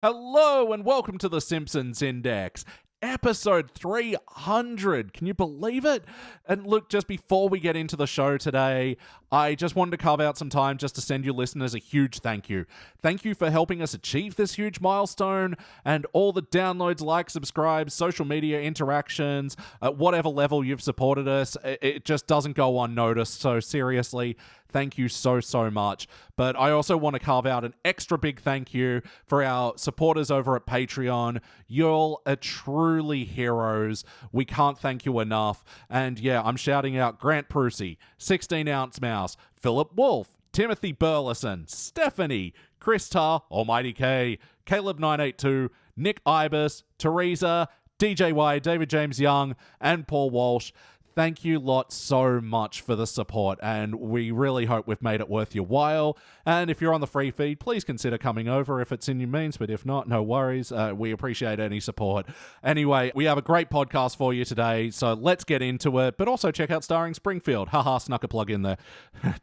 Hello and welcome to the Simpsons Index, episode 300. Can you believe it? And look, just before we get into the show today, I just wanted to carve out some time just to send you listeners a huge thank you. Thank you for helping us achieve this huge milestone and all the downloads, likes, subscribes, social media interactions, at whatever level you've supported us. It just doesn't go unnoticed. So seriously, thank you so much. But I also want to carve out an extra big thank you for our supporters over at Patreon. You're truly heroes. We can't thank you enough. And yeah, I'm shouting out Grant Prusi, 16 Ounce Mouse, Philip Wolf, Timothy Burleson, Stephanie, Chris Tar, AlmightyK, Caleb982, nickibis, Teresa, DJY, David James Young, and Paul Walsh. Thank you lot so much for the support, and we really hope we've made it worth your while. And if you're on the free feed, please consider coming over if it's in your means, but if not, no worries. We appreciate any support. Anyway, we have a great podcast for you today, so let's get into it, but also check out Starring Springfield. Haha, snuck a plug in there.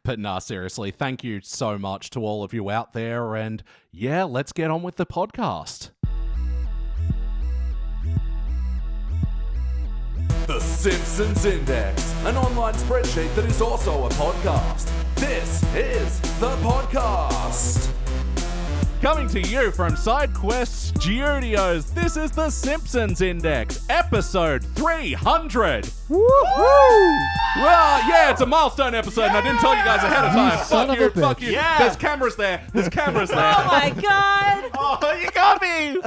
But nah, seriously, thank you so much to all of you out there, and yeah, let's get on with the podcast. The Simpsons Index, an online spreadsheet that is also a podcast. This is the podcast. Coming to you from SideQuest Studios, this is the Simpsons Index, episode 300. Woo-hoo! Well, yeah, it's a milestone episode, and I didn't tell you guys ahead of time. Fuck you. Yeah. There's cameras there. Oh my god! Oh, you got me!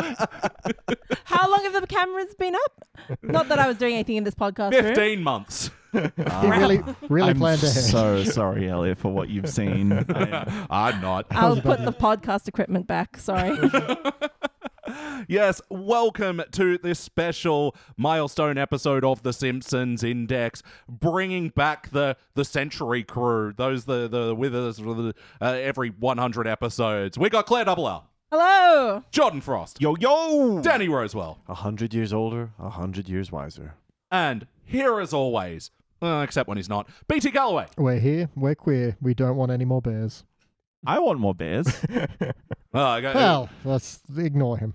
How long have the cameras been up? Not that I was doing anything in this podcast 15 months. You really planned ahead. So sorry, Elliot, for what you've seen. I'm not. I'll put the podcast equipment back. Sorry. Yes, welcome to this special milestone episode of The Simpsons Index, bringing back the Century crew, those the with us every 100 episodes. We got Clare Double L. Hello. Jordan Frost. Yo. Danny Rosewell. 100 years older, 100 years wiser. And here as always, except when he's not, BT Calloway. We're here. We're queer. We don't want any more bears. I want more bears. Well, let's ignore him.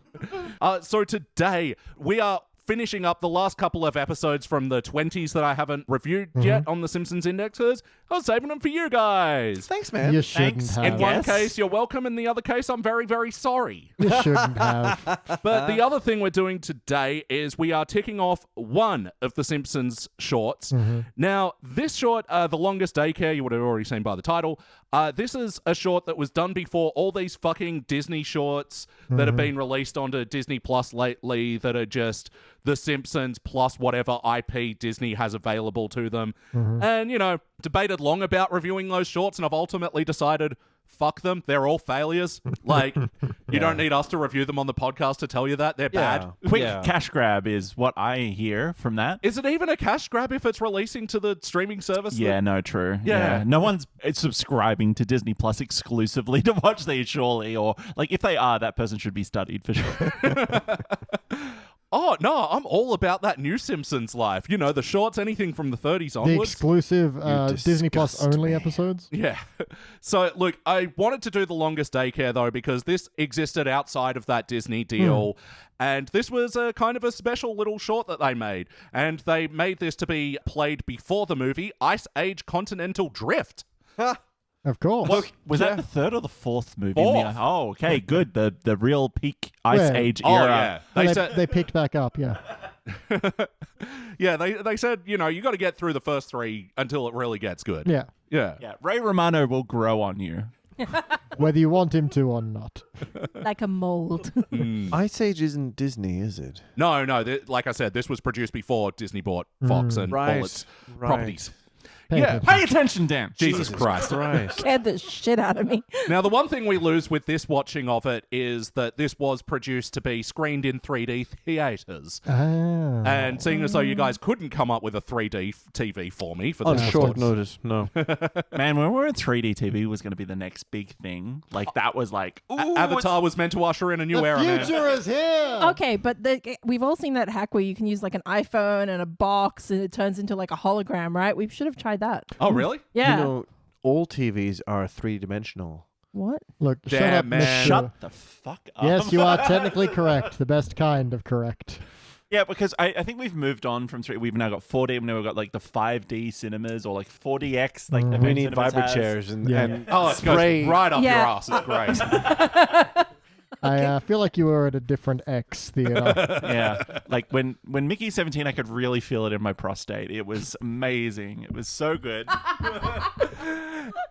So today we are finishing up the last couple of episodes from the 20s that I haven't reviewed yet on the Simpsons Indexes. I was saving them for you guys. Thanks, man. You shouldn't have. In one case, you're welcome. In the other case, I'm very, very sorry. You shouldn't have. But the other thing we're doing today is we are ticking off one of the Simpsons shorts. Now, this short, The Longest Daycare, you would have already seen by the title. This is a short that was done before all these fucking Disney shorts that have been released onto Disney Plus lately that are just The Simpsons plus whatever IP Disney has available to them. And, you know, debated long about reviewing those shorts, and I've ultimately decided, fuck them. They're all failures. Like, you don't need us to review them on the podcast to tell you that. They're bad. Quick cash grab is what I hear from that. Is it even a cash grab if it's releasing to the streaming service? Yeah, no, true. Yeah. No one's subscribing to Disney Plus exclusively to watch these, surely. Or, like, if they are, that person should be studied for sure. Oh, no, I'm all about that new Simpsons life. You know, the shorts, anything from the 30s onwards. The exclusive Disney Plus only episodes? Yeah. So, look, I wanted to do The Longest Daycare, though, because this existed outside of that Disney deal. And this was a kind of a special little short that they made. And they made this to be played before the movie Ice Age Continental Drift. Of course. Look, was that the third or the fourth movie? Fourth. Oh, okay, good. The real peak Ice Age era. Oh, yeah. They picked back up, yeah. Yeah, they said, you know, you got to get through the first three until it really gets good. Yeah. Yeah. Yeah, Ray Romano will grow on you. Whether you want him to or not. Like a mold. Ice Age isn't Disney, is it? No. Like I said, this was produced before Disney bought Fox and all its properties. Pay attention, Dan. Jesus Christ. Scared the shit out of me. Now, the one thing we lose with this watching of it is that this was produced to be screened in 3D theaters. And seeing as though you guys couldn't come up with a 3D TV for me for this short notice, no. Man, when we were in 3D TV was going to be the next big thing. Like, that was like, ooh, Avatar was meant to usher in a new era. The future is here! Okay, but we've all seen that hack where you can use like an iPhone and a box and it turns into like a hologram, right? We should have tried that. Oh, really? Yeah. You know, all TVs are three-dimensional. What? Look, shut Damn, up, man. Mr. Shut the fuck up. Yes, you are technically correct. The best kind of correct. Yeah, because I think we've moved on from 3. We've now got 4D. We've now got like the 5D cinemas or like 4DX. Like Mhm. We need Cinemas vibra has. chairs and, Yeah. and Oh, it spray. goes right up Yeah. your ass. It's great. I feel like you were at a different X theater. Yeah, like when Mickey's 17, I could really feel it in my prostate. It was amazing. It was so good.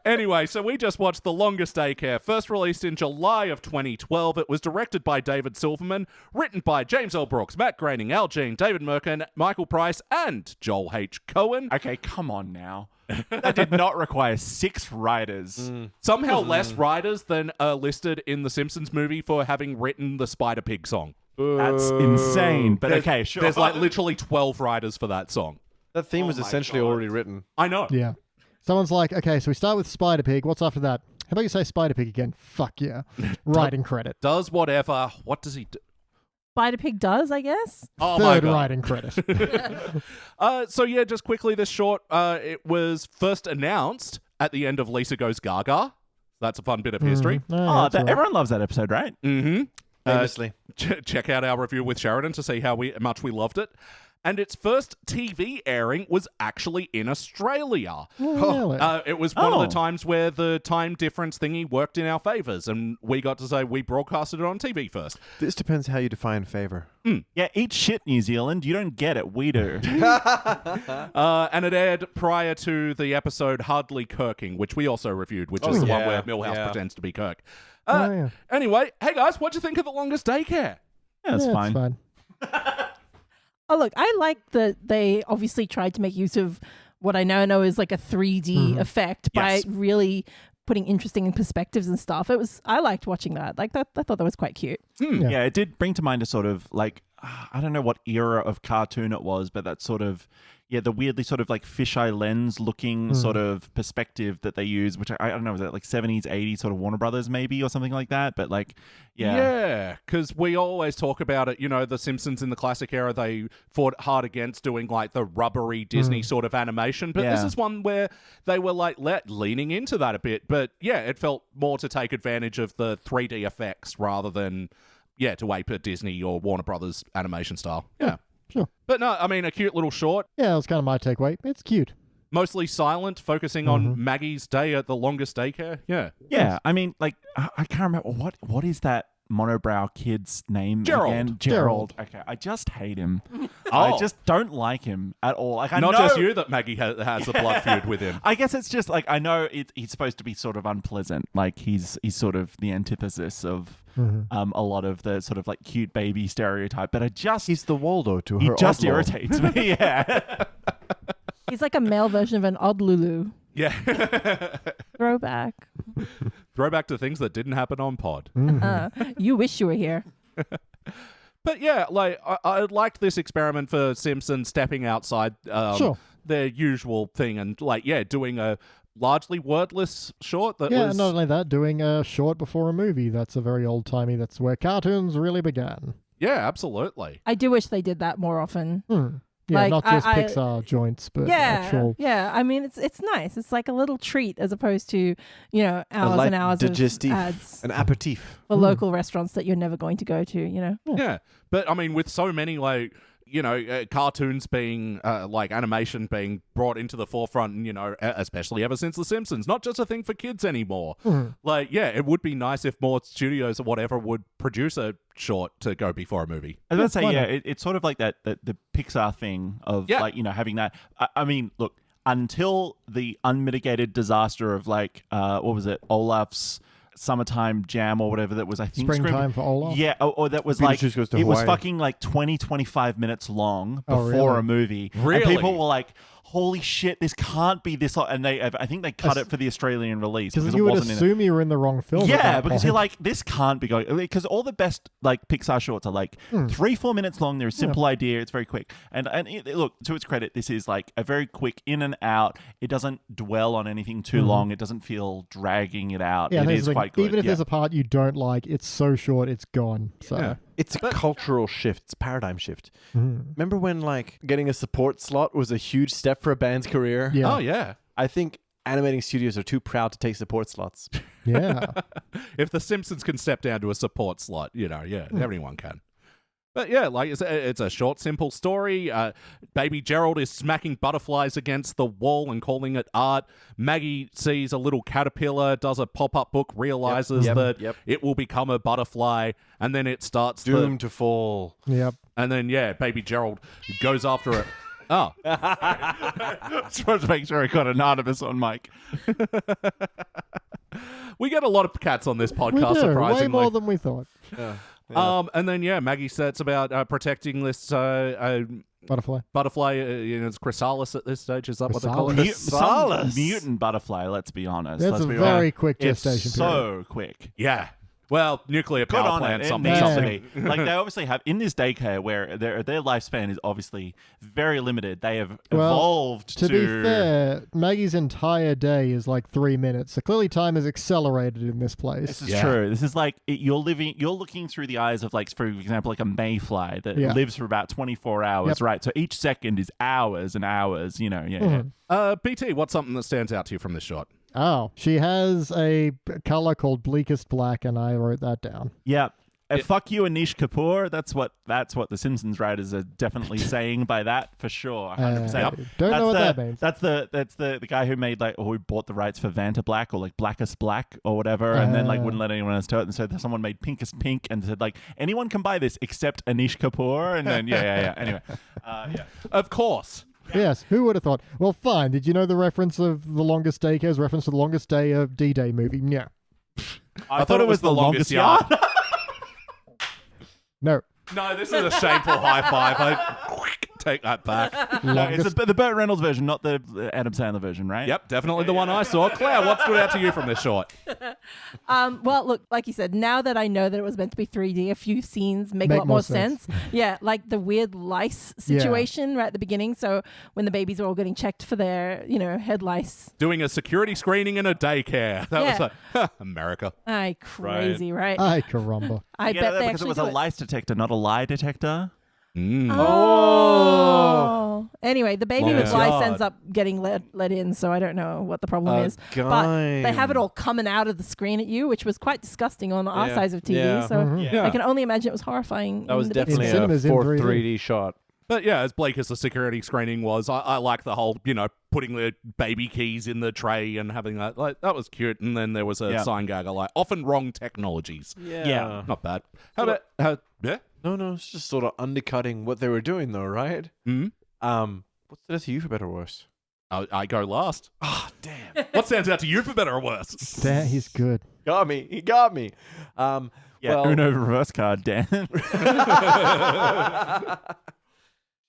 Anyway, so we just watched The Longest Daycare, first released in July of 2012. It was directed by David Silverman, written by James L. Brooks, Matt Groening, Al Jean, David Merkin, Michael Price, and Joel H. Cohen. Okay, come on now. That did not require 6 writers. Somehow less writers than are listed in the Simpsons movie for having written the Spider Pig song. That's insane. But There's- okay, sure. There's like literally 12 writers for that song. That theme Oh was my essentially God. already written. I know. Yeah. Someone's like, okay, so we start with Spider Pig. What's after that? How about you say Spider Pig again? Fuck yeah. Writing credit. Does whatever. What does he do? Spider Pig does, I guess. Oh my Third God. writing credit. So yeah, just quickly, this short, it was first announced at the end of Lisa Goes Gaga. That's a fun bit of history. Mhm. Oh, that's all right. everyone loves that episode, right? Mm-hmm. Famously. Check out our review with Sheridan to see how much we loved it. And its first TV airing was actually in Australia. Really? It was one of Oh. the times where the time difference thingy worked in our favors, and we got to say we broadcasted it on TV first. This depends how you define favor. Yeah, eat shit, New Zealand. You don't get it. We do. And it aired prior to the episode Hardly Kirking, which we also reviewed, which is the one yeah, where Milhouse yeah. pretends to be Kirk. Oh, yeah. Anyway, hey guys, what'd you think of The Longest Daycare? Yeah, that's Yeah, fine. it's fine. Oh, look, I like that they obviously tried to make use of what I now know is like a 3D effect by Yes. really putting interesting perspectives and stuff. I liked watching that. Like that, I thought that was quite cute. Yeah, it did bring to mind a sort of like, I don't know what era of cartoon it was, but that sort of, the weirdly sort of like fisheye lens looking sort of perspective that they use, which I don't know, was that like 70s, 80s sort of Warner Brothers maybe or something like that? But like, Yeah, because we always talk about it, the Simpsons in the classic era, they fought hard against doing like the rubbery Disney sort of animation, but this Yeah. is one where they were like leaning into that a bit, but yeah, it felt more to take advantage of the 3D effects rather than, to ape a Disney or Warner Brothers animation style. Yeah. Sure. But no, I mean, a cute little short, Yeah, that was kind of my takeaway. It's cute. mostly silent, focusing on Maggie's day at the longest daycare. Yeah. Yeah, I mean, like, I can't remember what is that monobrow kid's name Gerald. again? Gerald. Okay, I just hate him. Oh. I just don't like him at all. Like, I Not know, just you that Maggie has a blood feud with him. I guess it's just like I know he's supposed to be sort of unpleasant. Like he's sort of the antithesis of a lot of the sort of like cute baby stereotype. But He's the Waldo to he her just Oddlaw. irritates me. Yeah. He's like a male version of an odd Lulu. Yeah. Throwback. Throwback to things that didn't happen on pod. You wish you were here. But yeah, like I liked this experiment for Simpsons stepping outside Sure. their usual thing and doing a largely wordless short that Yeah, was not only that, doing a short before a movie. That's a very old-timey. That's where cartoons really began. yeah, absolutely. I do wish they did that more often. Yeah, Like, not just I- Pixar joints, but Yeah, actual... yeah. I mean, it's nice. It's like a little treat as opposed to hours light and hours of digestif. ads An aperitif. for local restaurants that you're never going to go to. Yeah, but I mean, with so many cartoons being like animation being brought into the forefront, and especially ever since The Simpsons, not just a thing for kids anymore. It would be nice if more studios or whatever would produce a short to go before a movie. I was going why to say, not? it's sort of like that the Pixar thing of Yeah. like, having that. I mean, look, until the unmitigated disaster of like, what was it, Olaf's Summertime Jam or whatever that was, I think. Springtime for Olaf? Yeah, or that was Beetlejuice like, Goes to it was Hawaii. fucking like 25 minutes long Oh, before really? a movie. Really? And people were like, holy shit, this can't be this long. And I think they cut As- it for the Australian release Because because you it would wasn't in it. assume you were in the wrong film. at Yeah, that because point. you're like, this can't be going, because all the best like Pixar shorts are like 3-4 minutes long. They're a simple idea. It's very quick. And look, to its credit, this is like a very quick in and out. It doesn't dwell on anything too long. It doesn't feel dragging it out. Yeah, It here's is the thing. quite good. Even if yeah. there's a part you don't like, it's so short, it's gone. So Yeah. It's a cultural shift. It's a paradigm shift. Remember when like getting a support slot was a huge step for a band's career? yeah. Oh yeah. I think animating studios are too proud to take support slots. Yeah. If the Simpsons can step down to a support slot, everyone can. But yeah, like it's a short, simple story. Baby Gerald is smacking butterflies against the wall and calling it art. Maggie sees a little caterpillar, does a pop-up book, realizes that it will become a butterfly, and then it starts Doomed to fall. Yep. And then, Baby Gerald goes after it. Oh. Just wanted to make sure I got anonymous on mic. We get a lot of cats on this We podcast, do. surprisingly. Way more than we thought. Yeah. And then, Maggie sets about protecting this Butterfly. butterfly. It's chrysalis at this stage. Is that what they call it? Chrysalis. Some Chrysalis. mutant butterfly, let's be honest. That's Let's a be very honest. quick gestation It's period. so quick. Yeah. Well, nuclear Good power on plant, it. It something, needs to something. be. Like, they obviously have, in this daycare where their lifespan is obviously very limited, they have evolved To be fair, Maggie's entire day is like 3 minutes. So clearly time is accelerated in this place. This is true. This is like you're looking through the eyes of, like, for example, like a mayfly that lives for about 24 hours, right? So each second is hours and hours, BT, what's something that stands out to you from this shot? Oh, she has a color called bleakest black, and I wrote that down. Yeah. Fuck you, Anish Kapoor. That's what the Simpsons writers are definitely saying by that for sure. 100%. Don't know what that means. That's the guy who made who bought the rights for Vanta Black or like Blackest Black or whatever, and then wouldn't let anyone else do it. And so someone made Pinkest Pink and said anyone can buy this except Anish Kapoor. And then Anyway, Of course. Yes, who would have thought? Well, fine. Did you know the reference of The Longest Daycare's reference to The Longest Day of D-Day movie? Yeah. I thought it was The Longest Yard. No. No, this is a shameful high five. I take that back. No, it's the Burt Reynolds version, not the Adam Sandler version, right? Yep, definitely the one I saw. Claire, what stood out to you from this short? Well, look, like you said, now that I know that it was meant to be 3D, a few scenes make a lot more sense. Yeah, like the weird lice situation right at the beginning. So when the babies are all getting checked for their, head lice. Doing a security screening in a daycare. That was America. Aye, crazy, right? Ay, caramba. I bet they because actually it was do a lice detector, not a lie detector. Oh. Anyway, the baby with Longest lice yard. ends up getting let in, so I don't know what the problem is. But Guy. they have it all coming out of the screen at you, which was quite disgusting on our size of TV. Yeah. So Yeah. I can only imagine it was horrifying. That was in the big definitely screen. a cinemas in fourth 3D. 3D shot. But yeah, as bleak as the security screening was, I like the whole, putting the baby keys in the tray and having that. That was cute. And then there was a sign gaggle, often wrong technologies. Yeah. Not bad. How about, yeah? No, it's just sort of undercutting what they were doing, though, right? Mm-hmm. What's that to you for better or worse? I go last. Oh, damn. What stands out to you for better or worse? Damn, he's good. Got me. He got me. Yeah, well, Uno reverse card, Dan.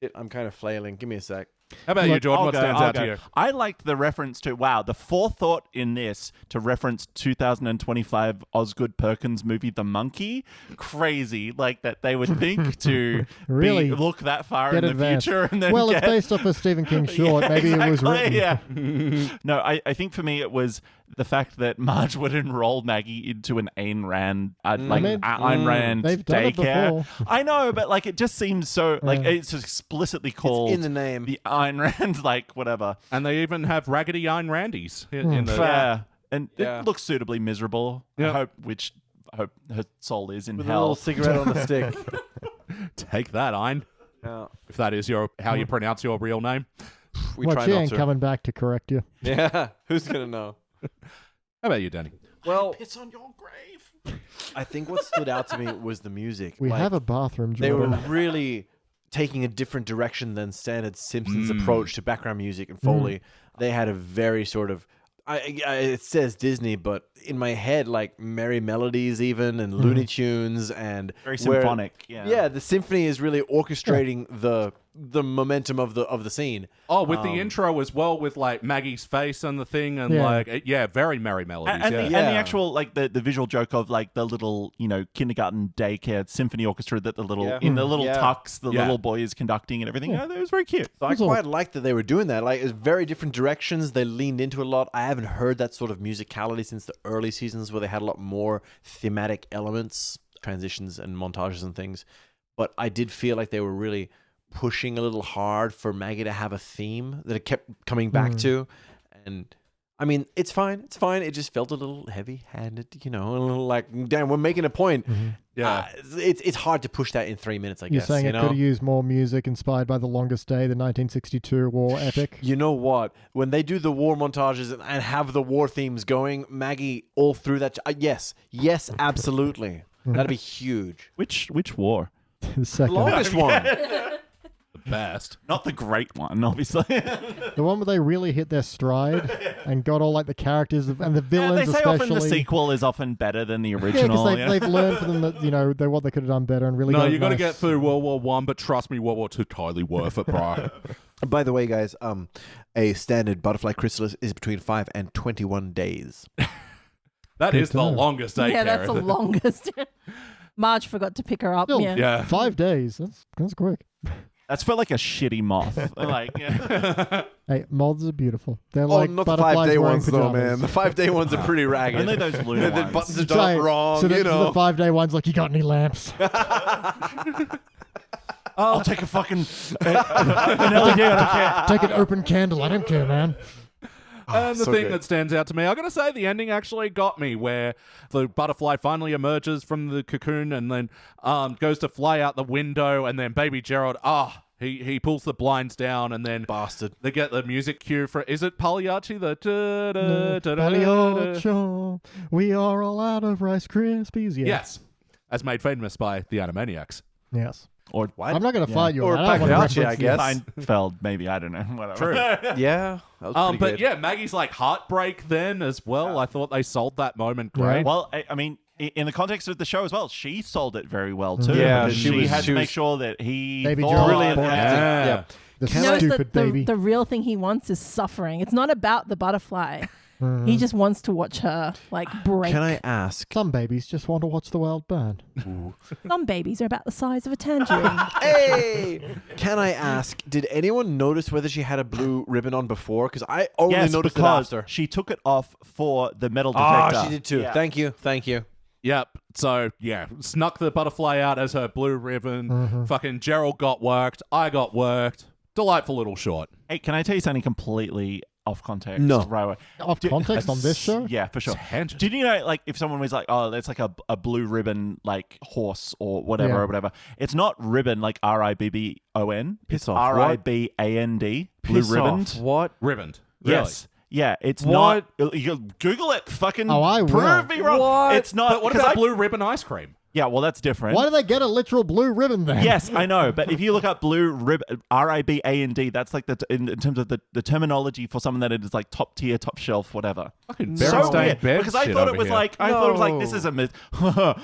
Shit, I'm kind of flailing. Give me a sec. How about you, Look, Jordan? What stands out to you? I liked the reference to, the forethought in this to reference 2025 Osgood Perkins movie, The Monkey. Crazy. Like that they would think to Really look that far get in the advanced. future. And then Well, get, it's based off a Stephen King short. Yeah, Maybe it was exactly, written. Yeah. No, I think for me it was the fact that Marge would enroll Maggie into an Ayn Rand, Ayn Rand They've done it daycare. before. I know, but it just seems so it's explicitly called It's in the name. the Ayn Rand, whatever. And they even have Raggedy Ayn Randies in the. Yeah, and Yeah. it looks suitably miserable. Yeah. I hope her soul is in With a little hell. cigarette on a stick. Take that, Ayn. Yeah. If that is how you pronounce your real name. We Well, try she not ain't to. coming back to correct you. Yeah. Who's going to know? How about you, Danny? Well, It's on your grave. I think what stood out to me was the music. We have a bathroom, They were Jordan. really taking a different direction than standard Simpsons approach to background music and Foley. They had a very sort of, it says Disney, but in my head, Merry Melodies even, and Looney Tunes, and Very symphonic. Yeah, the symphony is really orchestrating the momentum of the scene. Oh, with the intro as well, with Maggie's face and the thing, and very merry melodies. And, yeah. the actual the visual joke of the little kindergarten daycare symphony orchestra that the little in the little tux the little boy is conducting and everything. Yeah, that was very cute. So I quite liked that they were doing that. It's very different directions. They leaned into it a lot. I haven't heard that sort of musicality since the early seasons where they had a lot more thematic elements, transitions and montages and things. But I did feel like they were really pushing a little hard for Maggie to have a theme that it kept coming back to. And I mean, it's fine. It's fine. It just felt a little heavy-handed, a little like, damn, we're making a point. Mm-hmm. Yeah. It's hard to push that in 3 minutes, I You're guess. saying it could have used more music inspired by The Longest Day, the 1962 war epic? You know what? When they do the war montages and have the war themes going, Maggie, all through that... yes, absolutely. That'd be huge. Which war? The second. Longest one. The best. Not the great one, obviously. The one where they really hit their stride and got all like the characters and the villains they say especially. often the sequel is often better than the Yeah, original. because they've learned from them that, what they could have done better and really No, got you got to nice. get through World War One, but trust me, World War Two totally worth it, bro. By the way, guys, a standard butterfly chrysalis is between 5 and 21 days. That Good is to the know. longest daycare. Yeah, that's the longest. Marge forgot to pick her up. Still, Yeah. Yeah. 5 days. That's quick. That's for like a shitty moth. Hey, moths are beautiful. They're Oh, like not the butterflies 5-day wearing ones, though, pajamas. man. The 5-day ones are pretty ragged. Only those lunar The ones. buttons are So- done wrong, so the 5-day one's like, you got any lamps? I'll take a fucking an LED. I don't care. Take an open candle. I don't care, man. And the so thing good. that stands out to me, I gotta say, the ending actually got me, where the butterfly finally emerges from the cocoon and then goes to fly out the window, and then baby Gerald, he pulls the blinds down, and then Bastard. they get the music cue for, is it Pagliacci? The da-da-da-da-da-da. Pagliaccio, we are all out of Rice Krispies. Yeah. Yes, as made famous by the Animaniacs. Yes. Or What? I'm not going to fight you Or on that. I don't wanna Pagliacci, I reference guess. Seinfeld, maybe. I don't know. Whatever. True. Yeah. That was pretty But good. yeah, Maggie's like heartbreak then as well. I thought they sold that moment great. Yeah. Well, I mean, in the context of the show as well, she sold it very well too. Yeah, because she had was- to make sure that he Baby thought- Gerald. Brilliant Yeah. acting. Yeah. The He knows stupid that baby. the real thing he wants is suffering. It's not about the butterfly. He just wants to watch her break. Can I ask? Some babies just want to watch the world burn. Some babies are about the size of a tangerine. Hey! Can I ask, did anyone notice whether she had a blue ribbon on before? Because I only Yes, noticed it because after. she took it off for the metal detector. Oh, she did too. Yeah. Thank you. Yep. So, yeah, snuck the butterfly out as her blue ribbon. Fucking Gerald got worked. I got worked. Delightful little short. Hey, can I tell you something completely off context? No. Right away? Off context on this show? Yeah, for sure. Tangent. Did you know, if someone was like, oh, that's like a blue ribbon, horse or whatever, Yeah. or whatever. It's not ribbon like RIBBON. Piss It's off. What? RIBAND. Blue Piss ribboned. off. What? Ribboned. Really? Yes. Yeah, it's What? not. You Google it. Fucking Oh, I will. prove me wrong. What? It's not. But what 'cause about I- blue ribbon ice cream? Yeah, well, that's different. Why do they get a literal blue ribbon then? Yes, I know, but if you look up blue ribbon, RIBAND, that's like in terms of the terminology for someone that is like top tier, top shelf, whatever. Fucking So Berenstain weird, Bears because I shit thought it over was here. like this is a myth.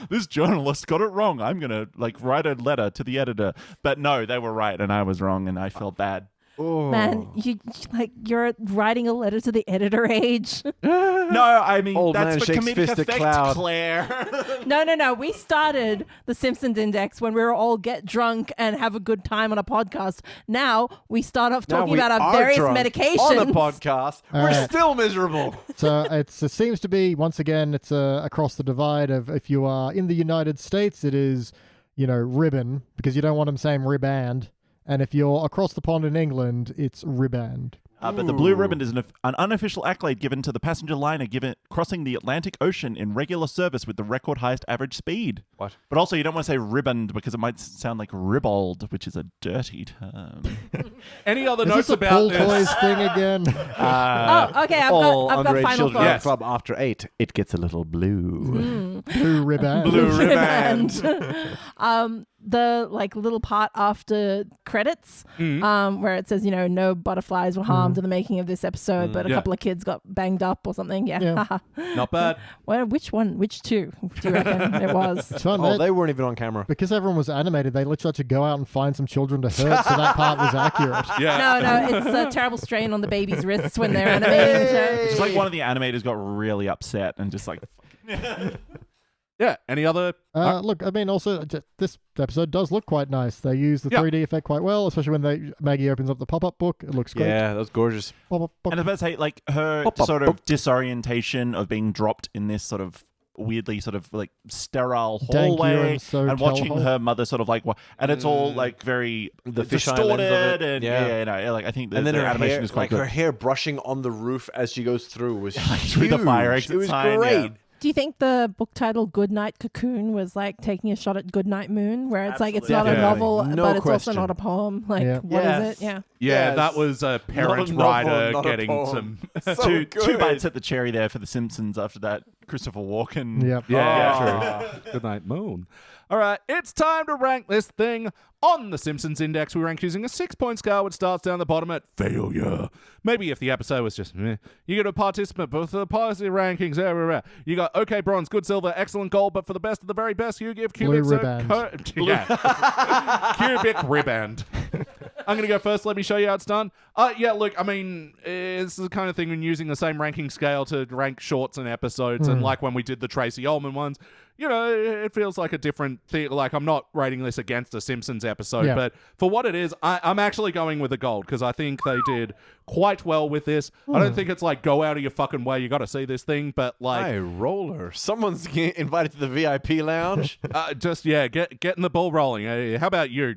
This journalist got it wrong. I'm gonna write a letter to the editor, but no, they were right and I was wrong, and I felt bad. Man, you're writing a letter to the editor age. No, I mean Old that's man for shakes comedic fist at effect, cloud. Claire. No. We started the Simpsons Index when we were all get drunk and have a good time on a podcast. Now we start off Now talking we about our are various drunk medications. on a podcast. All We're right. still miserable. So it seems to be, once again, it's across the divide of if you are in the United States, it is, ribbon, because you don't want them saying riband. And if you're across the pond in England, it's riband. But the blue ribbon is an unofficial accolade given to the passenger liner crossing the Atlantic Ocean in regular service with the record highest average speed. What? But also, you don't want to say ribboned because it might sound like ribald, which is a dirty term. Any other Is notes this a about Pull this? Toys thing again? Oh, okay. All I've got underage final children thoughts. club after 8. It gets a little blue. Blue riband. Blue riband. The little part after credits, where it says, no butterflies were harmed in the making of this episode, but a Yeah. couple of kids got banged up or something. Yeah. Not bad. Well, which one? Which two do you reckon it was? It's fun. Oh, They- they weren't even on camera. because everyone was animated, they literally had to go out and find some children to hurt, so that part was accurate. Yeah. No, it's a terrible strain on the baby's wrists when they're animating the show. It's just like one of the animators got really upset and just like, Yeah. Any other? Look, I mean, also, this episode does look quite nice. They use the Yeah. 3D effect quite well, especially when Maggie opens up the pop-up book. It looks great. Yeah, that was gorgeous. Pop-up book. and I was about to say, her Pop, pop, sort pop. of disorientation of being dropped in this sort of weirdly sort of like sterile Dank hallway urine soaked and watching hellhole. her mother sort of like, and it's all like very The fisheye distorted lens of it. and like I think And then the her animation hair, is quite like good. her hair brushing on the roof as she goes through was through the fire huge. exit It was sign, great. yeah. Do you think the book title Goodnight Cocoon was like taking a shot at Goodnight Moon, where it's like it's not a Definitely. novel, No but it's question. also not a poem? Like, Yeah. what is it? Yeah. Yeah, Yes. that was a parent Not a novel, writer not a getting poem. some. So two good. bites at the cherry there for the Simpsons after that Christopher Walken. Yep. Yeah, true. Good night, Moon. All right, it's time to rank this thing. On the Simpsons Index, we rank using a 6-point scale, which starts down the bottom at failure. Maybe if the episode was just meh. You get a participant, but for the positive rankings, you got okay bronze, good silver, excellent gold, but for the best of the very best, you give Blue cubics ribband. cubic ribband. I'm going to go first. Let me show you how it's done. Yeah, look, I mean, it's the kind of thing when using the same ranking scale to rank shorts and episodes, and like when we did the Tracy Ullman ones, you know, it feels like a different thing. Like, I'm not rating this against a Simpsons episode, Yeah. but for what it is, I'm actually going with the gold because I think they did quite well with this. I don't think it's like go out of your fucking way, you got to see this thing, but like, High roller. Someone's invited to the VIP lounge. getting the ball rolling. How about you,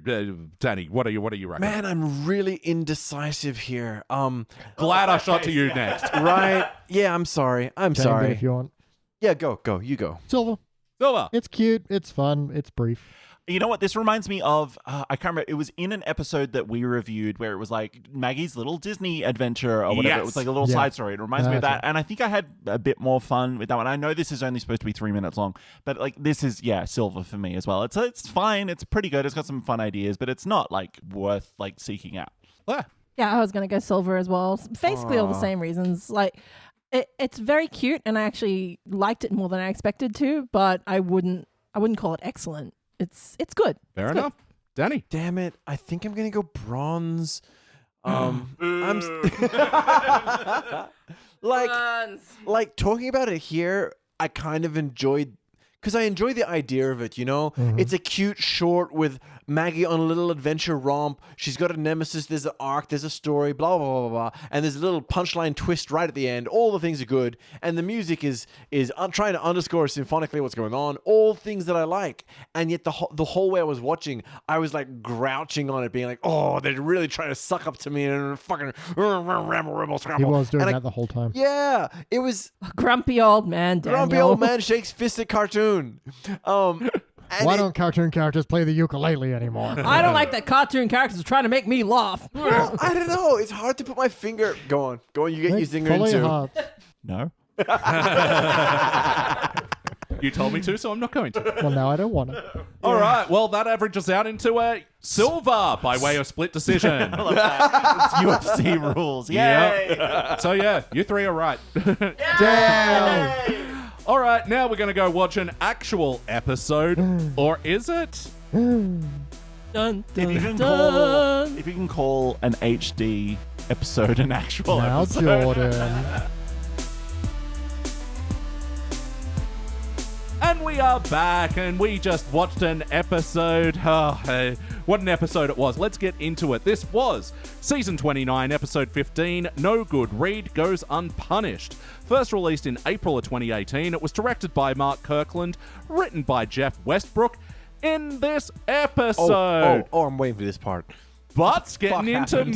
Danny? What are you reckon? Man, I'm really indecisive here. Glad I shot to you next. Right? Yeah, I'm sorry. I'm Change it sorry. if you want. Yeah, go. You go. Silver. Silver. It's cute. It's fun. It's brief. You know what? This reminds me of, I can't remember, it was in an episode that we reviewed where it was like Maggie's little Disney adventure or whatever. Yes. It was like a little Yeah. side story. It reminds me of That's that. And I think I had a bit more fun with that one. I know this is only supposed to be 3 minutes long, but like this is, silver for me as well. It's fine. It's pretty good. It's got some fun ideas, but it's not like worth like seeking out. Yeah. Yeah, I was going to go silver as well. Basically all the same reasons. Like, it's very cute, and I actually liked it more than I expected to, but I wouldn't call it excellent. It's good. Fair It's good. enough. Danny. Damn it. I think I'm going to go bronze. I'm like talking about it here, I kind of enjoyed because I enjoy the idea of it, you know? It's a cute short with Maggie on a little adventure romp. She's got a nemesis, there's an arc, there's a story, blah, blah, blah, blah, blah. And there's a little punchline twist right at the end. All the things are good. And the music is trying to underscore symphonically what's going on. All things that I like. And yet the whole way I was watching, I was like grouching on it, being like, oh, they're really trying to suck up to me and fucking ramble, He was doing that the whole time. Yeah, it was Grumpy old man, Daniel. grumpy old man shakes fist at cartoon. Why don't cartoon characters play the ukulele anymore? I don't like that cartoon characters are trying to make me laugh. Well, I don't know. It's hard to put my finger. Go on. You get your zinger Follow in your too. heart. No? You told me to, so I'm not going to. Well, now I don't want to. All right. Well, that averages out into a silver by way of split decision. It's UFC rules. Yay! So, yeah, you three are right. Damn! All right. Now we're going to go watch an actual episode. Or is it? Dun, If dun, you can dun. call an HD episode an actual Now, episode. Jordan. And we are back, and we just watched an episode. What an episode it was. Let's get into it. This was Season 29, Episode 15, No Good Read Goes Unpunished. First released in April of 2018, it was directed by Mark Kirkland, written by Jeff Westbrook. In this episode, I'm waiting for this part. Butts getting Fuck into happened.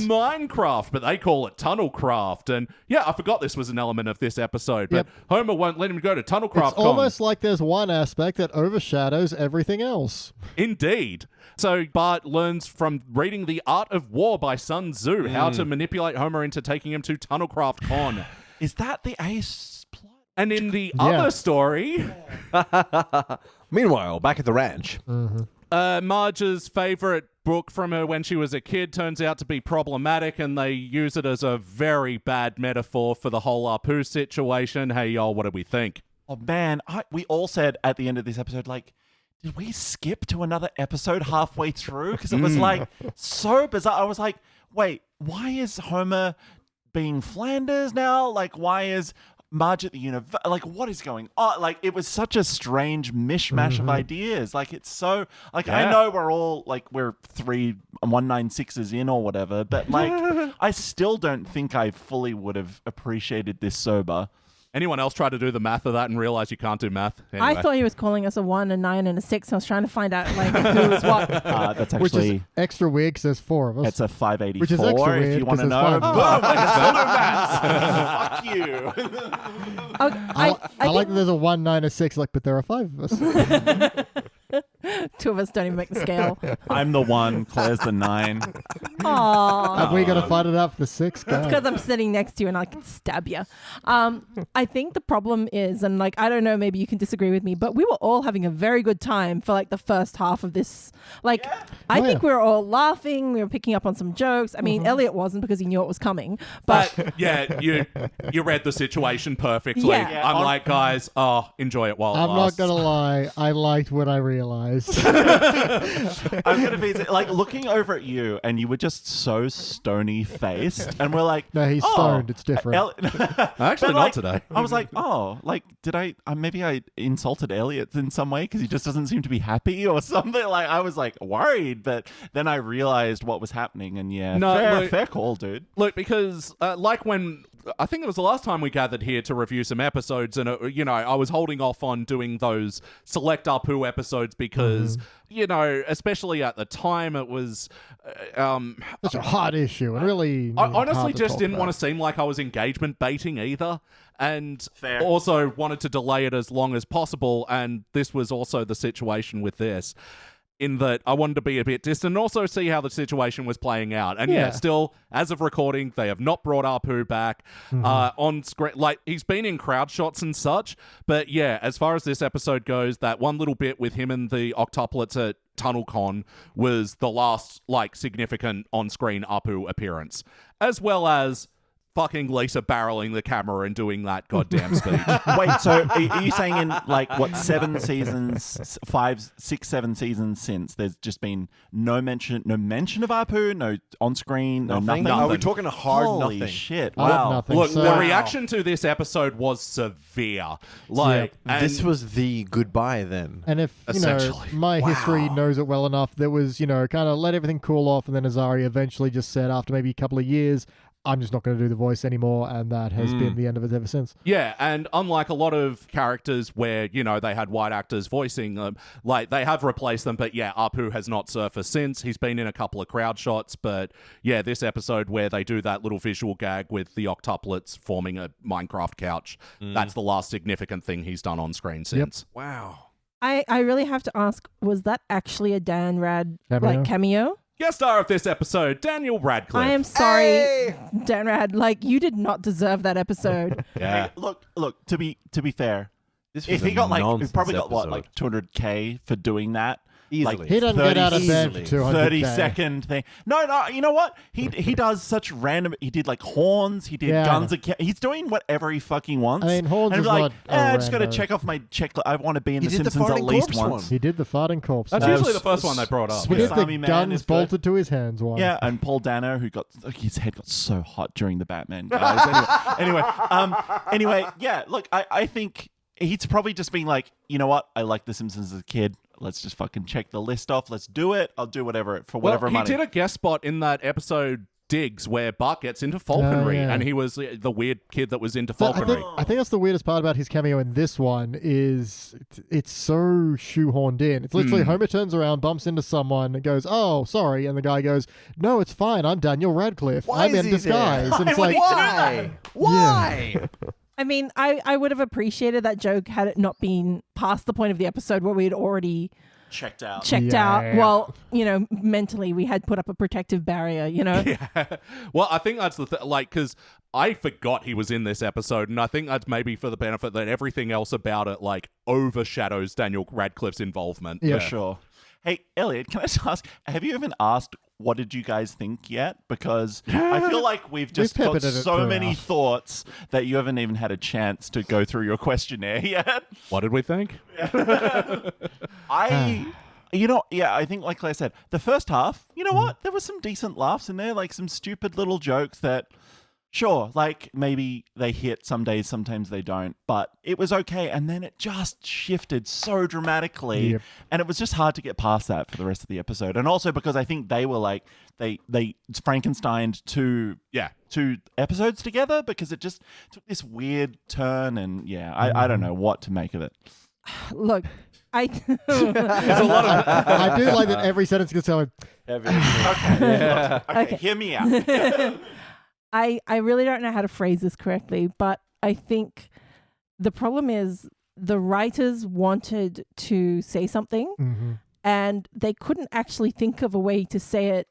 Minecraft, but they call it Tunnelcraft. And yeah, I forgot this was an element of this episode, but Yep. Homer won't let him go to Tunnelcraft. It's almost like there's one aspect that overshadows everything else. Indeed. So Bart learns from reading The Art of War by Sun Tzu how to manipulate Homer into taking him to Tunnelcraft Con. Is that the Ace plot? And in the Yeah. other story, Meanwhile, back at the ranch. Marge's favorite book from her when she was a kid turns out to be problematic, and they use it as a very bad metaphor for the whole Apu situation. Hey, y'all, what do we think? Oh man, we all said at the end of this episode, like, did we skip to another episode halfway through? Because it was like so bizarre. I was like, wait, why is Homer being Flanders now? Like, why is Marge at the universe? Like, what is going on? Like, it was such a strange mishmash of ideas. Like, it's so, like, I know we're all, like, we're 196s in or whatever, but, like, I still don't think I fully would have appreciated this sober. Anyone else try to do the math of that and realize you can't do math? Anyway. I thought he was calling us a 1, a 9, and a 6. I was trying to find out like who was what. That's Which is actually extra weird because there's 4 of us. it's a 584. Which is extra if weird you want to 'cause know. there's Boom! 5 I just know maths. Fuck you. I like that there's a 1, 9, a 6. Like, but there are 5 of us. 2 of us don't even make the scale. I'm the 1. Claire's the 9. Aww. Have we got to fight it out for the 6? That's because I'm sitting next to you and I can stab you. I think the problem is, and like, I don't know, maybe you can disagree with me, but we were all having a very good time for like the first half of this. Like, I think we were all laughing. We were picking up on some jokes. I mean, Elliot wasn't because he knew it was coming. But yeah, you read the situation perfectly. Yeah. I'm like, guys, enjoy it while it I'm lasts. not going to lie. I liked what I realized. I'm gonna be like looking over at you, and you were just so stony faced, and we're like, No, he's stoned. It's different. Actually, But, not today. I was like, did I maybe I insulted Elliot in some way because he just doesn't seem to be happy or something? Like, I was like worried, but then I realized what was happening, and fair call, dude. Look, because like when I think it was the last time we gathered here to review some episodes, and I was holding off on doing those select Apu episodes because especially at the time, it was Such a hot issue and really. I honestly hard to just talk didn't about. want to seem like I was engagement baiting either, and Fair. also wanted to delay it as long as possible. And this was also the situation with this, in that I wanted to be a bit distant and also see how the situation was playing out. And still, as of recording, they have not brought Apu back on screen. Like, he's been in crowd shots and such, but yeah, as far as this episode goes, that one little bit with him and the octuplets at TunnelCon was the last, like, significant on-screen Apu appearance, as well as fucking Lisa barreling the camera and doing that goddamn speech. Wait, so are you saying in like what 7 seasons, 5, 6, 7 seasons since there's just been no mention of Apu, no on screen, no nothing? Are we talking a hard Holy nothing? shit! I love Wow. nothing. Look, So- the reaction to this episode was severe. Like, and This was the goodbye then. And if, Essentially. my history knows it well enough, there was, kind of let everything cool off, and then Azari eventually just said after maybe a couple of years, I'm just not going to do the voice anymore, and that has been the end of it ever since. yeah, and unlike a lot of characters where, they had white actors voicing them, like, they have replaced them, but yeah, Apu has not surfaced since. He's been in a couple of crowd shots, but yeah, this episode where they do that little visual gag with the octuplets forming a Minecraft couch, that's the last significant thing he's done on screen since. Wow. I really have to ask, was that actually a Dan Rad cameo? Guest star of this episode, Daniel Radcliffe. I am sorry, Dan Rad. Like, you did not deserve that episode. Yeah. Look. To be fair, This if was he got he nonsense probably got episode. like 200K for doing that. Easily. Like, He doesn't get out of bed for easily. 200K. 30-second thing. No, you know what? He does such random. He did like horns. He did guns. He's doing whatever he fucking wants. I mean, horns and is like, not I just got to rando. check off my checklist. I want to be in He the did the Simpsons at farting least corpse once. one. He did the farting corpse. That's one. usually the first one they brought up. We did Swiss Army the Man guns is good. bolted to his hands one. Yeah, and Paul Dano, who got his head got so hot during the Batman guys. Anyway, yeah. Look, I think he's probably just being like, you know what? I liked The Simpsons as a kid. Let's just fucking check the list off. Let's do it. I'll do whatever for whatever money. He did a guest spot in that episode Diggs where Bart gets into falconry, yeah. and he was the weird kid that was into So falconry. I think that's the weirdest part about his cameo in this one is it's so shoehorned in. It's literally Homer turns around, bumps into someone, and goes, "Oh, sorry," and the guy goes, "No, it's fine. I'm Daniel Radcliffe. Why I'm is in he disguise." there? And it's like, Why? Why? I mean, I would have appreciated that joke had it not been past the point of the episode where we had already checked out. checked Yeah. out. Well, mentally we had put up a protective barrier, Yeah. Well, I think that's the because I forgot he was in this episode, and I think that's maybe for the benefit that everything else about it overshadows Daniel Radcliffe's involvement. Yeah. For sure. Hey, Elliot, can I just ask, have you even asked what did you guys think yet? Because I feel like we've just got peppered it so many throughout. thoughts that you haven't even had a chance to go through your questionnaire yet. What did we think? I think like Claire said, the first half, you know what? There were some decent laughs in there, like some stupid little jokes that Sure, like maybe they hit some days, sometimes they don't, but it was okay. And then it just shifted so dramatically. Yep. And it was just hard to get past that for the rest of the episode. And also because I think they were like, they Frankensteined two episodes together because it just took this weird turn. And I don't know what to make of it. Look, There's a lot of I do like that every sentence gets going. Okay, hear me out. I really don't know how to phrase this correctly, but I think the problem is the writers wanted to say something and they couldn't actually think of a way to say it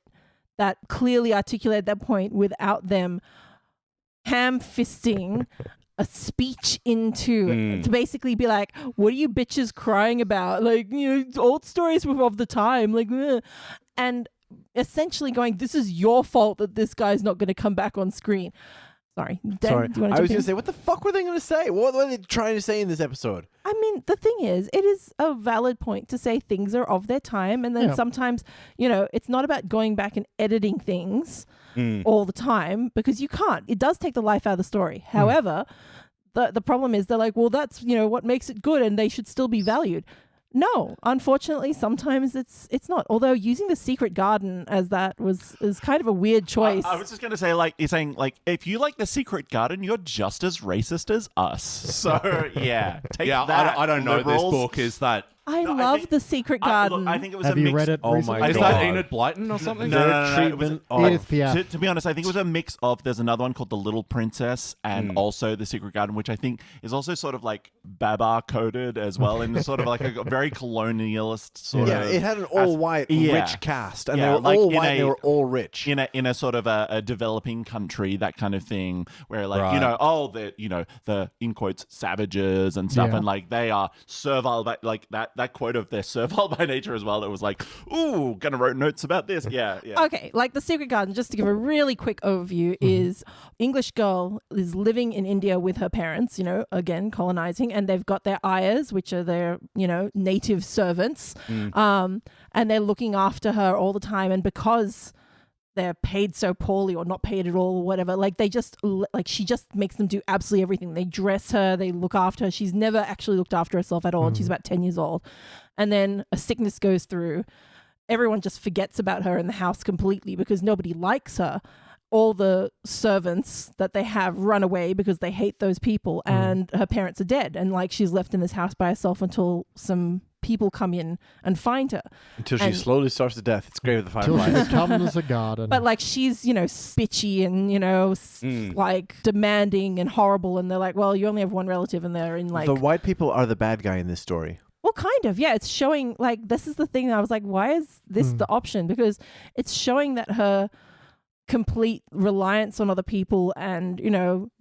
that clearly articulated that point without them ham-fisting a speech into to basically be like, what are you bitches crying about? Like, old stories of the time. Like, and essentially going, this is your fault that this guy's not going to come back on screen. Sorry. Dan, do you want to I was going to say, what the fuck were they going to say? What were they trying to say in this episode? I mean, the thing is, it is a valid point to say things are of their time. And then sometimes, it's not about going back and editing things all the time because you can't. It does take the life out of the story. However, the problem is they're like, well, that's, what makes it good and they should still be valued. No, unfortunately, sometimes it's not. Although using the secret garden as that is kind of a weird choice. I was just going to say, like, you're saying, like, if you like the secret garden, you're just as racist as us. So, take that, I don't know liberals. this book. Is that... I love the secret garden. Look, I think it was Have a you mix. read it Oh recently? my Is God. that Enid Blyton or something? No. Treatment Edith Piaf. To be honest, I think it was a mix of, there's another one called The Little Princess and also The Secret Garden, which I think is also sort of like Babar coded as well, in sort of like a very colonialist sort of. Yeah, it had an all-white rich cast, and they were like all in white, a- and they were all rich. in a sort of a developing country, that kind of thing, where like Right. the in quotes savages and stuff, Yeah. and like they are servile, but like that quote of they're servile by nature as well. It was like, ooh, gonna write notes about this. Yeah. Okay, like the secret garden, just to give a really quick overview, is English girl is living in India with her parents, again, colonizing, and they've got their ayahs, which are their, native servants, and they're looking after her all the time. And because they're paid so poorly or not paid at all or whatever, like she just makes them do absolutely everything. They dress her, they look after her. She's never actually looked after herself at all, and she's about 10 years old. And then a sickness goes through. Everyone just forgets about her in the house completely because nobody likes her. All the servants that they have run away because they hate those people, and her parents are dead. And like she's left in this house by herself until some people come in and find her. Until she slowly starts to death. It's great with the Till she fireflies. becomes a garden. But like she's, bitchy and, like demanding and horrible. And they're like, well, you only have one relative, and they're in like... The white people are the bad guy in this story. Well, kind of, yeah. It's showing, like, this is the thing. I was like, why is this the option? Because it's showing that her complete reliance on other people and,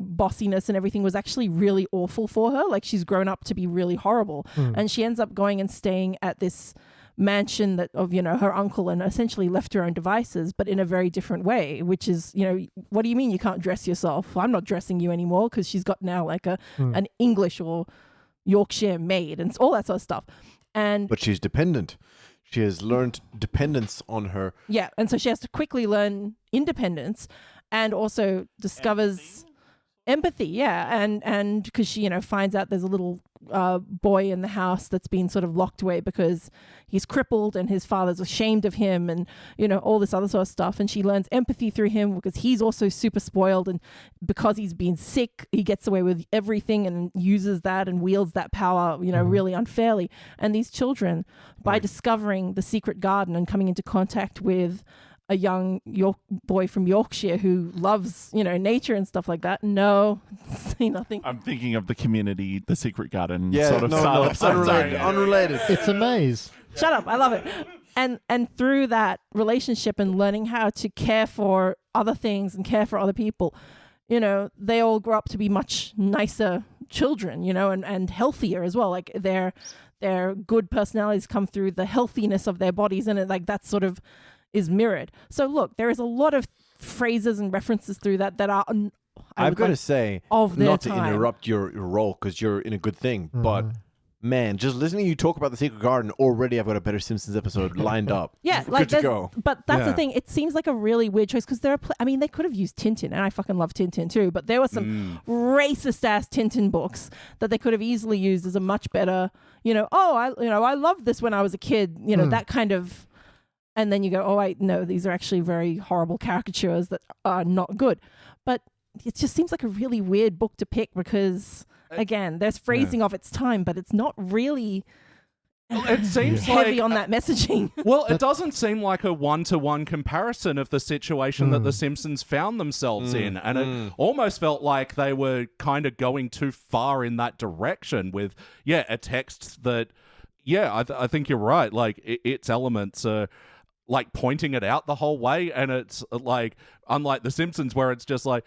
bossiness and everything was actually really awful for her. Like, she's grown up to be really horrible. And she ends up going and staying at this mansion that of her uncle, and essentially left to her own devices, but in a very different way, which is, what do you mean you can't dress yourself? I'm not dressing you anymore, because she's got now like an English or Yorkshire maid and all that sort of stuff. But she's dependent. She has learned dependence on her. Yeah, and so she has to quickly learn independence, and also discovers empathy. Yeah, and because she finds out there's a little boy in the house that's been sort of locked away because he's crippled and his father's ashamed of him, and all this other sort of stuff. And she learns empathy through him because he's also super spoiled, and because he's been sick, he gets away with everything and uses that and wields that power really unfairly. And these children, by discovering the secret garden and coming into contact with a young boy from Yorkshire who loves, nature and stuff like that. No, say nothing. I'm thinking of the Community, the Secret Garden Yeah, sort of no, style. it's unrelated. Unrelated. It's a maze. Shut up. I love it. And through that relationship and learning how to care for other things and care for other people, they all grow up to be much nicer children, and healthier as well. Like their good personalities come through the healthiness of their bodies, and that sort of is mirrored. So look, there is a lot of phrases and references through that are I've got to say, of their not time. to interrupt your role because you're in a good thing, but Man, just listening to you talk about the Secret Garden, already I've got a better Simpsons episode lined up. Yeah, Good to go. But that's the thing. It seems like a really weird choice because there are. They could have used Tintin, and I fucking love Tintin too. But there were some racist ass Tintin books that they could have easily used as a much better. I loved this when I was a kid. That kind of. And then you go, oh wait, no, these are actually very horrible caricatures that are not good. But it just seems like a really weird book to pick because. Again, there's phrasing of its time, but it's not really it seems heavy like, on that messaging. Well, it doesn't seem like a one-to-one comparison of the situation that The Simpsons found themselves in. And it almost felt like they were kind of going too far in that direction with, a text that, I think you're right. Like, its elements are like pointing it out the whole way. And it's like, unlike The Simpsons where it's just like,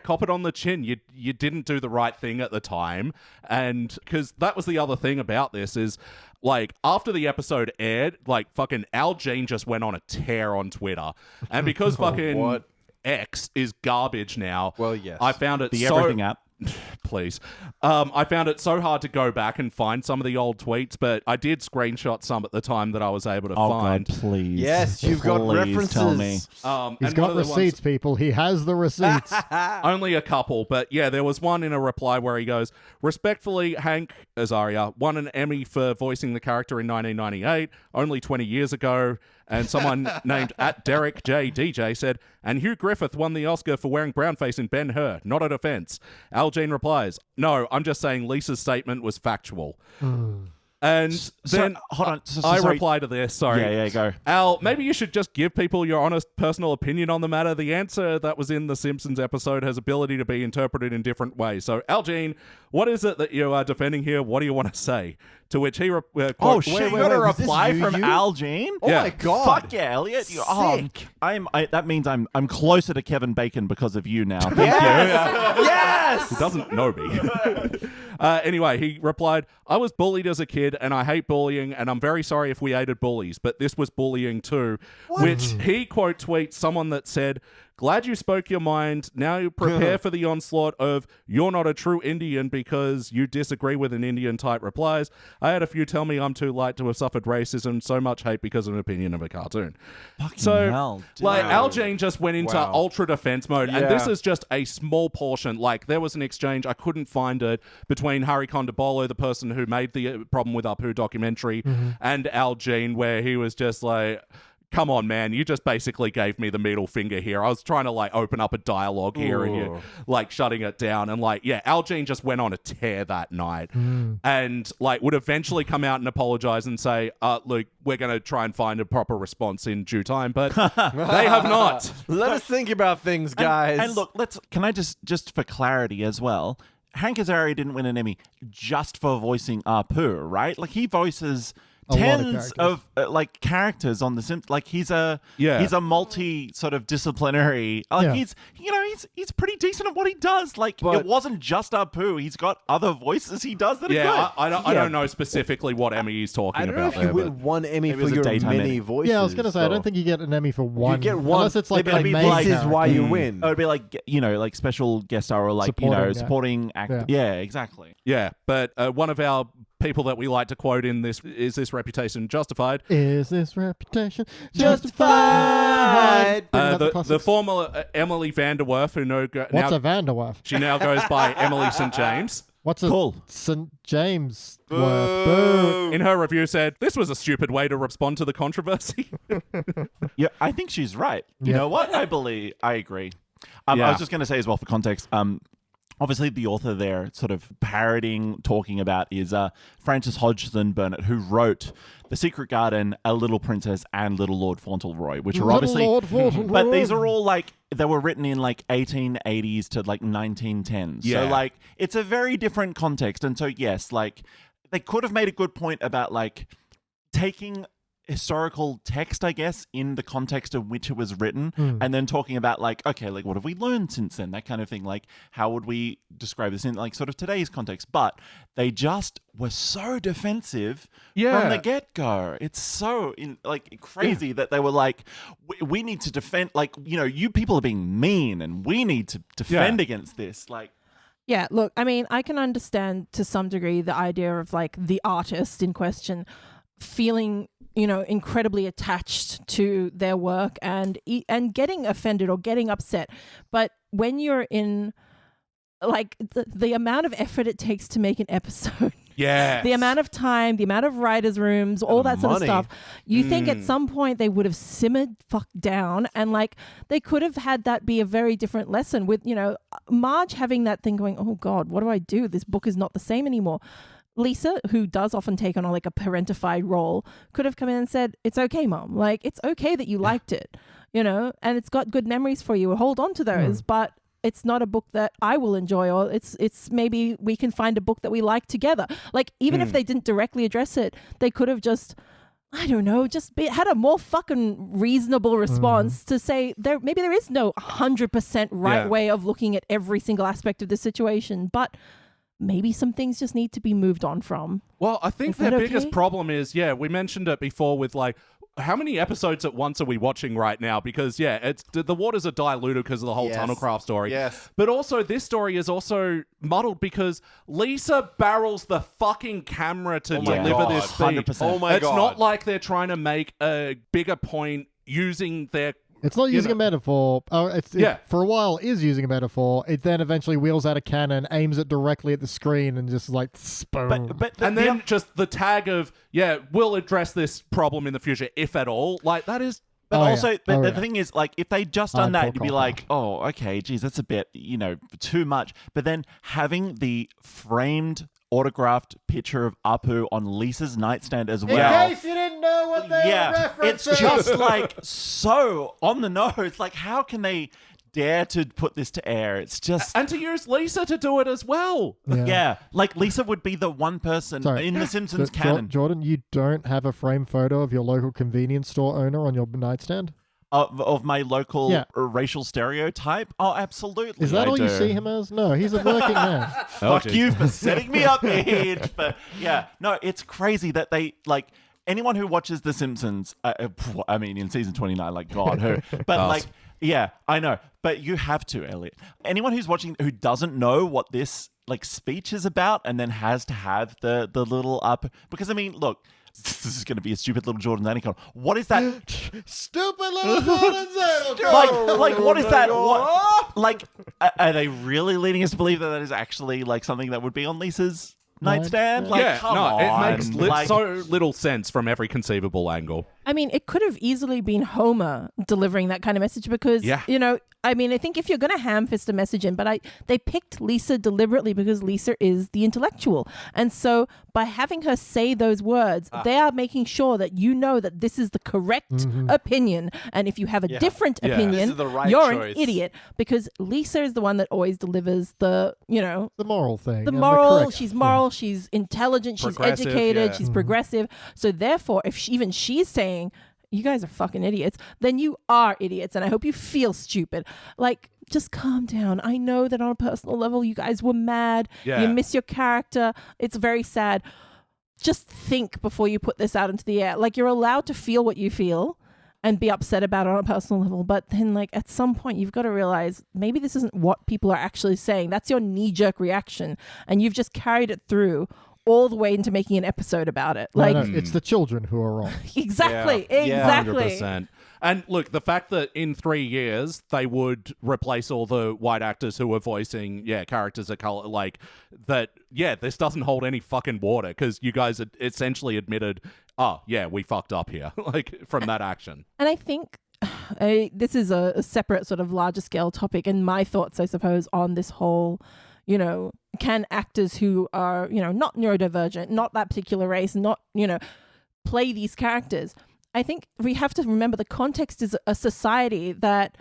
cop it on the chin. You didn't do the right thing at the time. And because that was the other thing about this is, like, after the episode aired, like, fucking Al Jean just went on a tear on Twitter. And because fucking X is garbage now, well, yes. I found it the Everything app. Please. I found it so hard to go back and find some of the old tweets, but I did screenshot some at the time that I was able to find. God, please. Yes, you've got references. Tell me. He's got receipts, people. He has the receipts. Only a couple, but there was one in a reply where he goes, respectfully, Hank Azaria won an Emmy for voicing the character in 1998, only 20 years ago. And someone named @DerekJDJ said, and Hugh Griffith won the Oscar for wearing brownface in Ben-Hur. Not a defense. Al Jean replies, no, I'm just saying Lisa's statement was factual. And then hold on. I reply to this. Sorry. Yeah, go. Al, maybe you should just give people your honest personal opinion on the matter. The answer that was in the Simpsons episode has ability to be interpreted in different ways. So, Al Jean, what is it that you are defending here? What do you want to say? To which he oh shit! You got a reply you? from Al Jean? Oh my god! Fuck yeah, Elliot! Sick. That means I'm closer to Kevin Bacon because of you now. Thank Yes! Yes! He doesn't know me. Anyway, he replied, I was bullied as a kid and I hate bullying and I'm very sorry if we aided bullies, but this was bullying too. What? Which he quote tweets someone that said, glad you spoke your mind. Now you prepare for the onslaught of you're not a true Indian because you disagree with an Indian type replies. I had a few tell me I'm too light to have suffered racism, so much hate because of an opinion of a cartoon. Fucking so, hell, dude. like, Al Jean just went into ultra defense mode, and this is just a small portion. Like, there was an exchange, I couldn't find it, between Hari Kondabolu, the person who made the Problem with Apu documentary, and Al Jean, where he was just like, come on, man, you just basically gave me the middle finger here. I was trying to, like, open up a dialogue here and you're, like, shutting it down. And, like, Al Jean just went on a tear that night and, like, would eventually come out and apologize and say, look, we're going to try and find a proper response in due time. But they have not. Let us think about things, guys. And look, can I just for clarity as well, Hank Azaria didn't win an Emmy just for voicing Apu, right? Like, he voices tens of like characters on the Simpsons. Like, he's a multi sort of disciplinary. Like, he's pretty decent at what he does. Like, it wasn't just Apu. He's got other voices he does that are good. I don't know specifically what Emmy he's talking about. I don't know if you win one Emmy for your many voices. Yeah, I was gonna say I don't think you get an Emmy for one. You get one unless it's like this is why you win. It would be like, like special guest star or like supporting actor. Yeah, exactly. Yeah, but one of our people that we like to quote in this is this reputation justified? Is this reputation justified? The former Emily Vanderwerf, who what's a Vanderwerf? She now goes by Emily St. James. What's a St. James worth? Boo. In her review said, this was a stupid way to respond to the controversy. Yeah, I think she's right. You know what? I agree. I was just going to say as well for context, obviously, the author there sort of talking about is Frances Hodgson Burnett, who wrote The Secret Garden, A Little Princess, and Little Lord Fauntleroy, which are obviously... But these are all, like, they were written in, like, 1880s to, like, 1910s. Yeah. So, like, it's a very different context. And so, yes, like, they could have made a good point about, like, taking historical text, I guess, in the context of which it was written, and then talking about, like, okay, like, what have we learned since then? That kind of thing. Like, how would we describe this in, like, sort of today's context? But they just were so defensive from the get-go. It's so, crazy that they were like, we need to defend, like, you people are being mean, and we need to defend against this. Like, Yeah, look, I mean, I can understand to some degree the idea of like the artist in question feeling, incredibly attached to their work and getting offended or getting upset. But when you're in like the amount of effort it takes to make an episode, the amount of time, the amount of writers' rooms, all that sort of stuff, you think at some point they would have simmered down and like they could have had that be a very different lesson with, Marge having that thing going, oh God, what do I do? This book is not the same anymore. Lisa, who does often take on like a parentified role, could have come in and said, it's okay, Mom. Like, it's okay that you liked it, and it's got good memories for you. Hold on to those. But it's not a book that I will enjoy, or it's maybe we can find a book that we like together. Like, even if they didn't directly address it, they could have just, I don't know, had a more fucking reasonable response to say maybe there is no 100% right way of looking at every single aspect of the situation, but maybe some things just need to be moved on from. Well, I think their biggest problem is, we mentioned it before with like, how many episodes at once are we watching right now? Because, it's the waters are diluted because of the whole Tunnelcraft story. Yes. But also, this story is also muddled because Lisa barrels the fucking camera to deliver this speech. 100%. Oh my God. It's not like they're trying to make a bigger point using their... It's not using a metaphor. For a while is using a metaphor. It then eventually wheels out a cannon, aims it directly at the screen, and just like boom. And then just the tag of, we'll address this problem in the future, if at all. Like, that is... But the thing is, like, if they just done that, you'd be like, oh, okay, geez, that's a bit, too much. But then having the framed autographed picture of Apu on Lisa's nightstand as well. In case you didn't know what they were referencing. It's just like so on the nose. Like, how can they dare to put this to air? It's just... And to use Lisa to do it as well. Yeah. Like Lisa would be the one person in the Simpsons canon. Jordan, you don't have a framed photo of your local convenience store owner on your nightstand? Of my local racial stereotype? Oh, absolutely. Is that all you see him as? No, he's a working man. Fuck you for setting me up, Age. But no, it's crazy that they like anyone who watches The Simpsons. I mean, in season 29, like God, who? But like, I know. But you have to, Elliot. Anyone who's watching who doesn't know what this like speech is about, and then has to have the little up because I mean, look. This is going to be a stupid little Jordan Zanicon. What is that? Stupid little Jordan Zanicon! like, what is that? What? Like, are they really leading us to believe that is actually like something that would be on Lisa's nightstand? Like, come on. It makes so little sense from every conceivable angle. I mean, it could have easily been Homer delivering that kind of message because, I mean, I think if you're going to ham-fist a message in, but they picked Lisa deliberately because Lisa is the intellectual. And so by having her say those words, they are making sure that you know that this is the correct opinion. And if you have a different opinion, you're an idiot because Lisa is the one that always delivers the moral thing. The moral, she's moral, she's intelligent, she's educated, she's progressive. So therefore, if she's saying, you guys are fucking idiots, then you are idiots, and I hope you feel stupid. Like, just calm down. I know that on a personal level, you guys were mad. You miss your character. It's very sad. Just think before you put this out into the air. Like, you're allowed to feel what you feel and be upset about it on a personal level, but then, like, at some point, you've got to realize maybe this isn't what people are actually saying. That's your knee-jerk reaction, and you've just carried it through all the way into making an episode about it. Like, no, it's the children who are wrong. Exactly. 100%. And look, the fact that in 3 years they would replace all the white actors who were voicing characters of color, like that, this doesn't hold any fucking water because you guys had essentially admitted, we fucked up here, like from that action. And I think this is a separate sort of larger scale topic, and my thoughts, I suppose, on this whole, can actors who are, not neurodivergent, not that particular race, not, play these characters? I think we have to remember the context is a society that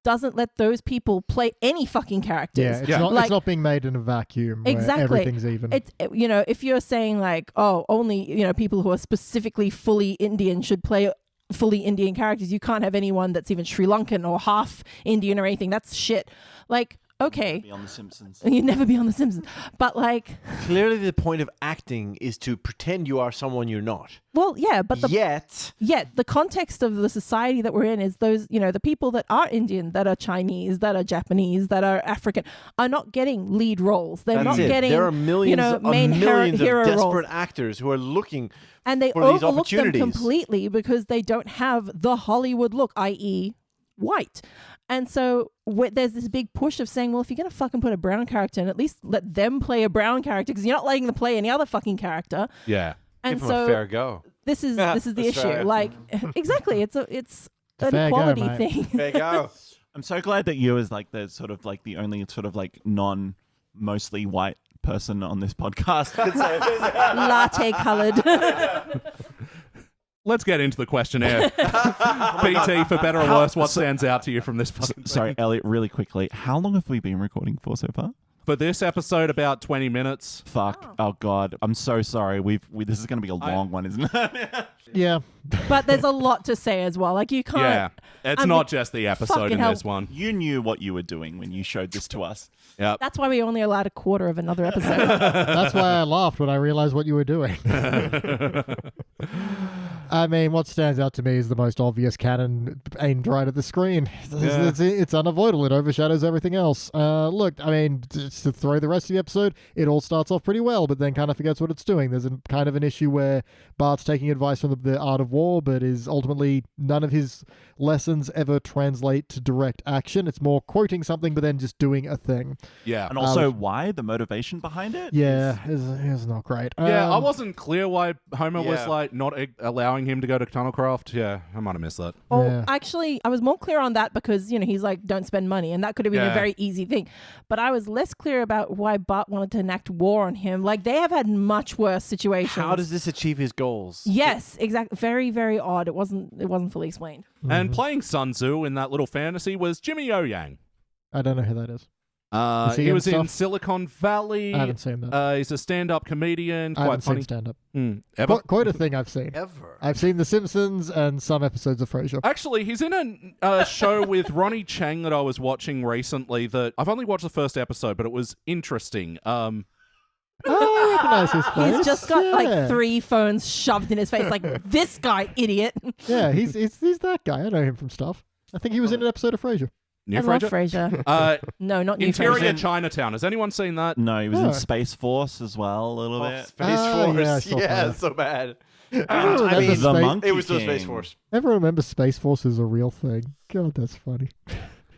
doesn't let those people play any fucking characters. It's not being made in a vacuum. Exactly. Where everything's even. It's, if you're saying like, only, people who are specifically fully Indian should play fully Indian characters, you can't have anyone that's even Sri Lankan or half Indian or anything. That's shit. Like, okay, Be on The Simpsons. you'd never be on The Simpsons. But like, Clearly, the point of acting is to pretend you are someone you're not. well, yeah, but Yet, the context of the society that we're in is those, the people that are Indian, that are Chinese, that are Japanese, that are African, are not getting lead roles. They're that's not it. getting, There are millions, millions of hero desperate roles. actors who are looking And they for these overlook them opportunities. completely because they don't have the Hollywood look, i.e. white. And so there's this big push of saying, well, if you're going to fucking put a brown character in, at least let them play a brown character because you're not letting them play any other fucking character. Yeah. And Give them a so fair go. this is the Australia. issue. Like, exactly. It's an fair go, equality mate. thing. Fair go. I'm so glad that you, as like the sort of like the only sort of like mostly white person on this podcast, Latte colored. Let's get into the questionnaire. BT, for better or worse, what stands out to you from this fucking Sorry, Elliot, really quickly. How long have we been recording for so far? For this episode, about 20 minutes. Fuck. Oh God. I'm so sorry. This is going to be a long one, isn't it? Yeah. But there's a lot to say as well. Like, you can't. Yeah. It's I not mean, just the episode fucking in hell. this one. You knew what you were doing when you showed this to us. Yep. That's why we only allowed a quarter of another episode. That's why I laughed when I realized what you were doing. I mean, what stands out to me is the most obvious cannon aimed right at the screen. It's unavoidable. It overshadows everything else. Look, I mean, just to throw the rest of the episode, it all starts off pretty well, but then kind of forgets what it's doing. There's a kind of an issue where Bart's taking advice from the art of war, but is ultimately none of his lessons ever translate to direct action. It's more quoting something, but then just doing a thing. Yeah. And also, why? The motivation behind it? Yeah, it's not great. Yeah, I wasn't clear why Homer was Yeah. like not allowing him to go to Tunnelcroft. Yeah, I might have missed that. Oh, Yeah. actually, I was more clear on that because, he's like, don't spend money. And that could have been a Yeah. very easy thing. But I was less clear about why Bart wanted to enact war on him. Like, they have had much worse situations. How does this achieve his goals? Yes, exactly. Very, very odd. It wasn't fully explained. And playing Sun Tzu in that little fantasy was Jimmy O Yang. I don't know who that is. Is He in was in stuff? Silicon Valley. I haven't seen that. He's a stand-up comedian. I Quite haven't funny. seen stand-up. Ever? Quite a thing I've seen. Ever. I've seen The Simpsons and some episodes of Frasier. Actually, he's in a show with Ronnie Chang that I was watching recently that I've only watched the first episode, but it was interesting. Oh, I recognize his face. He's just got Yeah. like 3 phones shoved in his face. Like, this guy, idiot. Yeah, he's that guy. I know him from stuff. I think he was in an episode of Frasier. New I love Frasier? Frasier. No, not New Interior Frasier. Chinatown. Has anyone seen that? No, he was Oh. in Space Force as well, a little bit. Space Oh, Force. yeah, I saw Yeah, that. so bad. Everyone I mean, remembers The Space- Monkey it was the King. Space Force. Everyone remembers Space Force is a real thing. God, that's funny.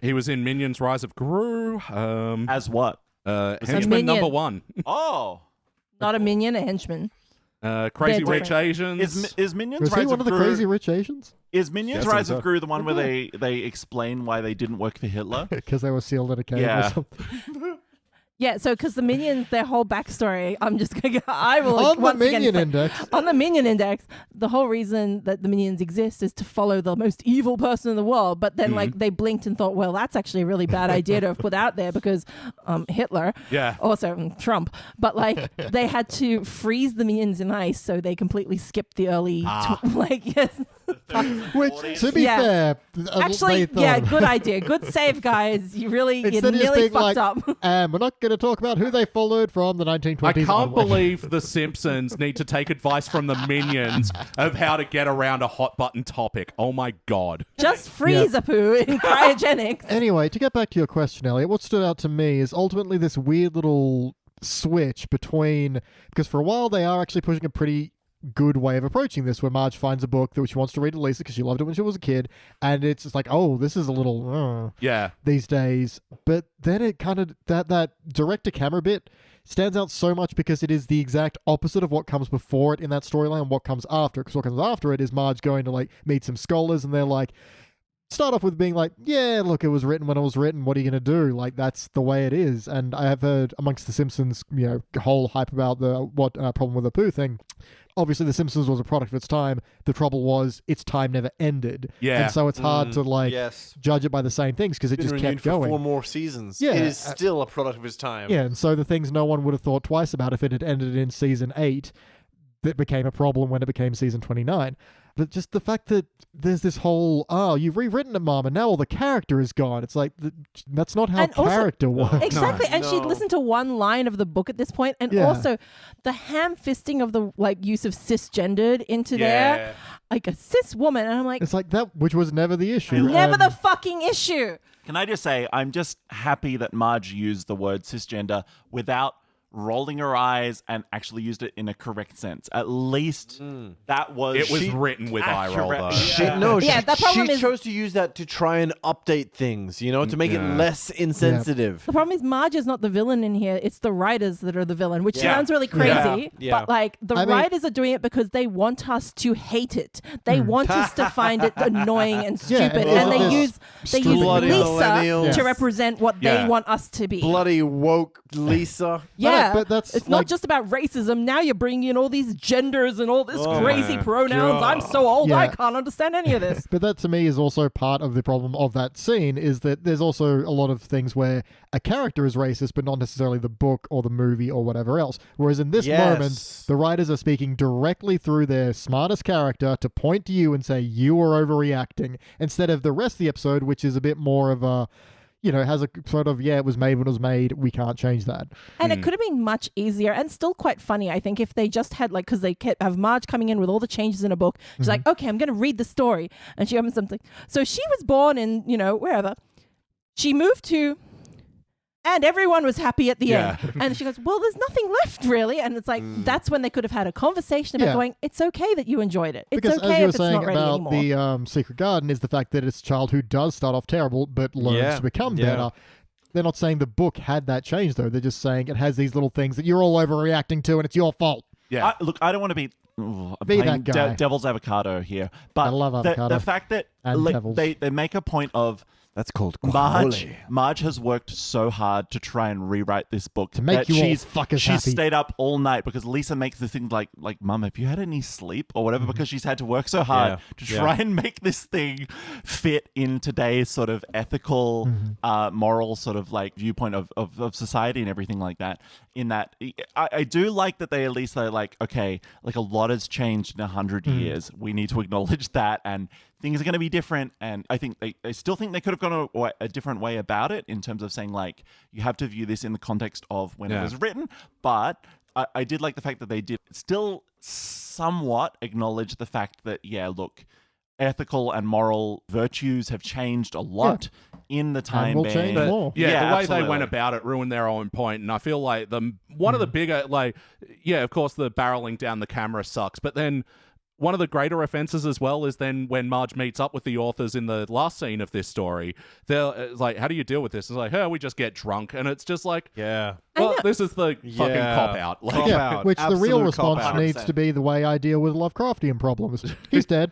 He was in Minions: Rise of Gru. As what? Henchman Minion. number 1. Oh. Not a minion, a henchman. Crazy They're Rich Asians. Is Minions Was he Rise one of the Gru, crazy rich Asians? Is Minions Yes, I Rise think of so. Gru the one where they explain why they didn't work for Hitler? Because they were sealed in a cave Yeah. or something. Yeah, so because the minions, their whole backstory, I'm just going to I will On the once again Minion say- Index. On the Minion Index, the whole reason that the minions exist is to follow the most evil person in the world. But then, like, they blinked and thought, well, that's actually a really bad idea to have put out there because Hitler, Yeah. also Trump. But, like, they had to freeze the minions in ice, so they completely skipped the early, yes. Which, to be Yeah. fair, Actually, they thought yeah, of it. good idea. Good save, guys. You Instead of just nearly being fucked like, up. and we're not going to talk about who they followed from the 1920s. I can't onward. believe the Simpsons need to take advice from the Minions of how to get around a hot button topic. Oh my god. Just freeze a poo in cryogenics. Anyway, to get back to your question, Elliot, what stood out to me is ultimately this weird little switch between, because for a while they are actually pushing a pretty good way of approaching this, where Marge finds a book that she wants to read to Lisa because she loved it when she was a kid, and it's just like, oh, this is a little Yeah. these days. But then it kind of that direct to camera bit stands out so much because it is the exact opposite of what comes before it in that storyline and what comes after it. Because what comes after it is Marge going to like meet some scholars, and they're like, start off with being like, yeah, look, it was written when it was written. What are you going to do? Like, that's the way it is. And I have heard amongst the Simpsons, whole hype about the problem with the poo thing. Obviously, The Simpsons was a product of its time. The trouble was its time never ended. Yeah. And so it's hard to Yes. judge it by the same things because it Been just renewed kept for going. 4 more seasons. Yeah. It is still a product of its time. Yeah, and so the things no one would have thought twice about if it had ended in season 8, that became a problem when it became season 29. But just the fact that there's this whole, you've rewritten it, Mom, and now all the character is gone. It's like, that's not how And also- character works. Exactly, and she'd listened to one line of the book at this point, and also the ham-fisting of the use of cisgendered into there, like a cis woman, and I'm like, It's like that, which was never the issue. never the fucking issue. Can I just say, I'm just happy that Marge used the word cisgender without rolling her eyes and actually used it in a correct sense. At least that was... It was written with eye roll, though. The problem she is- chose to use that to try and update things, to make it less insensitive. The problem is Marge is not the villain in here. It's the writers that are the villain, which Yeah. sounds really crazy. Yeah. But the writers are doing it because they want us to hate it. They want us to find it annoying and stupid. and And they isn't use bloody Lisa millennials. to represent what they want us to be. Bloody woke Lisa. Yeah, but that's it's like- not just about racism. Now you're bringing in all these genders and all this crazy pronouns. I'm so old, I can't understand any of this. But that to me is also part of the problem of that scene, is that there's also a lot of things where a character is racist, but not necessarily the book or the movie or whatever else. Whereas in this moment, the writers are speaking directly through their smartest character to point to you and say, you are overreacting, instead of the rest of the episode, which is a bit more of a... has a sort of, it was made when it was made. We can't change that. And it could have been much easier and still quite funny, I think, if they just had, because they have Marge coming in with all the changes in a book. She's like, okay, I'm going to read the story. And she opens something. So she was born in, wherever. She moved to... And everyone was happy at the end. And she goes, well, there's nothing left, really. And it's like, that's when they could have had a conversation about going, it's okay that you enjoyed it. It's Because okay as you were if it's saying not ready about anymore. the Secret Garden is the fact that it's a child who does start off terrible but learns to become better. They're not saying the book had that change, though. They're just saying it has these little things that you're all overreacting to and it's your fault. Yeah. Look, I don't want to be... Be playing that guy. devil's avocado here. But I love avocado. the fact that And devils. they make a point of... That's called Marge has worked so hard to try and rewrite this book To make that you all she's fuckers she's happy. stayed up all night because Lisa makes the thing like Mum, have you had any sleep or whatever? Because she's had to work so hard to try and make this thing fit in today's sort of ethical, moral sort of viewpoint of society and everything like that. In that, I do like that they at least are like, okay, a lot has changed in 100 years. We need to acknowledge that, and things are going to be different. And I think they still think they could have gone a different way about it in terms of saying you have to view this in the context of when it was written. But I did like the fact that they did still somewhat acknowledge the fact that look, ethical and moral virtues have changed a lot in the time And will being. change more. The way absolutely. they went about it ruined their own point, and I feel like one of the bigger, of course, the barreling down the camera sucks, but then one of the greater offenses as well is then when Marge meets up with the authors in the last scene of this story, they're like, how do you deal with this? It's like, we just get drunk, and it's just like, well, this is the fucking cop-out. Cop-out. Which the real Absolute response cop-out. needs to be the way I deal with Lovecraftian problems. He's dead.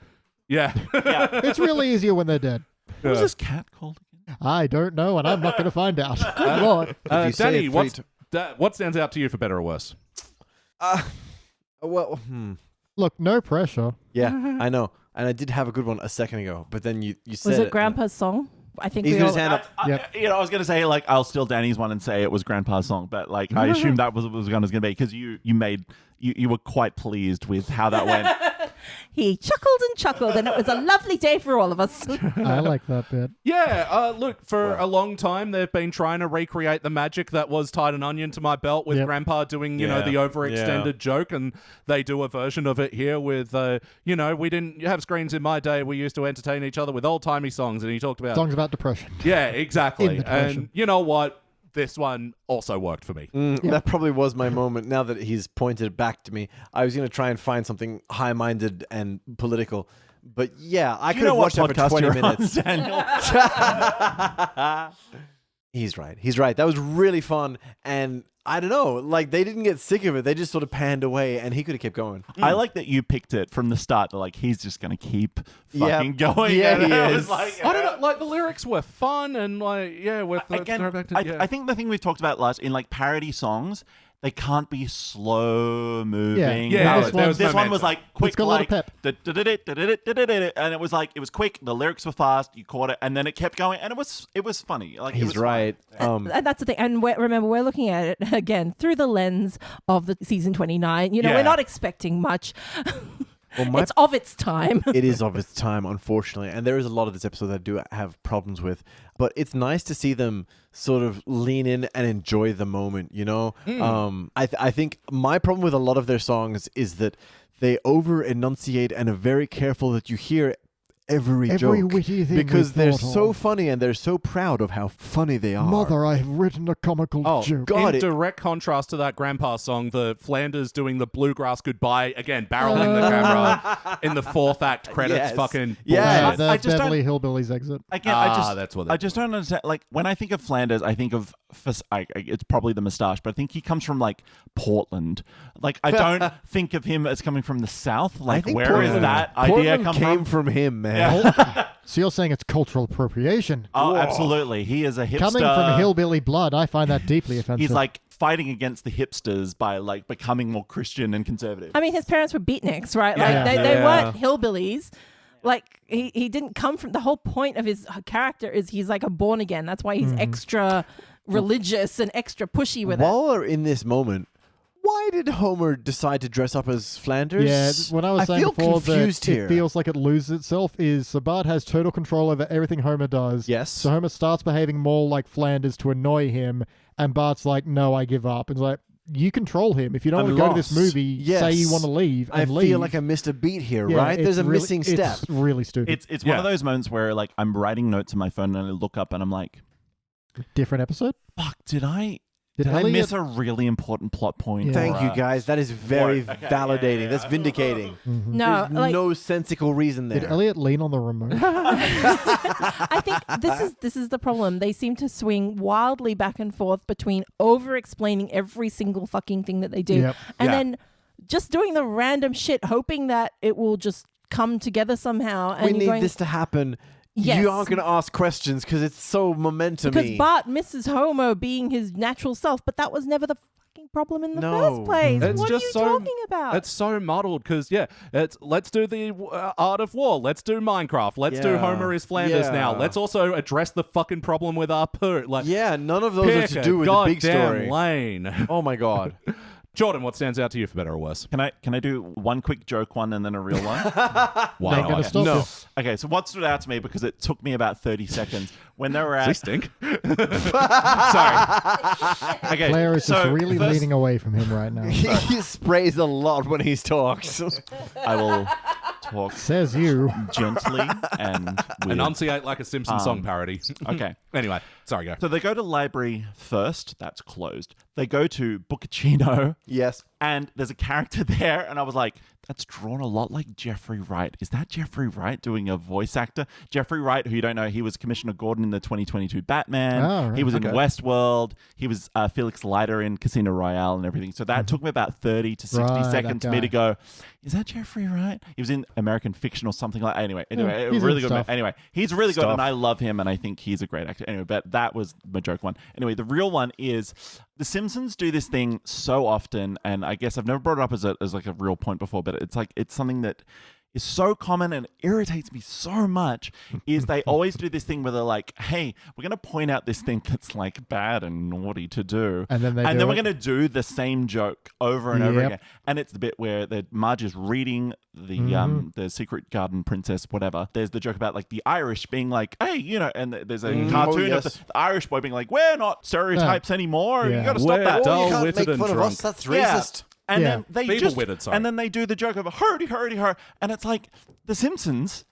It's really easier when they're dead. What was this cat called again? I don't know, and I'm not going to find out. Good Lord. If you say Danny, it what stands out to you for better or worse? Look, no pressure. Yeah, I know. And I did have a good one a second ago, but then you said Was it Grandpa's song? I think He's we got all... his hand up. I was going to say, I'll steal Danny's one and say it was Grandpa's song, but I assumed that was what was going to be because you were quite pleased with how that went. He chuckled, and it was a lovely day for all of us. I like that bit. Yeah, look, for a long time they've been trying to recreate the magic that was Tied an Onion to my belt with Grandpa doing, the overextended joke, and they do a version of it here with, we didn't have screens in my day. We used to entertain each other with old-timey songs, and he talked about... Songs about depression. Yeah, exactly. In the depression. And you know what? This one also worked for me. That probably was my moment. Now that he's pointed it back to me, I was going to try and find something high-minded and political. But I could have watched that for 20 minutes. Daniel? He's right. That was really fun. And I don't know, they didn't get sick of it. They just sort of panned away, and he could have kept going. I like that you picked it from the start. That he's just going to keep fucking going. Yeah, and he I is. was I don't know, the lyrics were fun and with the Again, throwback to, I think the thing we've talked about last in parody songs, they can't be slow moving. Yeah, this one was quick, It's got a lot of pep. and it was it was quick. The lyrics were fast. You caught it, and then it kept going, and it was funny. He's it was right. And that's the thing. And remember, we're looking at it again through the lens of the season 29. We're not expecting much. Well, It's of its time. It is of its time, unfortunately. And there is a lot of this episode that I do have problems with. But it's nice to see them sort of lean in and enjoy the moment, you know? I think my problem with a lot of their songs is that they over-enunciate and are very careful that you hear every joke. Witty thing because they're thought so of. funny and they're so proud of how funny they are. Mother, I have written a comical joke. God, in direct contrast to that Grandpa song, the Flanders doing the bluegrass goodbye, again, barreling the camera in the fourth act credits Yes. fucking Yes. bullshit. The I just Beverly Hillbillies exit. Again, that's what they I just don't understand. Like when I think of Flanders, I think of it's probably the moustache, but I think he comes from like Portland. Like I don't think of him as coming from the South. I Like think where is Portland- that idea Portland come came from? him, man. So you're saying it's cultural appropriation? Oh, absolutely. He is a hipster. Coming from hillbilly blood, I find that deeply offensive. He's like fighting against the hipsters by like becoming more Christian and conservative. I mean, his parents were beatniks, right? Like Yeah. they Yeah. weren't hillbillies. Like he didn't come from. The whole point of his character is he's like a born again. That's why he's extra religious and extra pushy with it. While we're in this moment, why did Homer decide to dress up as Flanders? Yeah, when I was saying feel before confused that here. it feels like it loses itself, is so Bart has total control over everything Homer does. Yes. So Homer starts behaving more like Flanders to annoy him, and Bart's like, no, I give up. And it's like, you control him. If you don't I'm want to go to lost. this movie, Yes. say you want to leave I and leave. feel like I missed a beat here, Yeah, right? There's it's a really- missing step. It's really stupid. It's one of Yeah. those moments where like I'm writing notes on my phone and I look up and I'm like, Different episode? fuck, did I Did I Elliot- miss a really important plot point? Yeah. Thank or, you, guys. That is very What? Okay, validating. yeah. That's vindicating. Mhm. No, There's like no sensical reason there. Did Elliot lean on the remote? I think this is the problem. They seem to swing wildly back and forth between over explaining every single fucking thing that they do Yep. and Yeah. then just doing the random shit, hoping that it will just come together somehow. And we you're need going, this to happen. Yes. You aren't going to ask questions because it's so momentum-y. because Bart misses Homer being his natural self, but that was never the fucking problem in the No. first place. It's What just are you so- talking about? It's so muddled because it's let's do the art of war, let's do Minecraft, let's do Yeah. Homer is Flanders now. Yeah. Let's also address the fucking problem with our poo. Like, Yeah, none of those are pick to a do with the big goddamn story. lane. Oh my god. Jordan, what stands out to you for better or worse? Can I do one quick joke one and then a real one? Why Not gonna not? stop No. you. Okay, so what stood out to me because it took me about 30 seconds when they were They at. stink. Sorry. Okay, Claire is just so really first- leaning away from him right now. He sprays a lot when he talks. I will talk Says you. gently and weird. Enunciate like a Simpsons song parody. Okay. Anyway, sorry, go. So they go to library first. That's closed. They go to Boccacino. Yes. And there's a character there, and I was like, that's drawn a lot like Jeffrey Wright. Is that Jeffrey Wright doing a voice actor? Jeffrey Wright, who you don't know, he was Commissioner Gordon in the 2022 Batman. Oh, right. He was in Okay. Westworld. He was Felix Leiter in Casino Royale and everything. So that took me about 30 to 60 Right, seconds that for me to guy. go, is that Jeffrey Wright? He was in American Fiction or something like Anyway, he's really in good. stuff. Anyway, he's really good, Stuff. and I love him, and I think he's a great actor. Anyway, but that was my joke one. Anyway, the real one is The Simpsons do this thing so often, and I guess I've never brought it up as like a real point before, but it's like it's something that is so common and irritates me so much is they always do this thing where they're like, hey, we're going to point out this thing that's like bad and naughty to do. And then we're going to do the same joke over and over Yep. again. And it's the bit where Marge is reading the Secret Garden Princess, whatever. There's the joke about like the Irish being like, hey, you know, and there's a cartoon yes. of the Irish boy being like, we're not stereotypes anymore. Yeah. You got to stop We're that. dull. You can't Dull-witted make and fun of drunk. us. That's Yeah. racist. And Yeah. then they Feeble-witted, just sorry. and then they do the joke of hurdy, and it's like The Simpsons.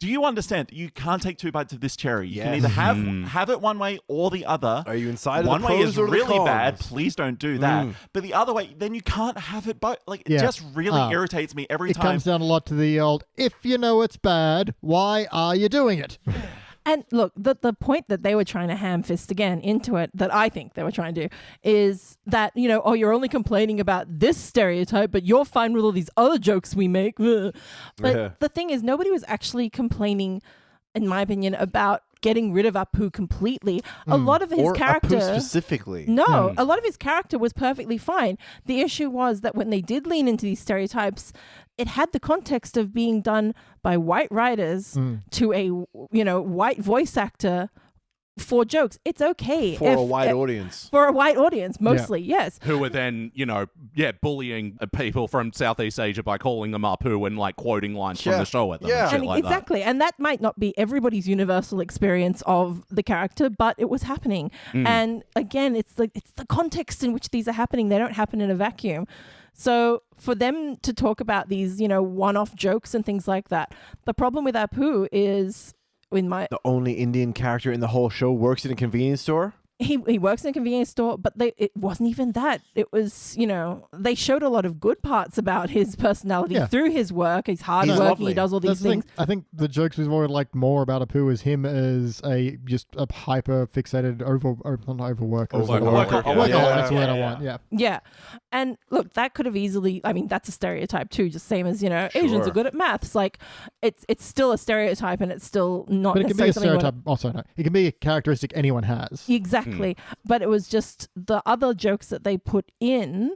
Do you understand? You can't take two bites of this cherry. You can Yes. either have it one way or the other. Are you inside of one the way pros is or the really cons? bad. Please don't do that. But the other way, then you can't have it both. Like Yeah. it just really irritates me every It time. comes down a lot to the old, if you know it's bad, why are you doing it? And look, the point that they were trying to ham fist again into it, that I think they were trying to do, is that, you know, oh, you're only complaining about this stereotype, but you're fine with all these other jokes we make. Ugh. But Yeah. the thing is, nobody was actually complaining, in my opinion, about getting rid of Apu completely. A lot of his Or character... Apu specifically. No, a lot of his character was perfectly fine. The issue was that when they did lean into these stereotypes, it had the context of being done by white writers to a, you know, white voice actor for jokes. It's okay For a wide audience. For a white audience, mostly, yes. Who were then, bullying people from Southeast Asia by calling them Apu and like quoting lines from the show at them and shit like exactly. And that might not be everybody's universal experience of the character, but it was happening. And again, it's the context in which these are happening. They don't happen in a vacuum. So for them to talk about these, one-off jokes and things like that, the problem with Apu is the only Indian character in the whole show works in a convenience store? He works in a convenience store, but it wasn't even that. It was, they showed a lot of good parts about his personality through his work. He's hardworking. He does all these things. I think the jokes we've already liked more about Apu is him as a hyper fixated overworker. That's the word I want. Yeah. Yeah. And look, that could have easily, that's a stereotype too, just same as, Asians are good at maths. Like it's still a stereotype and it's still not. But it can be a stereotype. Also, no. It can be a characteristic anyone has. Exactly. But it was just the other jokes that they put in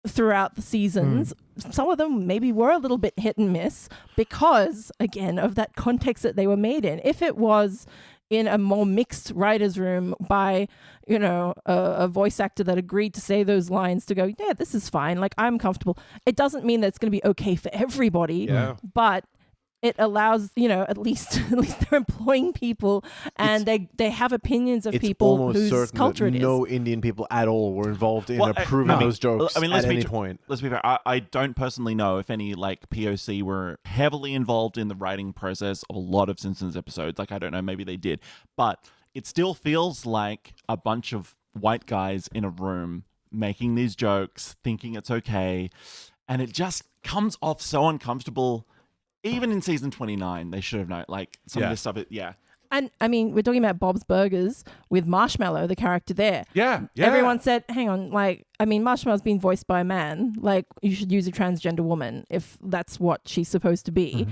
throughout the seasons. Some of them maybe were a little bit hit and miss because, again, of that context that they were made in. If it was in a more mixed writer's room by, a voice actor that agreed to say those lines to go, yeah, this is fine. Like, I'm comfortable. It doesn't mean that it's going to be okay for everybody, but it allows, at least they're employing people and they have opinions of people whose culture it is. No Indian people at all were involved in approving those jokes at any point. Let's be fair. I don't personally know if any POC were heavily involved in the writing process of a lot of Simpsons episodes. I don't know, maybe they did. But it still feels like a bunch of white guys in a room making these jokes, thinking it's okay. And it just comes off so uncomfortable. Even in season 29, they should have known. Some of this stuff, And, we're talking about Bob's Burgers with Marshmallow, the character there. Yeah. Everyone said, hang on, Marshmallow's been voiced by a man. You should use a transgender woman if that's what she's supposed to be.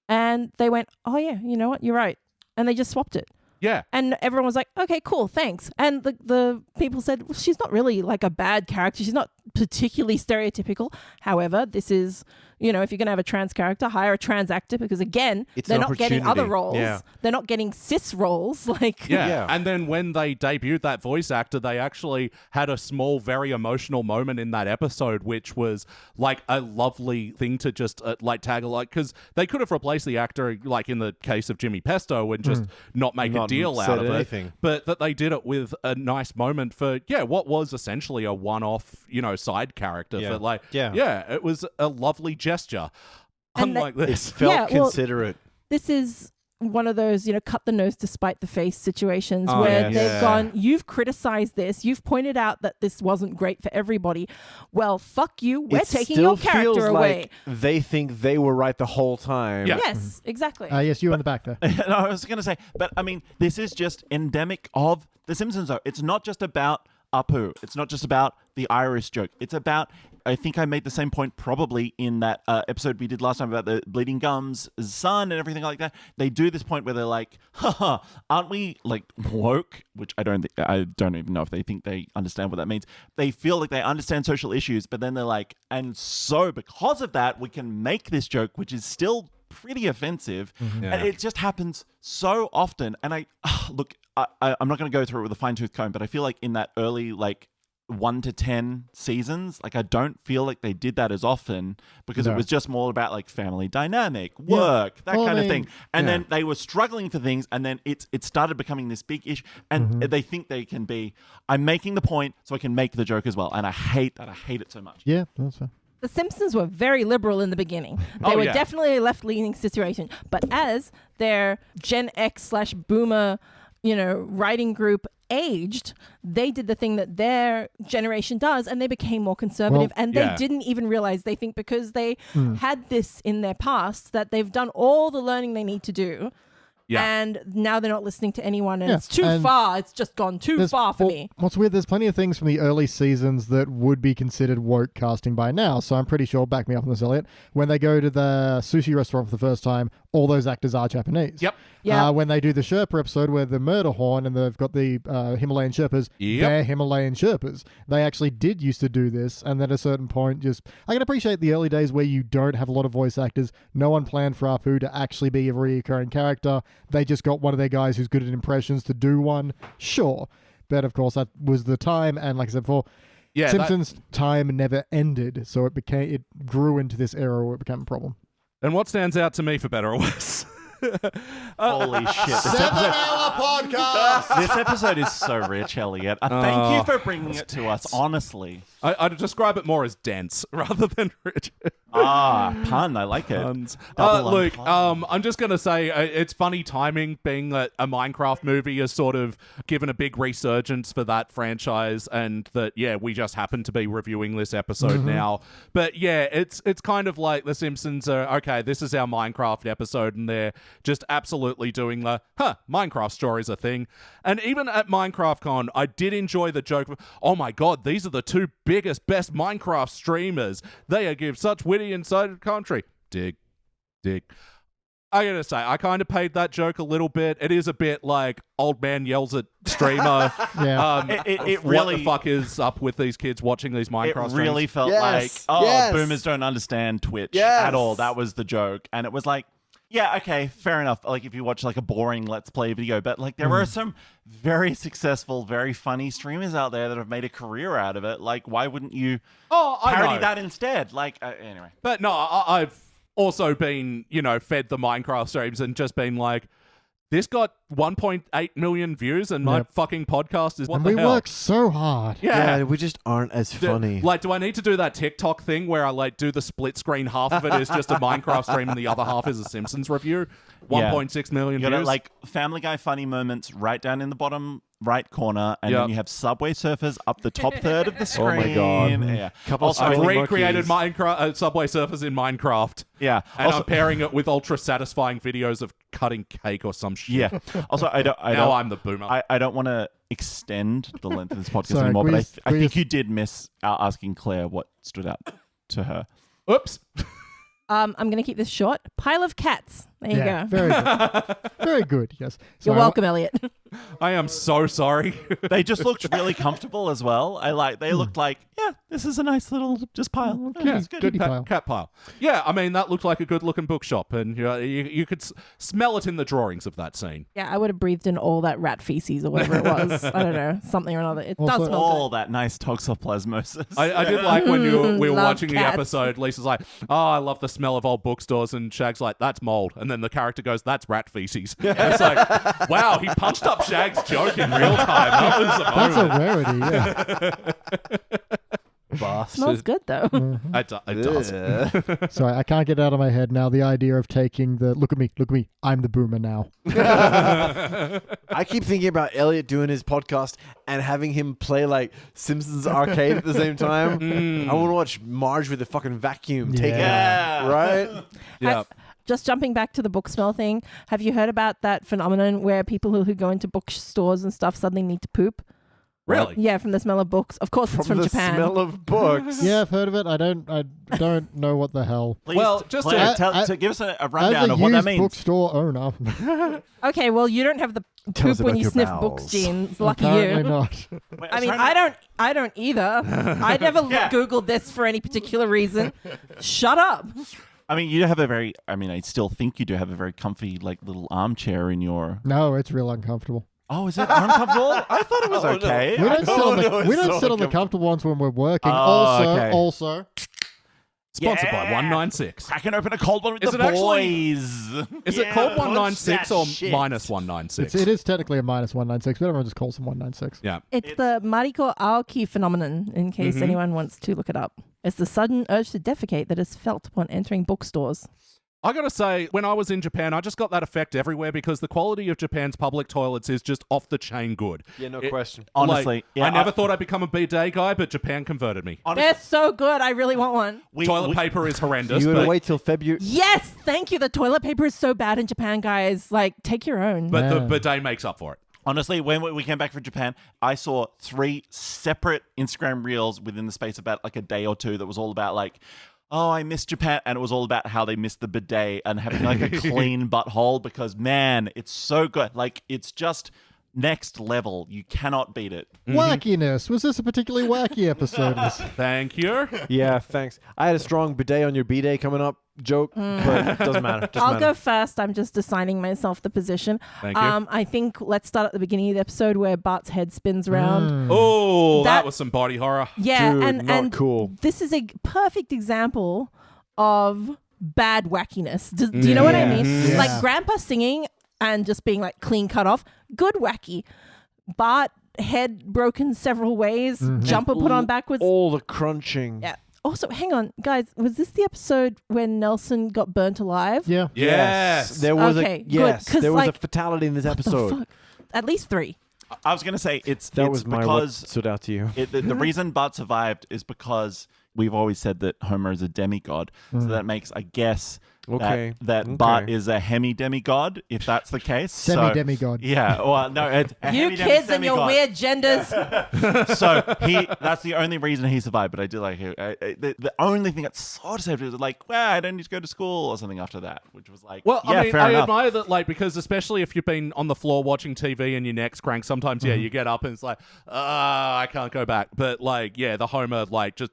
And they went, oh, yeah, you know what? You're right. And they just swapped it. Yeah. And everyone was like, okay, cool, thanks. And the people said, well, she's not really a bad character. She's not particularly stereotypical. However, this is, if you're going to have a trans character, hire a trans actor because, again, they're not getting other roles. Yeah. They're not getting cis roles. And then when they debuted that voice actor, they actually had a small, very emotional moment in that episode, which was a lovely thing to just tag along. Because they could have replaced the actor, in the case of Jimmy Pesto, and just not make a deal out of it. But that they did it with a nice moment for, what was essentially a one-off, side character. It was a lovely gesture. Unlike this. It felt considerate. This is one of those, cut the nose to spite the face situations where they've gone, you've criticized this, you've pointed out that this wasn't great for everybody. Well, fuck you, we're taking your character away. They think they were right the whole time. Yeah. Yes, exactly. Yes, you in the back there. No, I was going to say, but this is just endemic of The Simpsons, though. It's not just about Apu. It's not just about the Irish joke. It's about, I think I made the same point probably in that episode we did last time about the bleeding gums son and everything like that. They do this point where they're like, haha, aren't we woke? Which I don't even know if they think they understand what that means. They feel like they understand social issues, but then they're like, and so because of that, we can make this joke, which is still pretty offensive. And it just happens so often. And I'm not going to go through it with a fine-tooth comb, but I feel like in that early 1 to 10 seasons, I don't feel like they did that as often because it was just more about family dynamic, work, that kind of thing. And then they were struggling for things, and then it started becoming this big issue. And they think they can be, I'm making the point so I can make the joke as well. And I hate that. I hate it so much. Yeah, that's fair. The Simpsons were very liberal in the beginning. They were definitely a left-leaning situation. But as their Gen X/Boomer, writing group aged, they did the thing that their generation does, and they became more conservative. They didn't even realize, they think because they had this in their past, that they've done all the learning they need to do. Yeah. And now they're not listening to anyone, and it's too far. It's just gone too far for me. What's weird, there's plenty of things from the early seasons that would be considered woke casting by now. So I'm pretty sure, back me up on this, Elliot, when they go to the sushi restaurant for the first time, all those actors are Japanese. Yep. Yeah. When they do the Sherpa episode where the murder horn and they've got the Himalayan Sherpas, they're Himalayan Sherpas. They actually did used to do this, and then at a certain point, I can appreciate the early days where you don't have a lot of voice actors. No one planned for Apu to actually be a recurring character. They just got one of their guys who's good at impressions to do one. Sure. But of course, that was the time, and like I said before, Simpsons' time never ended, so it grew into this era where it became a problem. And what stands out to me, for better or worse? Holy shit. This 7-hour podcast! This episode is so rich, Elliot. Thank you for bringing it to us, honestly. I'd describe it more as dense rather than rich. Pun. I like it. Luke, I'm just going to say it's funny timing being that a Minecraft movie has sort of given a big resurgence for that franchise, and that, we just happen to be reviewing this episode now. But it's kind of like The Simpsons are, okay, this is our Minecraft episode, and they're just absolutely doing the, Minecraft story's a thing. And even at Minecraft Con, I did enjoy the joke of, oh my god, these are the two biggest, best Minecraft streamers. They give such witty inside country. Dig. I gotta say, I kind of paid that joke a little bit. It is a bit like old man yells at streamer. It what really, the fuck is up with these kids watching these Minecraft It really streams? felt like, boomers don't understand Twitch at all. That was the joke. And it was like, yeah, okay, fair enough. Like, if you watch like a boring Let's Play video, but like there are some very successful, very funny streamers out there that have made a career out of it. Like, why wouldn't you parody that instead? Like, anyway. But no, I've also been, fed the Minecraft streams and just been like, this got 1.8 million views, and my fucking podcast is what the hell? And we work so hard. Yeah, we just aren't as funny. Do I need to do that TikTok thing where I do the split screen? Half of it is just a Minecraft stream, and the other half is a Simpsons review. 1.6 million you views. got Family Guy funny moments right down in the bottom right corner, and then you have Subway Surfers up the top third of the screen. Oh my god! Yeah. I've recreated Minecraft Subway Surfers in Minecraft. Yeah, and I'm pairing it with ultra satisfying videos of cutting cake or some shit. Yeah. Also, I'm the boomer. I don't want to extend the length of this podcast anymore, but I think you did miss out asking Claire what stood out to her. Oops. I'm going to keep this short. Pile of cats. There you go. Very good. Very good, yes. You're welcome, Elliot. I am so sorry. They just looked really comfortable as well. They looked like, this is a nice little just pile. Yeah, it's good. Goody pile. Cat pile. Yeah, I mean, that looked like a good-looking bookshop, and you could smell it in the drawings of that scene. Yeah, I would have breathed in all that rat feces or whatever it was. I don't know, something or another. It does smell all good. that nice toxoplasmosis. I did like when we were Love watching the cats. episode, Lisa's like, oh, I love the smell of old bookstores, and Shag's like, that's mold. And then the character goes, that's rat feces. And it's like, wow, he punched up Shag's joke in real time. That was a moment. That's a rarity, yeah. Smells good though. It does. Sorry, I can't get out of my head now the idea of taking the look at me, I'm the boomer now. I keep thinking about Elliot doing his podcast and having him play like Simpsons Arcade at the same time. I want to watch Marge with a fucking vacuum take it out, right? Yeah. Just jumping back to the book smell thing, have you heard about that phenomenon where people who go into bookstores and stuff suddenly need to poop? Really? Yeah, from the smell of books. Of course, it's from the Japan. smell of books. Yeah, I've heard of it. I don't know what the hell. Please, Well, just Claire, to- give us a As rundown a of what that used means. bookstore owner, Okay, well, you don't have the Tell us poop when about you your sniff bowels. books, Jeans. Lucky apparently you. not. Wait, I mean, I don't either. I never Googled this for any particular reason. Shut up. I mean, you have I still think you do have a very comfy, little armchair in your... No, it's real uncomfortable. Oh, is it uncomfortable? I thought it was okay. We don't sit on the no, it's we don't so sit on the comfortable ones when we're working. Oh, okay. Also, Sponsored by 196. Cracking open a cold one with Is the it actually- boys. Is it called punch 196 that or shit. minus 196? it is technically a minus 196, but everyone just calls them 196. Yeah. It's the Mariko Aoki phenomenon, in case anyone wants to look it up. It's the sudden urge to defecate that is felt upon entering bookstores. I gotta say, when I was in Japan, I just got that effect everywhere because the quality of Japan's public toilets is just off the chain good. Yeah, no question. Honestly, I never thought I'd become a bidet guy, but Japan converted me. They're so good. I really want one. Toilet paper is horrendous. You but, gotta wait till February. Yes, thank you. The toilet paper is so bad in Japan, guys. Take your own. but the Yeah. bidet makes up for it. Honestly, when we came back from Japan, I saw 3 separate Instagram reels within the space of about a day or two that was all about oh, I miss Japan. And it was all about how they missed the bidet and having like a clean butthole because, man, it's so good. Like, it's just next level. You cannot beat it. Wackiness. Was this a particularly wacky episode? Thank you. Yeah, thanks. I had a strong bidet on your B-day coming up joke, but it doesn't matter. I'll go first. I'm just assigning myself the position. Thank you. I think let's start at the beginning of the episode where Bart's head spins around. Oh, that That- was some body horror. Yeah, Dude, not and cool. this is a perfect example of bad wackiness. Do you know what I mean? Yeah. Like Grandpa singing and just being like clean cut off. Good wacky. Bart head broken several ways. Jumper put on backwards. All the crunching. Yeah. Also, hang on, guys. Was this the episode when Nelson got burnt alive? Yeah. Yes. There was Okay, a yes. good, 'cause, There was a like, fatality in this What the episode. fuck? At least 3. I was going to say it's Was my what because stood out to you. the reason Bart survived is because we've always said that Homer is a demigod. So that makes, I guess, Okay. that Bart is a hemi-demigod, if that's the case. Semi-demigod. Yeah, well, no, it's a You hemi-demi- kids and your demigod. weird genders. So that's the only reason he survived. But I do like it. The only thing that sort of saved it was like, well, I don't need to go to school or something after that, which was like, Well, yeah, I mean, fair I enough. admire that, like, because especially if you've been on the floor watching TV and your neck's cranked, sometimes, yeah, you get up and it's like, I can't go back. But, like, yeah, the Homer, like, just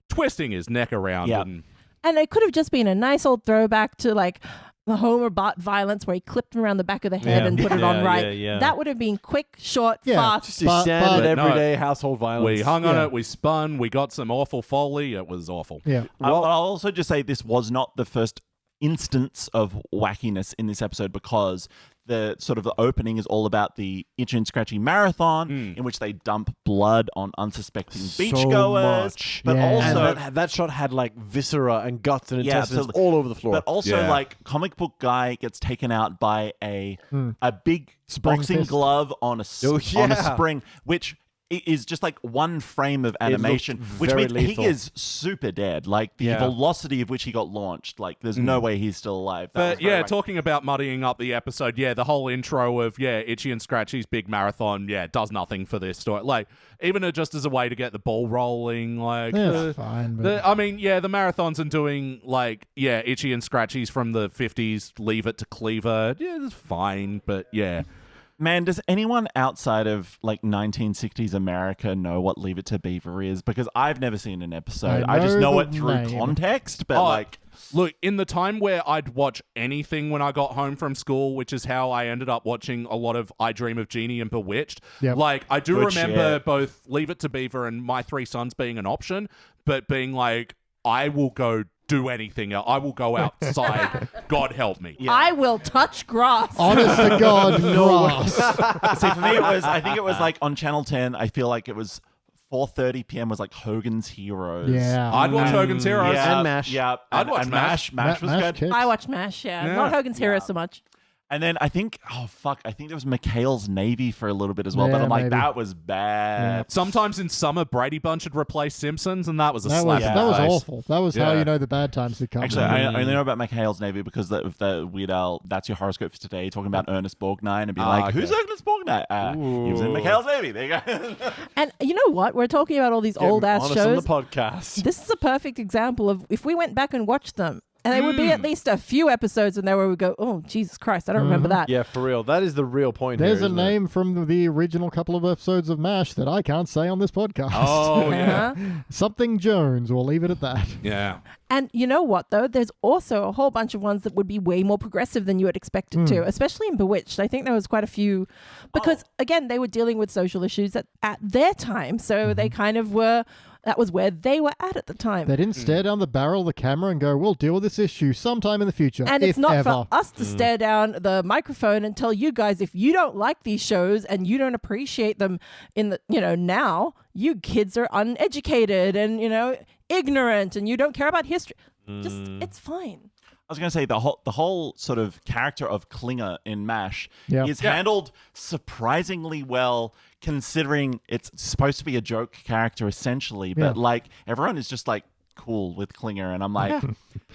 twisting his neck around. Yeah. And, And it could have just been a nice old throwback to like the Homer Bart violence where he clipped him around the back of the head Yeah. and put it on Yeah, right. yeah, yeah. That would have been quick, short, Yeah. fast. Just your standard but no. everyday household violence. we hung on Yeah. it, we spun, we got some awful Foley. It was awful. Yeah. I'll also just say this was not the first instance of wackiness in this episode because the sort of the opening is all about the Itchy and Scratchy marathon in which they dump blood on unsuspecting beachgoers. much. But Yeah. And also that shot had like viscera and guts and Yeah, intestines absolutely. all over the floor. But also, Yeah. like, comic book guy gets taken out by a big Spring boxing fist. glove on a Oh, on a yeah. spring, which is just like one frame of animation, looked which very means lethal. he is super dead. Like the Yeah. velocity of which he got launched, like there's no way he's still alive. That was But very, yeah, like- talking about muddying up the episode, yeah, the whole intro of, yeah, Itchy and Scratchy's big marathon, yeah, does nothing for this story. Like, even just as a way to get the ball rolling, like, Yeah, it's fine. But I mean, yeah, the marathons and doing, like, yeah, Itchy and Scratchy's from the 50s, Leave It to Cleaver, yeah, it's fine, but yeah. Man, does anyone outside of like 1960s America know what Leave It to Beaver is? Because I've never seen an episode. I just know know the it through name. context, but Oh, like, look, in the time where I'd watch anything when I got home from school, which is how I ended up watching a lot of I Dream of Jeannie and Bewitched, Yep. like, I do Good remember shit. both Leave It to Beaver and My Three Sons being an option, but being like, I will go do anything. I will go outside. God help me. I will touch grass. honest to God, grass. see, for me, I think it was like on Channel 10, I feel like it was 4:30 p.m. was like Hogan's Heroes. Yeah. I'd watch Hogan's Heroes. Yeah, And MASH. Yeah, I'd watch and MASH. MASH was MASH good. kicks. I watch MASH, yeah. Yeah. Not Hogan's Hero so much. And then I think, oh fuck, I think there was McHale's Navy for a little bit as well. But Yeah, I'm like, maybe. that was bad. Sometimes in summer, Brady Bunch would replace Simpsons, and that was a That slap was in that the was face. awful. That was how Yeah. you know the bad times had come. Actually, I only know about McHale's Navy because of the Weird Al, That's Your Horoscope for Today, talking about Ernest Borgnine and be like, okay. who's Ernest Borgnine? He was in McHale's Navy. There you go. And you know what? We're talking about all these old ass Honest on the shows. podcast. This is a perfect example of if we went back and watched them, and there would be at least a few episodes in there where we go, oh, Jesus Christ, I don't remember that. Yeah, for real. That is the real point There's here. a isn't it? name from the original couple of episodes of MASH that I can't say on this podcast. Oh, yeah. Uh-huh. Something Jones. We'll leave it at that. Yeah. And you know what, though? There's also a whole bunch of ones that would be way more progressive than you would expect it to, especially in Bewitched. I think there was quite a few because, again, they were dealing with social issues at their time. So they kind of were, that was where they were at the time. They didn't stare down the barrel of the camera and go, we'll deal with this issue sometime in the future. And if it's not ever. for us to stare down the microphone and tell you guys if you don't like these shows and you don't appreciate them in the, now, you kids are uneducated and, ignorant and you don't care about history. Just, it's fine. I was going to say the whole sort of character of Klinger in MASH Yeah. is handled surprisingly well, considering it's supposed to be a joke character essentially. But Yeah. like everyone is just like cool with Klinger, and I'm like,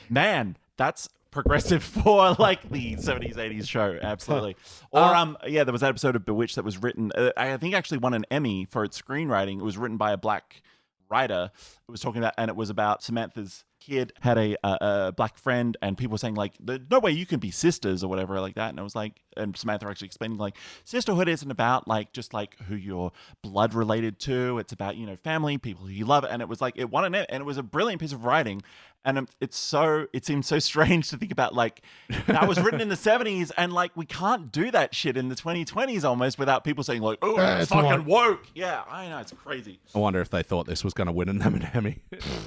man, that's progressive for like the 70s 80s show. Absolutely. Or there was that episode of Bewitched that was written, I think actually won an Emmy for its screenwriting. It was written by a black writer. It was talking about, and it was about Samantha's kid had a black friend, and people were saying like, "There's no way you can be sisters" or whatever like that. And I was like, and Samantha actually explaining like, sisterhood isn't about like just like who you're blood related to. It's about, you know, family, people who you love. And it was like, it won an, and it was a brilliant piece of writing. And it seems so strange to think about like that was written in the 70s, and like we can't do that shit in the 2020s almost without people saying like, "Oh, it's fucking woke." Yeah, I know, it's crazy. I wonder if they thought this was going to win them an Emmy.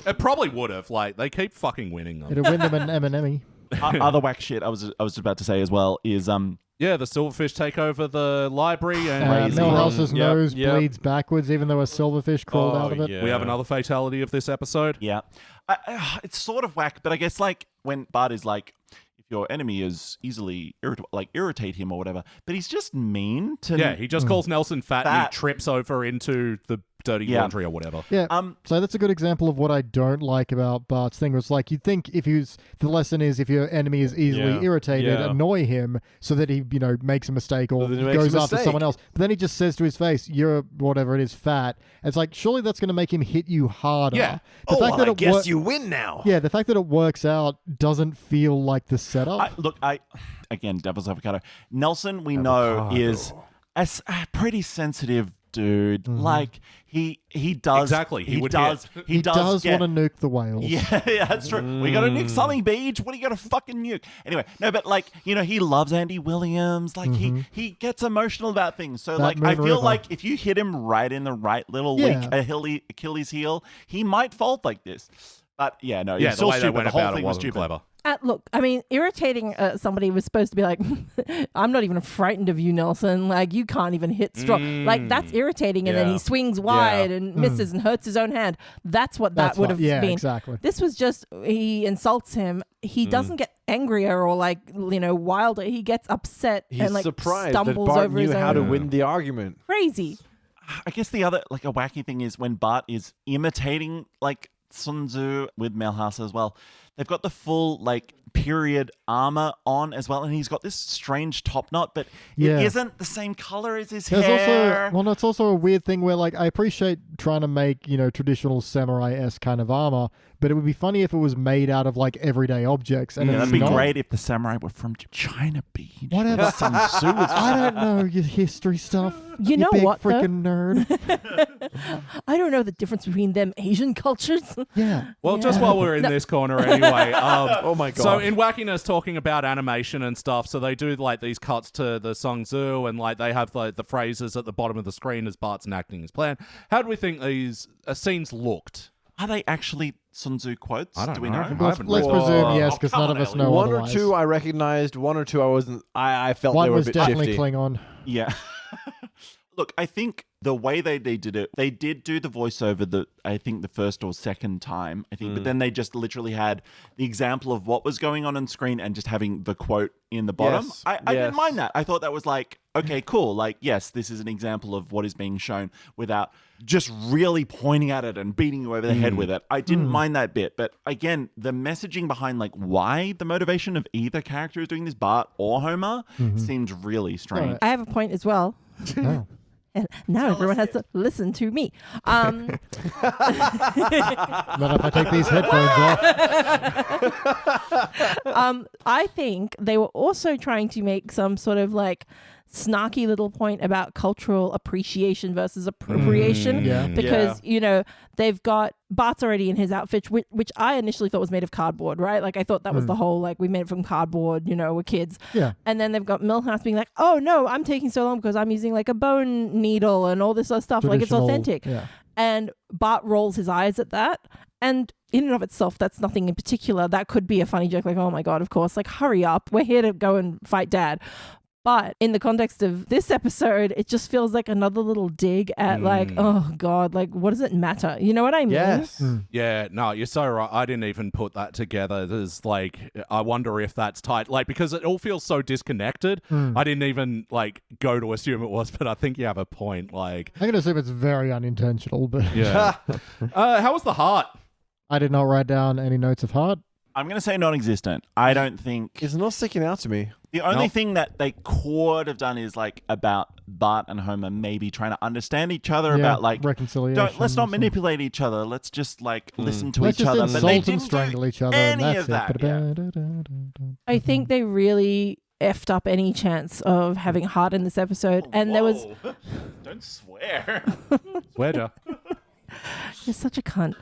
It probably would have. Like, they keep fucking winning them. It'll win them an Emmy. Other whack shit I was just about to say as well is yeah, the silverfish take over the library and Milhouse's nose bleeds backwards, even though a silverfish crawled out of it. Yeah. We have another fatality of this episode. Yeah, it's sort of whack, but I guess like when Bart is like, if your enemy is easily irritate him or whatever, but he's just mean to. Yeah, he just calls Nelson fat and he trips over into the dirty laundry or whatever. Yeah. So that's a good example of what I don't like about Bart's thing. Was like, you'd think the lesson is if your enemy is easily irritated, annoy him so that he, you know, makes a mistake or goes after someone else. But then he just says to his face, "You're whatever it is, fat." And it's like, surely that's going to make him hit you harder. Yeah. I guess you win now. Yeah. The fact that it works out doesn't feel like the setup. Again, devil's avocado. Nelson, we know, is a pretty sensitive dude. Like he does exactly. He does want to nuke the whales. Yeah, that's true. We got to nuke something, Beach. What do you got to fucking nuke? Anyway, no, but like, you know, he loves Andy Williams. Like he gets emotional about things. So that like, I feel like if you hit him right in the right little weak Achilles heel, he might fold like this. But yeah, no, it's the way stupid. they went the whole about thing it was wasn't stupid. clever. Look, I mean, irritating somebody was supposed to be like, "I'm not even frightened of you, Nelson. Like, you can't even hit strong." Like, that's irritating. And then he swings wide and misses and hurts his own hand. That's what that would have been. Exactly. This was just, he insults him. He doesn't get angrier or like, you know, wilder. He gets upset and like surprised stumbles that Bart over knew his how own. to win the argument. Crazy. I guess the other, like, a wacky thing is when Bart is imitating, like, Sun Tzu with Milhouse as well. They've got the full, like, period armor on as well, and he's got this strange top knot, but it isn't the same color as his hair. It's also a weird thing where, like, I appreciate trying to make, you know, traditional samurai-esque kind of armor, but it would be funny if it was made out of, like, everyday objects. And that'd be great if the samurai were from China Beach. Whatever. Sun Tzu was I don't know your history stuff. You know big what, freaking nerd. I don't know the difference between them Asian cultures. Yeah. Well, just while we're in this corner anyway. Oh my God. So in Wackiness, talking about animation and stuff, so they do like these cuts to the Sun Tzu, and like they have like the phrases at the bottom of the screen as Bart's enacting his plan. How do we think these scenes looked? Are they actually Sun Tzu quotes? I don't Do we know. know? Let's presume yes, because none of us know One otherwise. or two I recognized. One or two I wasn't. I felt One they were a was bit definitely shifty. Klingon. Yeah. Look, I think the way they did it, they did do the voiceover I think the first or second time, but then they just literally had the example of what was going on screen and just having the quote in the bottom. Yes. I didn't mind that. I thought that was like, okay, cool. Like, yes, this is an example of what is being shown without just really pointing at it and beating you over the head with it. I didn't mind that bit. But again, the messaging behind like why the motivation of either character is doing this, Bart or Homer, seems really strange. I have a point as well. Oh. And now everyone has to listen to me. Not if I take these headphones off. I think they were also trying to make some sort of like snarky little point about cultural appreciation versus appropriation because you know they've got Bart's already in his outfit which I initially thought was made of cardboard, right? Like I thought that was the whole like we made it from cardboard, you know, we're kids. And then they've got Milhouse being like, oh no, I'm taking so long because I'm using like a bone needle and all this other stuff, like it's authentic. And Bart rolls his eyes at that, and in and of itself that's nothing in particular. That could be a funny joke, like, oh my God, of course, like hurry up, we're here to go and fight Dad. But in the context of this episode, it just feels like another little dig at like, oh God, like what does it matter? You know what I mean? Yes. Yeah, no, you're so right. I didn't even put that together. There's like, I wonder if that's tight. Like, because it all feels so disconnected. I didn't even like go to assume it was, but I think you have a point. Like, I'm going to assume it's very unintentional, but yeah. How was the heart? I did not write down any notes of heart. I'm going to say non-existent. I don't think... It's not sticking out to me. The only Nope. thing that they could have done is like about Bart and Homer maybe trying to understand each other Yeah, about like reconciliation. let's not manipulate each other. Let's just like listen to Let's each just other. But they insult and didn't strangle do each other. any and of that's that. Yeah. it. I think they really effed up any chance of having heart in this episode. And there was... Whoa. Don't swear. Swear. You're such a cunt.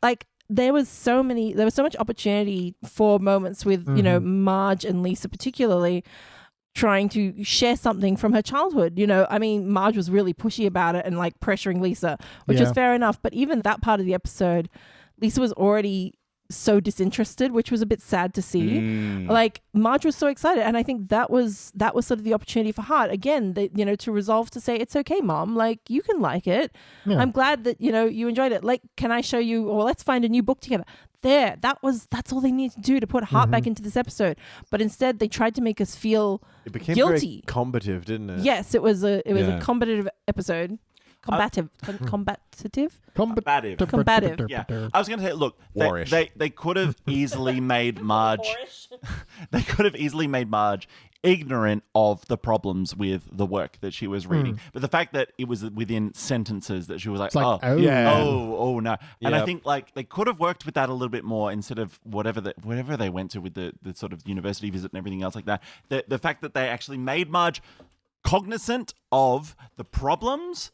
Like, there was so much opportunity for moments with, you know, Marge and Lisa particularly trying to share something from her childhood. You know, I mean, Marge was really pushy about it and like pressuring Lisa, which was fair enough. But even that part of the episode, Lisa was already so disinterested, which was a bit sad to see. Like, Marge was so excited, and I think that was sort of the opportunity for Hart again, you know, to resolve to say, it's okay, Mom, like, you can like it. I'm glad that, you know, you enjoyed it. Like, can I show you, or let's find a new book together. That's all they needed to do to put Hart back into this episode. But instead they tried to make us feel It became guilty. very combative, didn't it? Yes, it was a combative episode. Combative. Combative. Yeah, I was going to say, look, Warish. they could have easily made Marge. They could have easily made Marge ignorant of the problems with the work that she was reading, but the fact that it was within sentences that she was like, like, oh no, and I Yep. think like they could have worked with that a little bit more instead of whatever they went to with the sort of university visit and everything else like that. The fact that they actually made Marge cognizant of the problems,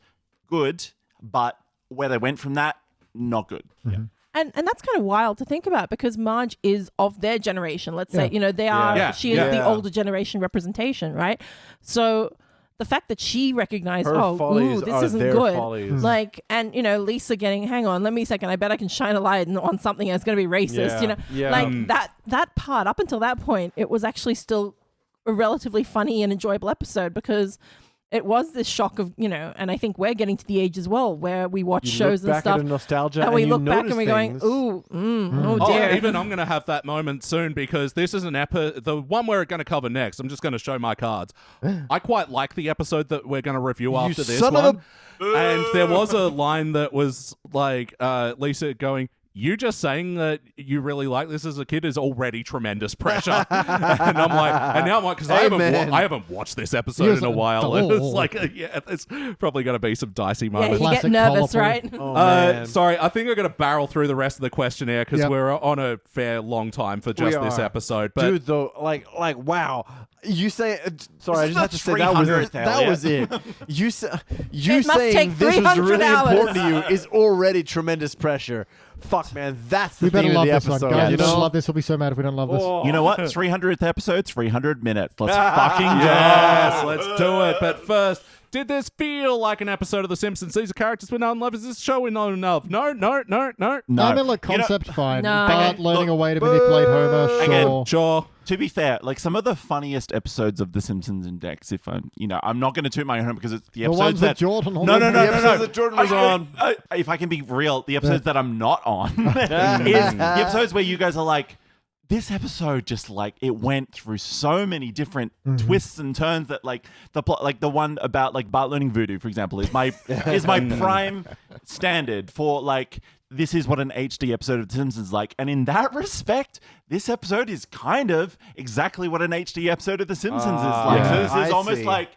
good, but where they went from that, not good. Yeah. And that's kind of wild to think about, because Marge is of their generation. Let's say, you know, they are. Yeah. She is the older generation representation, right? So the fact that she recognized, Her follies this are isn't their good. follies. Like, and you know, Lisa getting, hang on, let me a second. I bet I can shine a light on something that's going to be racist. Yeah. You know, Yeah. like that part up until that point, it was actually still a relatively funny and enjoyable episode, because it was this shock of, you know, and I think we're getting to the age as well where we watch You shows look and back stuff, at the nostalgia, and we you look back notice and we're going, things. ooh, oh dear. Even I'm going to have that moment soon, because this is the one we're going to cover next. I'm just going to show my cards. I quite like the episode that we're going to review after this son one. of And there was a line that was like Lisa going, you just saying that you really like this as a kid is already tremendous pressure. And I'm like, because I haven't watched this episode in a while. And it's like, it's probably going to be some dicey Yeah, moments. you get Classic nervous, colourful. right? Oh, man. Sorry, I think I'm going to barrel through the rest of the questionnaire because we're on a fair long time for just We this are. episode. But Dude, though, like, wow. You say, sorry, I This just have is to say the 300th, that was it. You It must saying take this was 300 really hours. important to you is already tremendous pressure. Fuck, man, that's the We better theme of love the this episode. one, guys. you We better know? love this. We'll be so mad if we don't love this. Oh. You know what? 300th episode, 300 minutes. Let's fucking go. yes, let's do it. But first, did this feel like an episode of The Simpsons? These are characters we know and love. Is this show we know and love? No. No, I mean, look, You know- concept fine. No. Bart Okay, learning look, a way to manipulate Homer, Again, sure. Sure. To be fair, like some of the funniest episodes of The Simpsons in Dex, if I'm not going to toot my own horn because it's the The episodes ones that that Jordan No. The episode that Jordan was on. If I can be real, the episodes that I'm not on is the episodes where you guys are like, this episode just like it went through so many different twists and turns that like the plot, like the one about like Bart learning voodoo, for example, is my prime standard for like this is what an HD episode of The Simpsons is like. And in that respect, this episode is kind of exactly what an HD episode of The Simpsons is like. So this is I almost see. like,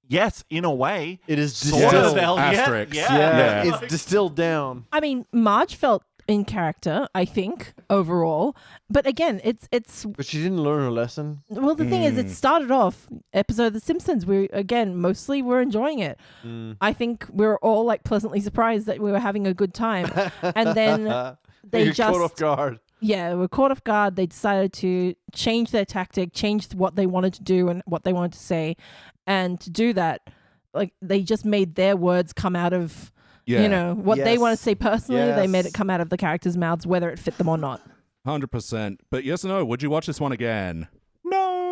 yes, in a way, It is sort distilled. of Elliot. Asterisks. Yeah, Yeah. it's distilled down. I mean, Marge felt in character, I think, overall. But again, it's But she didn't learn her lesson. well, the thing is, it started off episode of The Simpsons. We mostly we're enjoying it. I think we're all like pleasantly surprised that we were having a good time, and then they You're just caught off guard. yeah, were caught off guard. They decided to change their tactic, change what they wanted to do and what they wanted to say, and to do that, like they just made their words come out of. Yeah. You know, what they want to Yes. say personally, they made it Yes. come out of the characters' mouths, whether it fit them or not. 100%. But yes or no, would you watch this one again?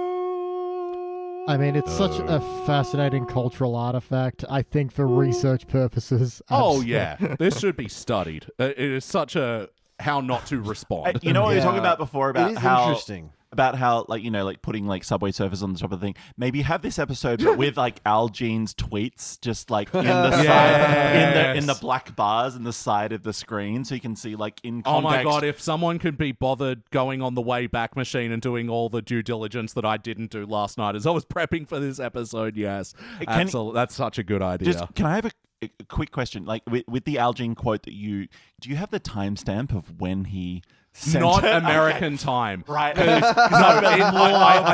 No. I mean, it's such a fascinating cultural artifact, I think, for research purposes. Oh, yeah. This should be studied. It is such a how not to respond. You know what we were talking Yeah. about before It about is how interesting. about how, like, you know, like putting like Subway Surfers on the top of the thing. Maybe have this episode but with like Al Jean's tweets just like in the side, in the black bars in the side of the screen, so you can see like in context. Oh my God, if someone could be bothered going on the Wayback Machine and doing all the due diligence that I didn't do last night as I was prepping for this episode, yes. That's such a good idea. Can I have a quick question? Like with the Al Jean quote do you have the timestamp of when he sent Not it? American time. Right. I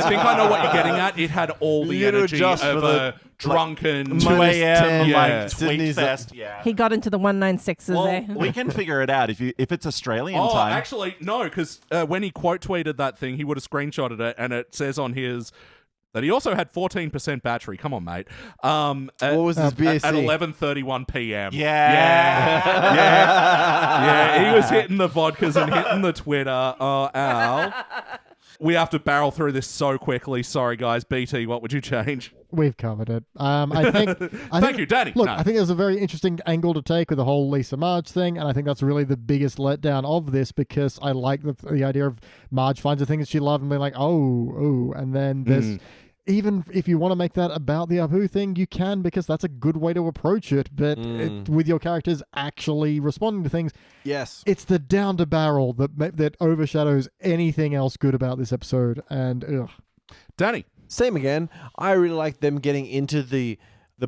think I know what you're getting at. It had all the You need to energy adjust of for a drunken 2 a.m. Yeah. like tweet Sydney's fest. Yeah. He got into the 196s Well, there. we can figure it out if it's Australian Oh, time. actually, no, because when he quote tweeted that thing, he would have screenshotted it, and it says on his that he also had 14% battery. Come on, mate. What was his BAC? At 11:31 p.m. Yeah. He was hitting the vodkas and hitting the Twitter. Oh, Al. We have to barrel through this so quickly. Sorry, guys. BT, what would you change? We've covered it. I think. Thank you, Danny. Look, No. I think there's a very interesting angle to take with the whole Lisa Marge thing, and I think that's really the biggest letdown of this, because I like the idea of Marge finds the thing that she loved and being like, oh, and then there's. Even if you want to make that about the Apu thing, you can, because that's a good way to approach it. But with your characters actually responding to things, Yes. it's the down to barrel that overshadows anything else good about this episode. And Danny. Same again. I really like them getting into the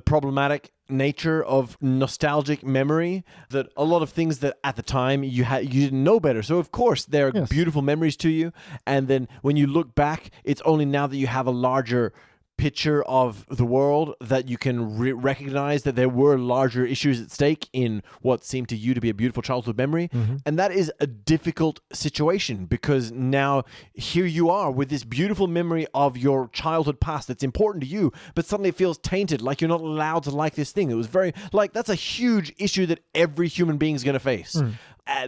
problematic nature of nostalgic memory, that a lot of things that at the time you didn't know better. So of course they're beautiful memories to you, and then when you look back, it's only now that you have a larger picture of the world that you can recognize that there were larger issues at stake in what seemed to you to be a beautiful childhood memory. And that is a difficult situation, because now here you are with this beautiful memory of your childhood past that's important to you, but suddenly it feels tainted, like you're not allowed to like this thing. It was very, like, that's a huge issue that every human being is going to face.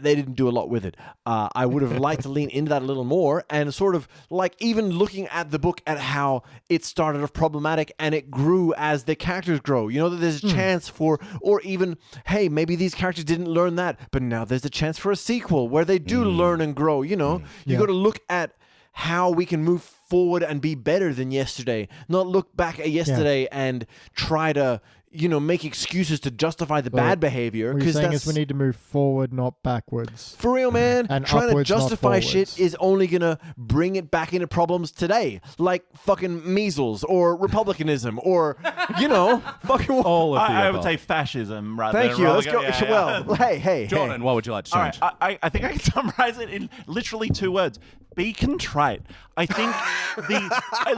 They didn't do a lot with it. I would have liked to lean into that a little more, and sort of like even looking at the book at how it started off problematic and it grew as the characters grow. You know, that there's a chance for, or even, hey, maybe these characters didn't learn that, but now there's a chance for a sequel where they do learn and grow. You know, you got to look at how we can move forward and be better than yesterday, not look back at yesterday and try to, you know, make excuses to justify the bad behavior. what you're saying is we need to move forward, not backwards. For real, man. And trying to upwards, not justify forwards. shit is only gonna bring it back into problems today, like fucking measles or republicanism or, you know, fucking All of the I would above. say fascism rather Thank than you. Let's go. Yeah. Well, hey. Jordan, what would you like to All change? right, I think I can summarize it in literally 2 words. Be contrite. I think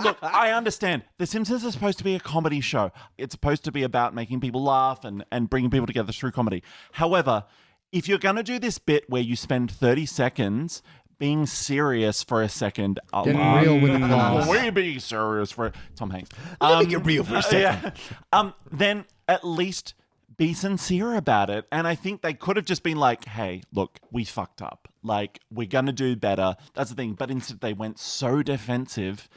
look, I understand. The Simpsons is supposed to be a comedy show. It's supposed to be about making people laugh and bringing people together through comedy. However, if you're going to do this bit where you spend 30 seconds being serious for a second, Getting real with the class. we be serious for Tom Hanks. Let me get real for a second. Then at least be sincere about it. And I think they could have just been like, hey, look, we fucked up. Like, we're going to do better. That's the thing. But instead they went so defensive.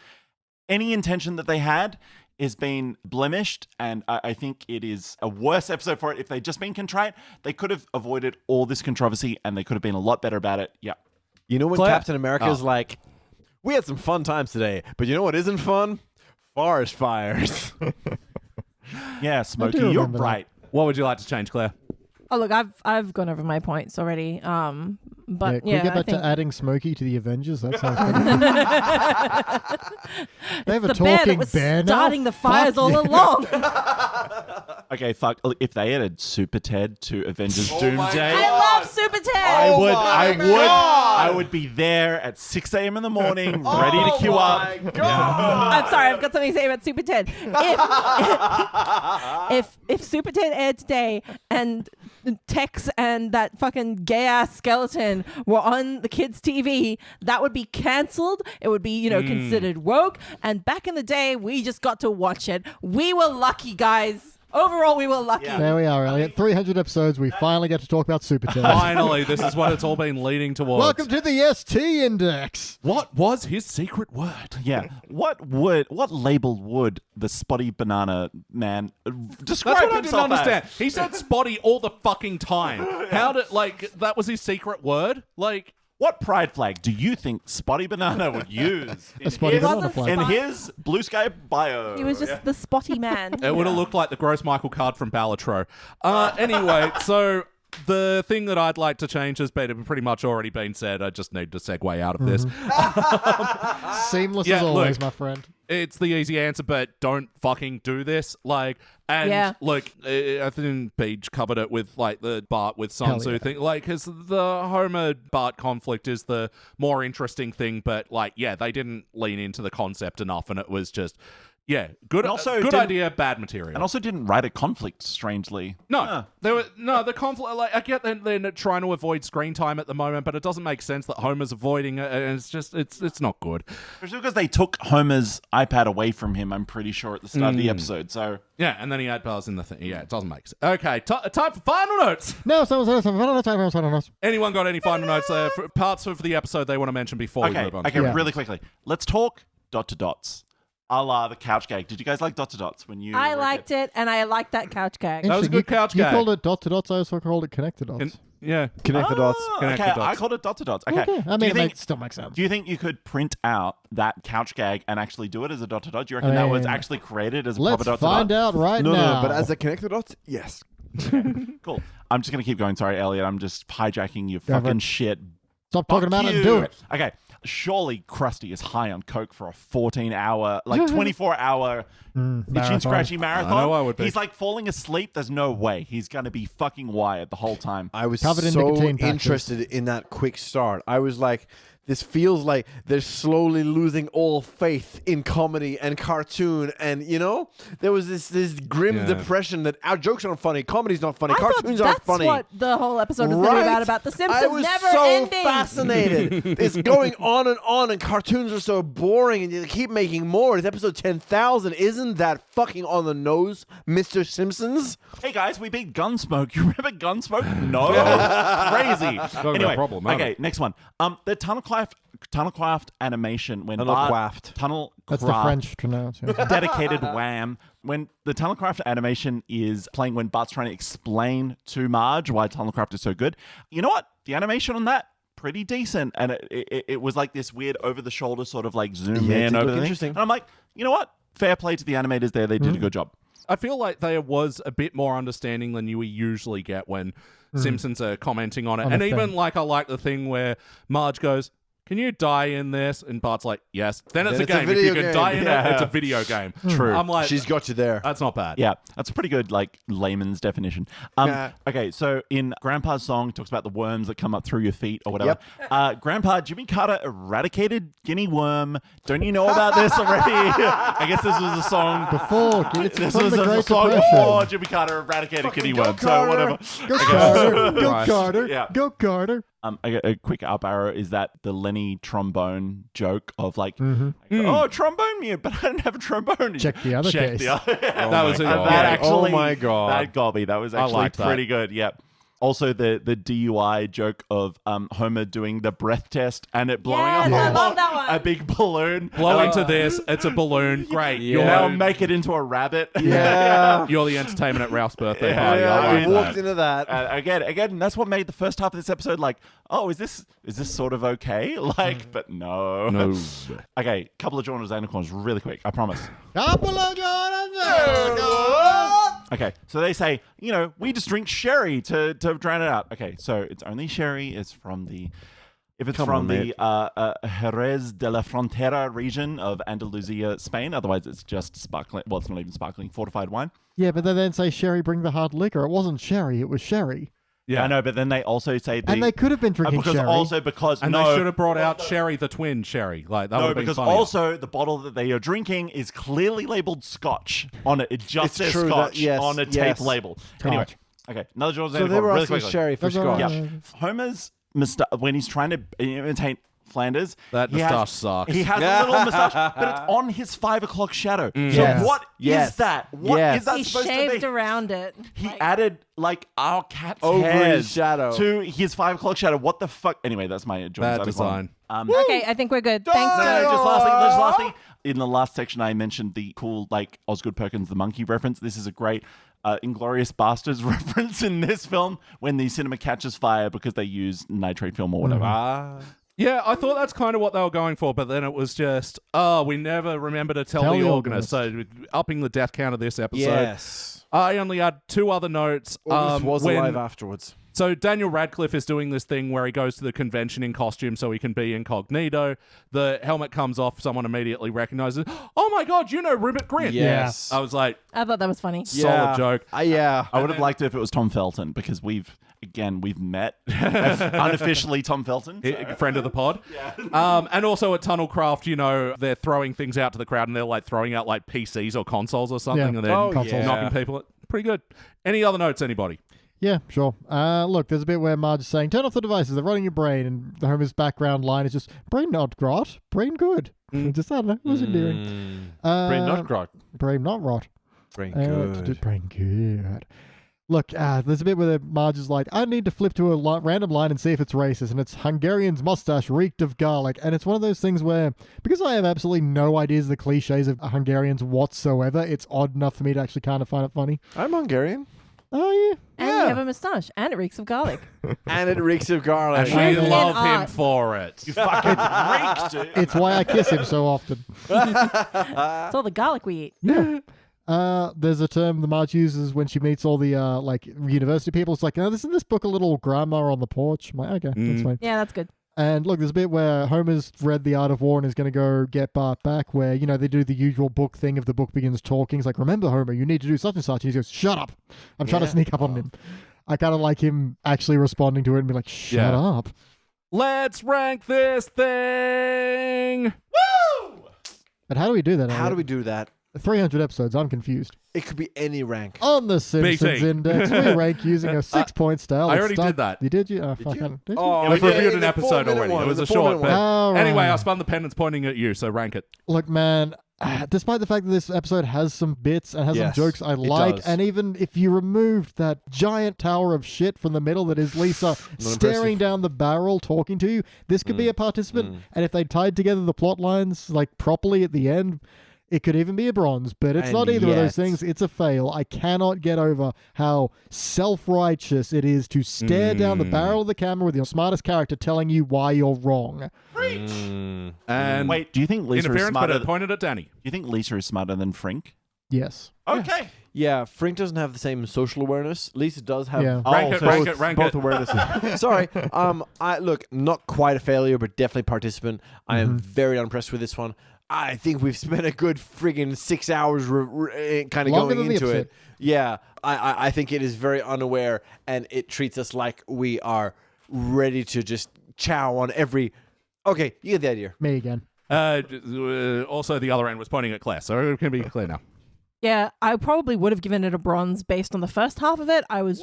Any intention that they had is being blemished, and I think it is a worse episode for it. If they'd just been contrite, they could have avoided all this controversy, and they could have been a lot better about it. Yeah. You know when Claire. Captain America's like, we had some fun times today, but you know what isn't fun? Forest fires. Yeah, Smokey, do you're remember that. right. What would you like to change, Claire? Oh, look, I've gone over my points already. But Can we get I back think to adding Smokey to the Avengers? That sounds pretty They have a the bear that talking was bear now? starting the fires Fuck all yeah. along. Okay, fuck. If they added Super Ted to Avengers my Doomsday, I love Super Ted. I would be there at 6 a.m. in the morning, ready to queue up. I'm sorry, I've got something to say about Super Ted. If Super Ted aired today and Tex and that fucking gay ass skeleton were on the kids' TV, that would be cancelled. It would be, considered woke. And back in the day, we just got to watch it. We were lucky, guys. Overall, we were lucky. Yeah. There we are, Elliot. 300 episodes. We finally get to talk about Super Ted. Finally, this is what it's all been leading towards. Welcome to the ST Index. What was his secret word? Yeah. What label would the spotty banana man describe That's what I didn't himself understand. as? He said spotty all the fucking time. How did, that was his secret word? Like, What pride flag do you think Spotty Banana would use A Spotty Banana flag. in his Blue Sky bio? He was just the spotty man. It would have looked like the gross Michael card from Balatro. Anyway, so the thing that I'd like to change has pretty much already been said. I just need to segue out of this. Seamless Yeah, as always, look. my friend. It's the easy answer, but don't fucking do this. Like, and Yeah. look, I think Beach covered it with like the Bart with Sun Hell Tzu yeah. thing. Like, because the Homer Bart conflict is the more interesting thing, but like, yeah, they didn't lean into the concept enough, and it was just, yeah, good. And also good didn't- idea, bad material. And also didn't write a conflict, strangely. No, the conflict. Like, I get that they're trying to avoid screen time at the moment, but it doesn't make sense that Homer's avoiding it, and it's just it's not good. Especially because they took Homer's iPad away from him, I'm pretty sure, at the start of the episode. So Yeah, and then he had bars in the thing. Yeah, it doesn't make sense. Okay, time for final notes. No, someone. Anyone got any final notes there? For parts of the episode they want to mention before we okay, move on? Yeah. really quickly. Let's talk dot to dots. A la the couch gag. Did you guys like dot to dots when you? I were a liked kid? it, and I liked that couch gag. That was a good couch You gag. called it dot to dots. I also called it connected dots. Yeah. Connect the dots. Connect Okay, the dots. I called it dot to dots. Okay. Okay. I Do mean, you it think, still makes sense. do you think you could print out that couch gag and actually do it as a dot to dot? Do you reckon that was mean, actually created as a Let's proper dot to find dot? out right No, now. but as a connected dots, yes. Cool. I'm just gonna keep going. Sorry, Elliot. I'm just hijacking your Go for fucking it. shit. Stop talking Fuck about it and you. do it. Okay. Surely Krusty is high on coke for a 14-hour, like 24-hour itchy marathon. scratchy marathon. I know I would be. He's like falling asleep. There's no way he's gonna be fucking wired the whole time. I was Covered in so nicotine patches. interested in that quick start. I was like, this feels like they're slowly losing all faith in comedy and cartoon. And, you know, there was this grim Yeah. depression that our jokes aren't funny, comedy's not funny, I thought cartoons aren't that's funny. what the whole episode was going to be about the Simpsons I was never so ending. fascinated. It's going on, and cartoons are so boring, and you keep making more. It's episode 10,000. Isn't that fucking on the nose, Mr. Simpsons? Hey guys, we beat Gunsmoke. You remember Gunsmoke? No, crazy. Talking about Anyway, problem, haven't okay, next one. The Tunnelcraft animation when Tunnelcraft. Tunnelcraft. That's the French pronunciation. Dedicated wham. When the Tunnelcraft animation is playing when Bart's trying to explain to Marge why Tunnelcraft is so good. You know what? The animation on that, pretty decent. And it was like this weird over-the-shoulder sort of like zoom Yeah, it in did over look the thing. interesting. And I'm like, you know what? Fair play to the animators there. They did a good job. I feel like there was a bit more understanding than you usually get when Simpsons are commenting on it. On And a even thing. like I like the thing where Marge goes, "Can you die in this?" And Bart's like, "Yes." Then it's Then a it's a game. If video you can game. die in Yeah. it, it's a video game. True. I'm like, She's got you there. that's not bad. Yeah, that's a pretty good, like, layman's definition. Yeah. Okay, so in Grandpa's song, it talks about the worms that come up through your feet or whatever. Grandpa, Jimmy Carter eradicated guinea worm. Don't you know about this already? I guess this was a song. Before, it's This from was the a Great song Depression. before Jimmy Carter eradicated guinea go worm. So Carter. whatever. Go Carter, go Christ. Carter, Yeah. go Carter. A quick up arrow is that the Lenny trombone joke of like, oh, trombone mute, but I don't have a trombone. Check the other case. That was it. God. That actually, Oh my God. that got me. That was actually liked that. pretty good. Yep. Also, the DUI joke of Homer doing the breath test and it blowing Yes, up I on love that one. a big balloon. Blow into this. It's a balloon. Great. Now make it into a rabbit. Yeah. You're the entertainment at Ralph's birthday Yeah, party. yeah, I I like walked that. into that. Again, that's what made the first half of this episode like, oh, is this sort of okay? Like, but no. No. Okay, couple of genres and corners really quick. I promise. Okay, so they say, you know, we just drink sherry to drown it out. Okay, so it's only sherry. It's from the, if it's Come from on, the mate. Jerez de la Frontera region of Andalusia, Spain. Otherwise, it's just sparkling. Well, it's not even sparkling. Fortified wine. Yeah, but they then say, Sherry, bring the hard liquor. It wasn't sherry, it was sherry. Yeah. I know, but then they also say And they could have been drinking because sherry. because And no, they should have brought out Sherry the twin Sherry. Like that would no, have been because funnier. also the bottle that they are drinking is clearly labeled Scotch on it. It just It's says true that- Scotch yes, on a yes. tape label. Anyway, Scotch. okay, another George So they were really asking quickly. Sherry for That's all Scotch. right. Yeah, Homer's when he's trying to imitate Flanders, That he moustache has, sucks. He has a little moustache, but it's on his 5 o'clock shadow. So Yes. what is Yes. that? What is Yes. that He supposed shaved to be? around it. He Like, added like our cat's Over his hairs shadow. to his 5 o'clock shadow. What the fuck? Anyway, that's my George Bad Zanuck design. one. Okay, I think we're good. Thanks, No, Joe. just lastly. In the last section, I mentioned the cool, like, Osgood Perkins the monkey reference. This is a great Inglourious Bastards reference in this film when the cinema catches fire because they use nitrate film or whatever. Yeah, I thought that's kind of what they were going for, but then it was just, we never remember to tell the organist. So upping the death count of this episode. Yes. I only had 2 other notes. August was alive afterwards. So Daniel Radcliffe is doing this thing where he goes to the convention in costume so he can be incognito. The helmet comes off. Someone immediately recognizes, oh my God, you know Ribbit Grint. Yes. I was like, I thought that was funny. solid joke. Yeah. I would have liked it if it was Tom Felton because we've met unofficially Tom Felton. So. Friend of the pod. And also at Tunnelcraft, you know, they're throwing things out to the crowd and they're like throwing out like PCs or consoles or something and then knocking people. Pretty good. Any other notes, anybody? Yeah, sure. Look, there's a bit where Marge is saying, turn off the devices, they're running your brain, and the Homer's background line is just, brain not rot, brain good. Just, I don't know, it was endearing. Brain not rot. Brain not rot. Brain good. Brain good. Look, there's a bit where Marge is like, I need to flip to a random line and see if it's racist, and it's Hungarian's mustache reeked of garlic, and it's one of those things where, because I have absolutely no ideas of the cliches of Hungarians whatsoever, it's odd enough for me to actually kind of find it funny. I'm Hungarian. Oh, yeah. And you have a moustache, and it reeks of garlic. And it reeks of garlic. And we And love him art. for it. You fucking reeked it. It's why I kiss him so often. It's all the garlic we eat. Yeah. There's a term the Marge uses when she meets all the like university people. It's like, isn't this book a little grandma on the porch? I'm like, okay, that's fine. Yeah, that's good. And look, there's a bit where Homer's read The Art of War and is going to go get Bart back, where, you know, they do the usual book thing of the book begins talking. It's like, remember, Homer, you need to do such and such. And he goes, shut up. I'm trying to sneak up on him. I kind of like him actually responding to it and be like, shut up. Let's rank this thing. But how do we do that? How do we do that? 300 episodes. I'm confused. It could be any rank. On the Simpsons BT. Index, we rank using a 6-point scale. I already did that. You did? You? Oh, Did fuck. you? Did you? Oh, We've yeah, reviewed in an the episode 4-minute already. one, It was in a the short 4-minute bit. one. Oh, right. Anyway, I spun the pen. It's pointing at you, so rank it. Look, man, despite the fact that this episode has some bits and has some Yes, jokes I it like, does. and even if you removed that giant tower of shit from the middle that is Lisa staring impressive. down the barrel talking to you, this could be a participant. And if they tied together the plot lines like properly at the end, it could even be a bronze, but it's And not either of those yet- things. It's a fail. I cannot get over how self-righteous it is to stare down the barrel of the camera with your smartest character telling you why you're wrong. And Wait, do you think Lisa is interference, but smarter? it pointed at Danny. Do you think Lisa is smarter than Frink? Yes. Okay. Yeah, Frink doesn't have the same social awareness. Lisa does have Yeah. Rank it, so rank both, it, rank both it. awarenesses. Sorry. I look, not quite a failure, but definitely participant. I am very unimpressed with this one. I think we've spent a good friggin' 6 hours kind of Longer going than the into it. episode. Yeah, I think it is very unaware, and it treats us like we are ready to just chow on every... Okay, you get the idea. Me again. Also, the other end was pointing at Claire, so it can be clear now. Yeah, I probably would have given it a bronze based on the first half of it. I was,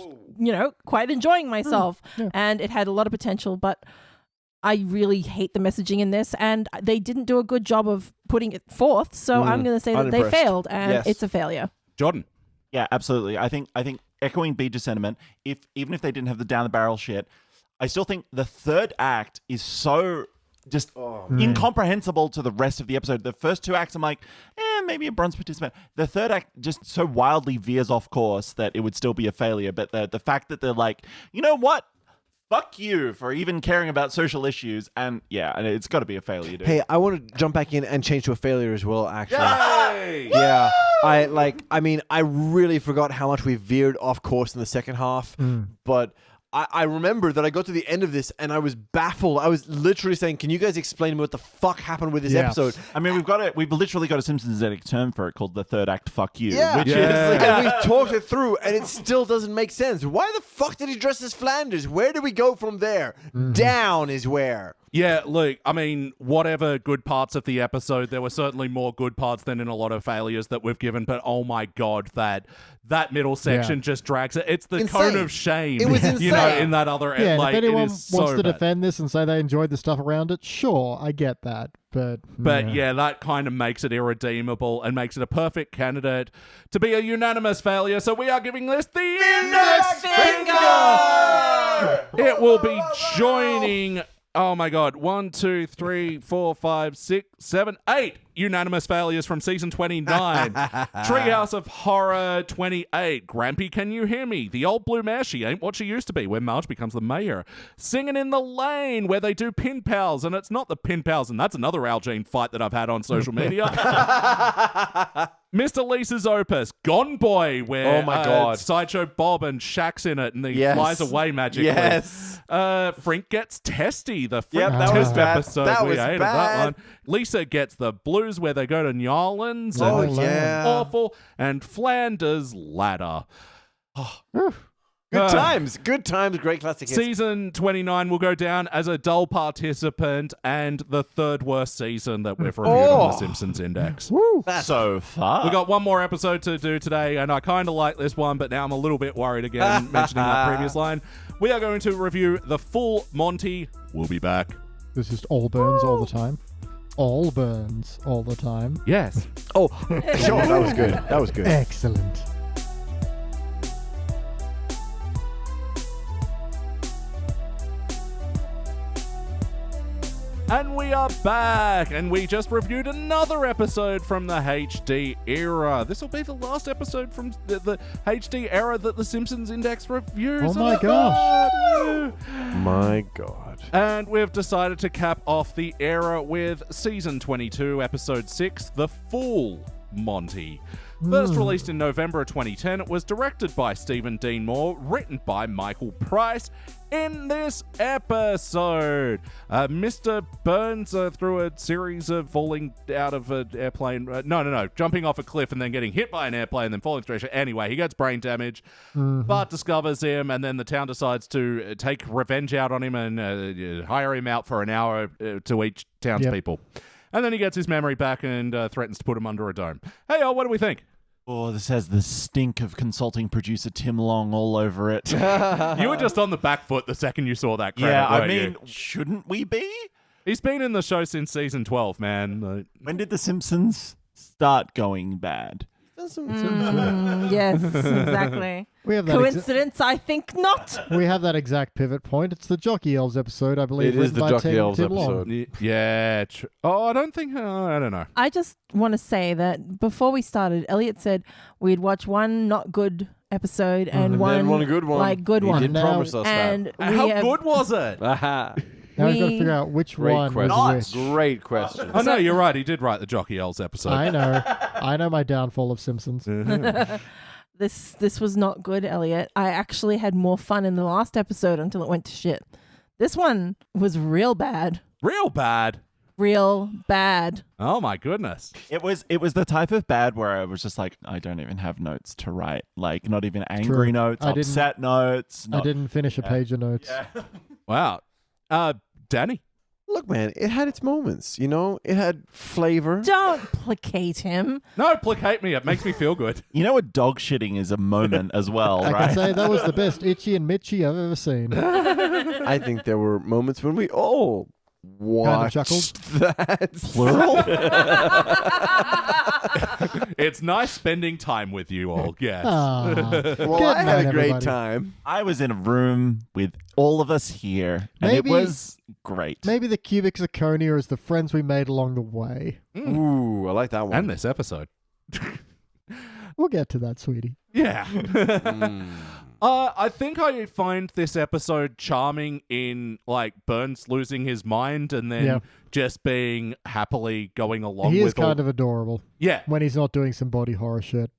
quite enjoying myself, and it had a lot of potential, but I really hate the messaging in this, and they didn't do a good job of putting it forth, so I'm going to say that they Unimpressed. failed, and Yes. it's a failure. Jordan. Yeah, absolutely. I think echoing Beach's sentiment, even if they didn't have the down the barrel shit, I still think the third act is so just incomprehensible to the rest of the episode. The first 2 acts, I'm like, maybe a bronze participant. The third act just so wildly veers off course that it would still be a failure. But the fact that they're like, you know what? Fuck you for even caring about social issues. And yeah, it's got to be a failure, dude. Hey, I want to jump back in and change to a failure as well, actually. Yay! Yeah. I really forgot how much we veered off course in the second half, but I remember that I got to the end of this and I was baffled. I was literally saying, can you guys explain to me what the fuck happened with this episode? I mean, we've literally got a Simpsons term for it called the third act fuck you. Yeah. Which is And we've talked it through and it still doesn't make sense. Why the fuck did he dress as Flanders? Where do we go from there? Down is where. Yeah, look, I mean, whatever good parts of the episode, there were certainly more good parts than in a lot of failures that we've given, but oh my god, that middle section just drags it. It's the Insane. cone of shame. It was You know, insane. in that other Yeah, and like, if anyone it wants is so to bad. defend this and say they enjoyed the stuff around it, sure, I get that. But yeah, that kind of makes it irredeemable and makes it a perfect candidate to be a unanimous failure. So we are giving this the index finger! It will be joining Oh my God. 1, 2, 3, 4, 5, 6, 7, 8 unanimous failures from season 29. Treehouse of Horror 28. Grampy, Can You Hear Me? The Old Blue Mare, She Ain't What She Used to Be, where Marge becomes the mayor. Singing in the Lane, where they do pin pals, and it's not the pin pals, and that's another Algene fight that I've had on social media. Mr. Lisa's Opus, Gone Boy, where Oh my God. Sideshow Bob and Shaq's in it, and he Yes. flies away magically. Yes. Frink Gets Testy, the Frink Yep, that was Test bad. episode. That we was hated bad. that one. Lisa Gets the Blues, where they go to New Orleans. Oh, and it's yeah. awful. And Flanders Ladder. Good times. Good times. Great classic hits. Season 29 will go down as a dull participant and the third worst season that we've reviewed on the Simpsons Index. Woo. So far. We got one more episode to do today, and I kind of like this one, but now I'm a little bit worried again, mentioning that previous line. We are going to review the full Monty. We'll be back. This is all burns all the time. All burns all the time. Yes. Oh, sure. That was good. That was good. Excellent. And we are back, and we just reviewed another episode from the HD era. This will be the last episode from the HD era that the Simpsons Index reviews. Oh my gosh. Woo! My God. And we've decided to cap off the era with Season 22, Episode 6, The Fool Monty. First released in November of 2010, it was directed by Stephen Dean Moore, written by Michael Price. In this episode, Mr. Burns, through a series of falling out of an airplane, jumping off a cliff and then getting hit by an airplane and then falling through. Anyway, he gets brain damage. Bart discovers him, and then the town decides to take revenge out on him and hire him out for an hour to each townspeople. And then he gets his memory back and threatens to put him under a dome. Hey, what do we think? Oh, this has the stink of consulting producer Tim Long all over it. You were just on the back foot the second you saw that credit, Yeah, I weren't you? mean, shouldn't we be? He's been in the show since season 12, man. When did The Simpsons start going bad? Yes, exactly. We have that Coincidence? I think not. we have that exact pivot point. It's the Jockey Elves episode, I believe. It is written the by Jockey Tim Elves Long. episode. Yeah. I don't think... I don't know. I just want to say that before we started, Elliot said we'd watch one not good episode and Then one good one. like good He one. did Now- promise us And we How have, good was it? Aha. Now we've got to We- figure out which Great one question. was which. Great question. Oh, no, you're right. He did write the Jockey Elves episode. I know my downfall of Simpsons. This was not good, Elliot. I actually had more fun in the last episode until it went to shit. This one was real bad. Real bad. Real bad. Oh, my goodness. It was the type of bad where I was just like, I don't even have notes to write. Like, not even angry True. notes, I didn't- upset notes. I Not, didn't finish a page of notes. Wow. Danny? Look, man, it had its moments. You know, it had flavor. Don't placate him. No, placate me. It makes me feel good. You know what dog shitting is a moment as well, I right? can say that was the best Itchy and Mitchy I've ever seen. I think there were moments when we all watched chuckled. that. Plural? It's nice spending time with you all. Yes. Ah, Well, good I had night, a great everybody. time. I was in a room with all of us here, and Maybe- it was great. Maybe the cubic zirconia is the friends we made along the way. Ooh, I like that one. And this episode. We'll get to that, sweetie. Yeah. Mm. I think I find this episode charming in like Burns losing his mind and then Yeah. just being happily going along He with is kind of adorable Yeah. when he's not doing some body horror shit.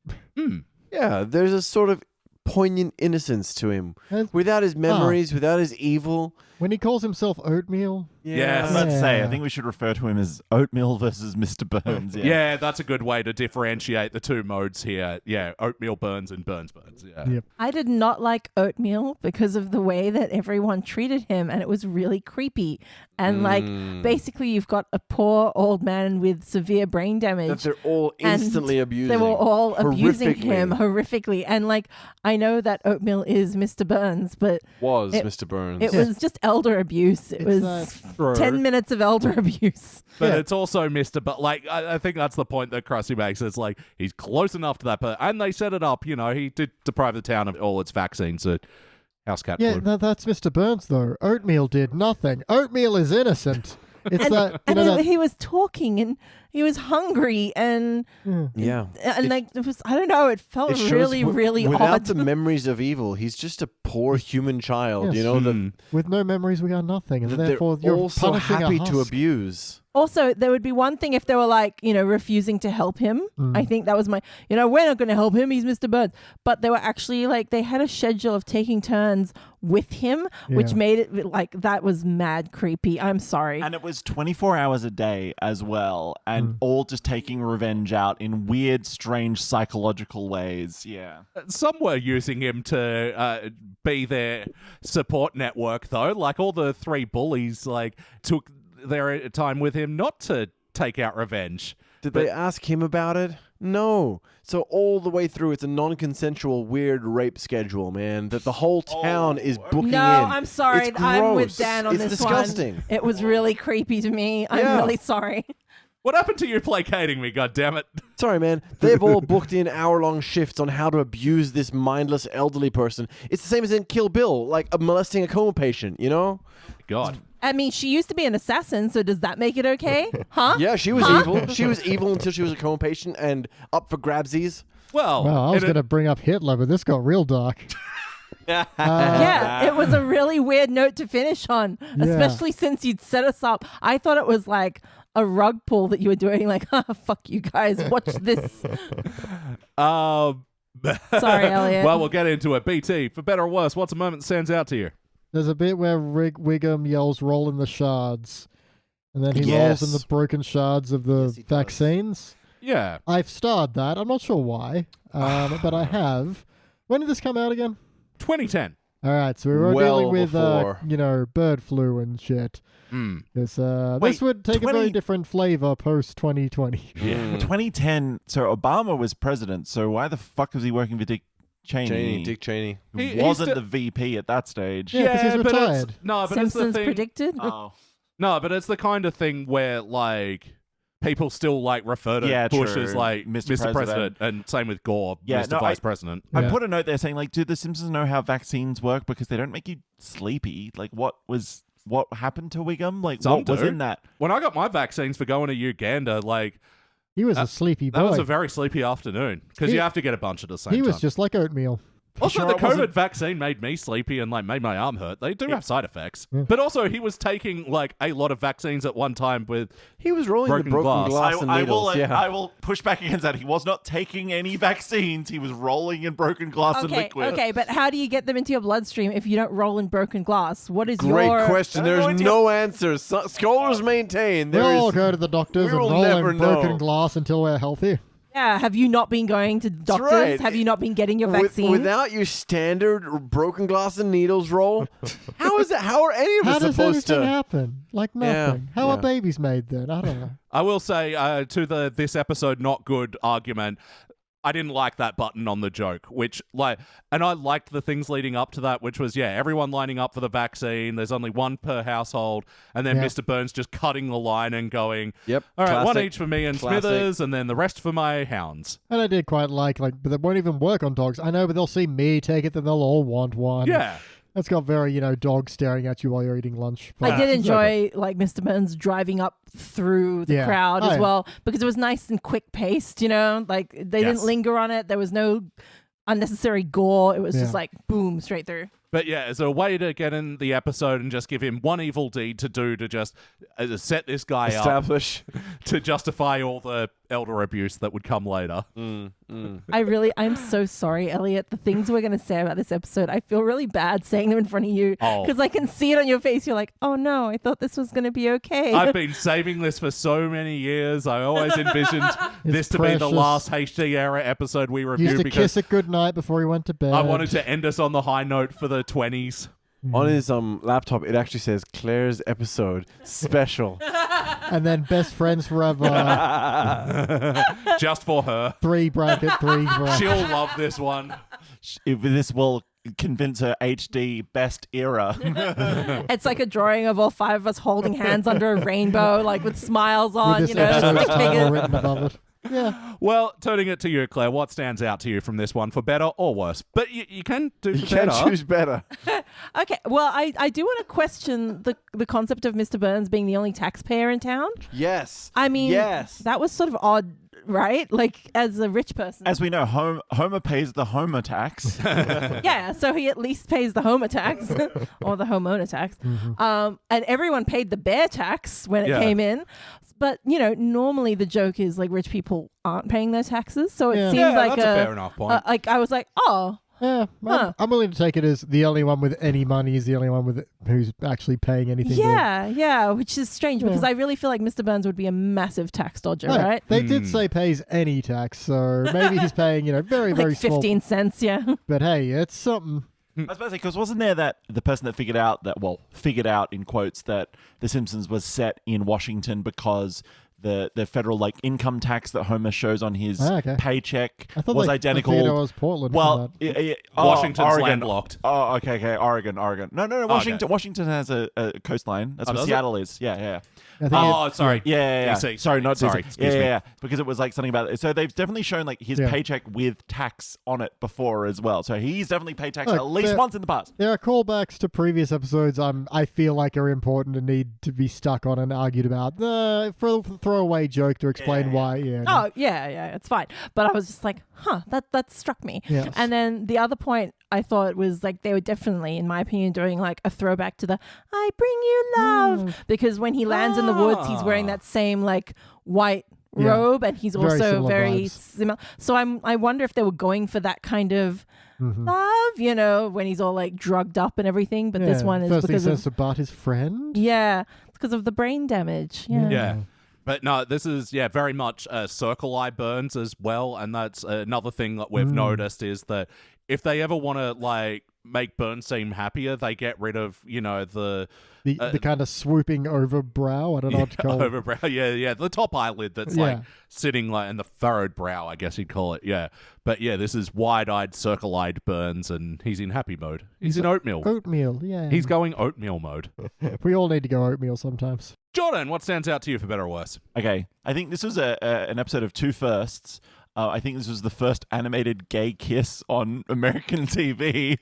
Yeah, there's a sort of poignant innocence to him. Without his memories, without his evil. When he calls himself Oatmeal, Yes. Let's say, I Yeah. think we should refer to him as Oatmeal versus Mr. Burns. Yeah, that's a good way to differentiate the two modes here. Yeah, Oatmeal Burns and Burns Burns. Yeah. Yep. I did not like Oatmeal because of the way that everyone treated him, and it was really creepy. And like, basically, you've got a poor old man with severe brain damage. That they're all and instantly abusing. They were all abusing Horrifically. him horrifically. And like, I know that Oatmeal is Mr. Burns, but Was It- Mr. Burns. it was just elder abuse. It It's was True. 10 minutes of elder abuse. But Yeah. it's also Mr. But like, I think that's the point that Krusty makes. It's like he's close enough to that, and they set it up. You know, he did deprive the town of all its vaccines. So House cat Yeah, flu. no, that's Mr. Burns, though. Oatmeal did nothing. Oatmeal is innocent. It's that, you And know, then that... he was talking and he was hungry and Yeah. like it was, I don't know, it felt It shows really, really without odd. the memories of evil, he's just a poor human child. Yes. You know, With no memories, we are nothing. And that therefore, they're you're all so punishing happy a to husk. abuse. Also, there would be one thing if they were like, refusing to help him. I think that was my, we're not going to help him. He's Mr. Burns. But they were actually like, they had a schedule of taking turns with him, which Yeah. made it like, that was mad creepy. I'm sorry. And it was 24 hours a day as well, and all just taking revenge out in weird, strange psychological ways. Yeah. Some were using him to be their support network, though. Like all the three bullies, like took their time with him not to take out revenge. Did they ask him about it? No. So all the way through, it's a non-consensual, weird rape schedule, man. That the whole town is booking No, in. I'm sorry. It's I'm with gross. Dan on it's this disgusting. one. It was really creepy to me. I'm Yeah. really sorry. What happened to you placating me, goddammit? Sorry, man. They've all booked in hour-long shifts on how to abuse this mindless elderly person. It's the same as in Kill Bill, like molesting a coma patient, you know? God. I mean, she used to be an assassin, so does that make it okay? Huh? Yeah, she was evil. She was evil until she was a coma patient and up for grabsies. Well, Well, I was in going to bring up Hitler, but this got real dark. Yeah, it was a really weird note to finish on, especially since you'd set us up. I thought it was like a rug pull that you were doing, like, fuck you guys, watch this. Sorry, Elliot. Well, we'll get into it. BT, for better or worse, what's a moment that stands out to you? There's a bit where Wiggum yells, roll in the shards. And then he Yes. rolls in the broken shards of the Yes, he does. vaccines. Yeah. I've starred that. I'm not sure why, but I have. When did this come out again? 2010. All right, so we were Well dealing with, before. bird flu and shit. This Wait, would take a 20 very different flavor post 2020. Yeah. 2010, so Obama was president, so why the fuck was he working for Dick Cheney? Dick Cheney. He- Who he's wasn't the- the VP at that stage. Yeah, 'cause he's but it's, retired. no, but it's the Simpsons thing. predicted. Oh. No, but it's the kind of thing where like people still like refer to Yeah, Bush true. as like Mr. Mr. President, and same with Gore, Yeah, Mr. no, Vice President. I Yeah. put a note there saying, like, do the Simpsons know how vaccines work? Because they don't make you sleepy. Like, what happened to Wiggum? Like, Some what was do. in that? When I got my vaccines for going to Uganda, like He was a sleepy boy. that was a very sleepy afternoon because He- you have to get a bunch at the same he time. was just like oatmeal. Also, sure the it wasn't- COVID vaccine made me sleepy and like made my arm hurt. They do have side effects, but also he was taking like a lot of vaccines at one time with. He was rolling the Broken broken glass. glass and needles. I will push back against that. He was not taking any vaccines. He was rolling in broken glass and liquid. Okay, but how do you get them into your bloodstream if you don't roll in broken glass? What is Great your question. I have no There's idea. no answers. Scholars maintain We'll there all is. go to the doctors and we'll roll never in broken know. glass until we're healthy. Yeah, have you not been going to doctors? right. Have you not been getting your vaccine? Without your standard broken glass and needles roll, how is it? How are any of How us does supposed anything to? happen? Like Yeah, nothing. How yeah. are babies made then? I don't know. I will say to the this episode not good argument. I didn't like that button on the joke, and I liked the things leading up to that, which was, everyone lining up for the vaccine. There's only one per household. And then Yeah. Mr. Burns just cutting the line and going, Yep. all right, one classic. each for me and Classic. Smithers, and then the rest for my hounds. And I did quite like, but they won't even work on dogs. I know, but they'll see me take it, then they'll all want one. Yeah. That's got very, dog staring at you while you're eating lunch. I did vibes. enjoy like Mr. Burns driving up through the Yeah. crowd Oh, as yeah. well because it was nice and quick paced, like they Yes. didn't linger on it. There was no unnecessary gore. It was just Yeah. like boom, straight through. But yeah, as a way to get in the episode and just give him one evil deed to do to just set this guy up Establish. to justify all the elder abuse that would come later. I'm so sorry, Elliot. The things we're going to say about this episode, I feel really bad saying them in front of you Oh. because I can see it on your face. You're like, oh no, I thought this was going to be okay. I've been saving this for so many years. I always envisioned this to be the precious. last HD era episode we Used reviewed to because kiss it goodnight before he went to bed. I wanted to end us on the high note for the 20s. On his laptop, it actually says Claire's episode special. And then best friends forever. Just for her. 3 bracket. She'll love this one. If this will convince her HD best era. It's like a drawing of all 5 of us holding hands under a rainbow, like with smiles on, With this episode's stick title figures. written above it. Yeah. Well, turning it to you, Claire, what stands out to you from this one, for better or worse? But you can do You for can better. choose better. Okay, well, I do want to question the concept of Mr. Burns being the only taxpayer in town. Yes. I mean, yes. that was sort of odd, right? Like, as a rich person. As we know, Homer pays the Homer tax. Yeah, so he at least pays the Homer tax or the homeowner tax. And everyone paid the bear tax when it Yeah. came in. But, normally the joke is like rich people aren't paying their taxes. So it Yeah. seemed Yeah, like that's a fair enough point. like I was like, oh, Yeah, I'm willing to take it as the only one with any money is the only one who's actually paying anything. yeah, which is strange because I really feel like Mr. Burns would be a massive tax dodger, Hey, right? They did say pays any tax, so maybe he's paying, very, very Like small. 15 cents, yeah. But hey, it's something. I was about to say, because wasn't there the person that figured out in quotes that The Simpsons was set in Washington because the federal income tax that Homer shows on his paycheck I thought was I identical. figured it was Portland. Well, Washington's Oregon. landlocked. Oh, okay, Oregon. No. Washington has a coastline. That's Oh, what does it? Seattle is. Yeah. I think Oh, sorry. Yeah. DC. Sorry, not Sorry, DC. excuse me. Yeah. Because it was something about it. So they've definitely shown his paycheck with tax on it before as well. So he's definitely paid tax Look, at least there- once in the past. there are callbacks to previous episodes I feel like are important and need to be stuck on and argued about. For a throwaway joke to explain why. Yeah. Oh, yeah, it's fine. But I was just like, that struck me. Yes. And then the other point I thought was they were definitely, in my opinion, doing a throwback to the I bring you love. Because when he lands in the woods, he's wearing that same white robe and he's Very also similar very vibes. similar. So I wonder if they were going for that kind of love, when he's all drugged up and everything. But this one is first thing he because says of to Bart, his friend. because of the brain damage. Yeah. Yeah. But no, this is, very much circle eye burns as well. And that's another thing that we've noticed is that if they ever want to, make Burns seem happier, they get rid of, the kind of swooping over brow. I don't know what to call it. overbrow. Yeah. The top eyelid that's, sitting, in the furrowed brow, I guess you'd call it. Yeah. But, this is wide-eyed, circle-eyed Burns, and he's in happy mode. He's in oatmeal. Oatmeal, yeah. He's going oatmeal mode. We all need to go oatmeal sometimes. Jordan, what stands out to you for better or worse? Okay, I think this was an episode of two firsts. I think this was the first animated gay kiss on American TV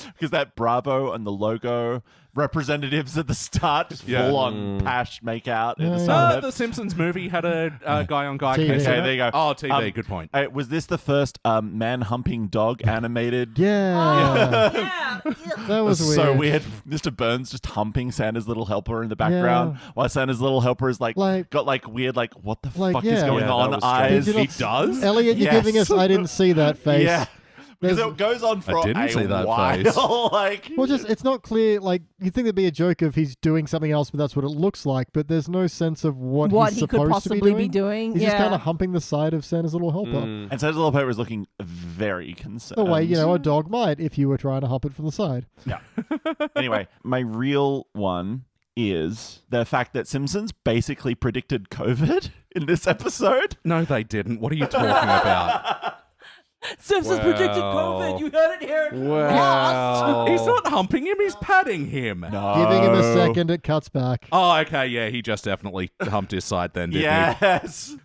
because that Bravo and the logo representatives at the start just full on pash make out at the start of The it. Simpsons movie had a guy-on-guy TV. kiss. Okay, in it. there you go. Oh, TV, good point. Was this the first man-humping dog animated? Yeah. Yeah. That was weird. So weird. Mr. Burns just humping Santa's little helper in the background while Santa's little helper is got weird what the fuck is going Yeah, on that was eyes. strange. He does? Elliot, you're Yes. giving us I didn't see that face. Yeah. Because There's- it goes on for I didn't a see that while. face. Well, it's not clear. You'd think there'd be a joke of he's doing something else, but that's what it looks like. But there's no sense of what he's he supposed could possibly to be doing. He's just kind of humping the side of Santa's little helper. And Santa's little helper is looking very concerned. The way, a dog might if you were trying to hump it from the side. Yeah. Anyway, my real one is the fact that Simpsons basically predicted COVID in this episode. No, they didn't. What are you talking about? Simpsons predicted COVID. You heard it here. Wow. He's not humping him, he's patting him. No. Giving him a second, it cuts back. Oh, okay, yeah, he just definitely humped his side then, didn't Yes. he?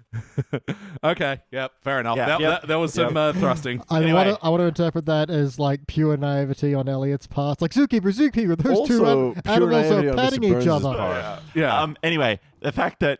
Okay, yep, fair enough. Yeah, There was some thrusting. Anyway. I want to interpret that as pure naivety on Elliot's part. Zookeeper, those two Also, pure animals naivety are on patting Mr. each Burns' other. part. Yeah. Anyway, the fact that,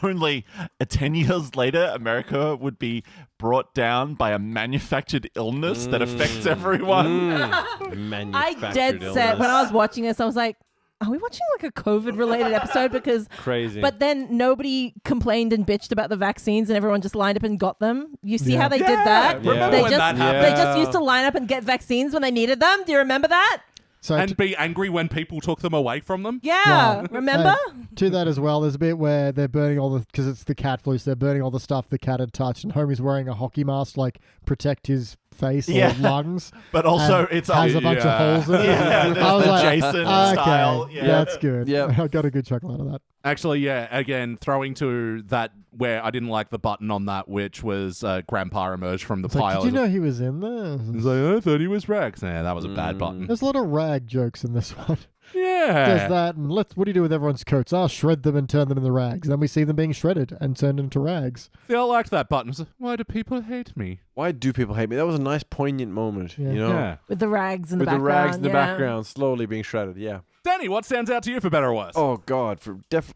only 10 years later, America would be brought down by a manufactured illness that affects everyone. I dead set when I was watching this. I was like, are we watching a COVID-related episode? Because Crazy. But then nobody complained and bitched about the vaccines, and everyone just lined up and got them. You see how they did that? Remember They when just that happened? they just used to line up and get vaccines when they needed them. Do you remember that? So And be angry when people took them away from them? Yeah, remember? to that as well, there's a bit where they're burning because it's the cat flu, so they're burning all the stuff the cat had touched, and Homie's wearing a hockey mask to protect his face or lungs. But also, and it's has a bunch of holes in it. Yeah, there's I was the like, Jason okay, style. Yeah. that's good. Yep. I got a good chuckle out of that. Actually, yeah, again, throwing to that where I didn't like the button on that, which was Grandpa emerged from the It's like, pile. did you know he was in there? He's like, I thought he was Rex. Yeah, that was a bad button. There's a lot of rag jokes in this one. Yeah. Does that, and what do you do with everyone's coats? Shred them and turn them into rags. Then we see them being shredded and turned into rags. See, I liked that button. It's like, why do people hate me? Why do people hate me? That was a nice, poignant moment, you know? Yeah. With the rags in the With background. the rags in the background, slowly being shredded, yeah. Danny, what stands out to you for better or worse? Oh, God.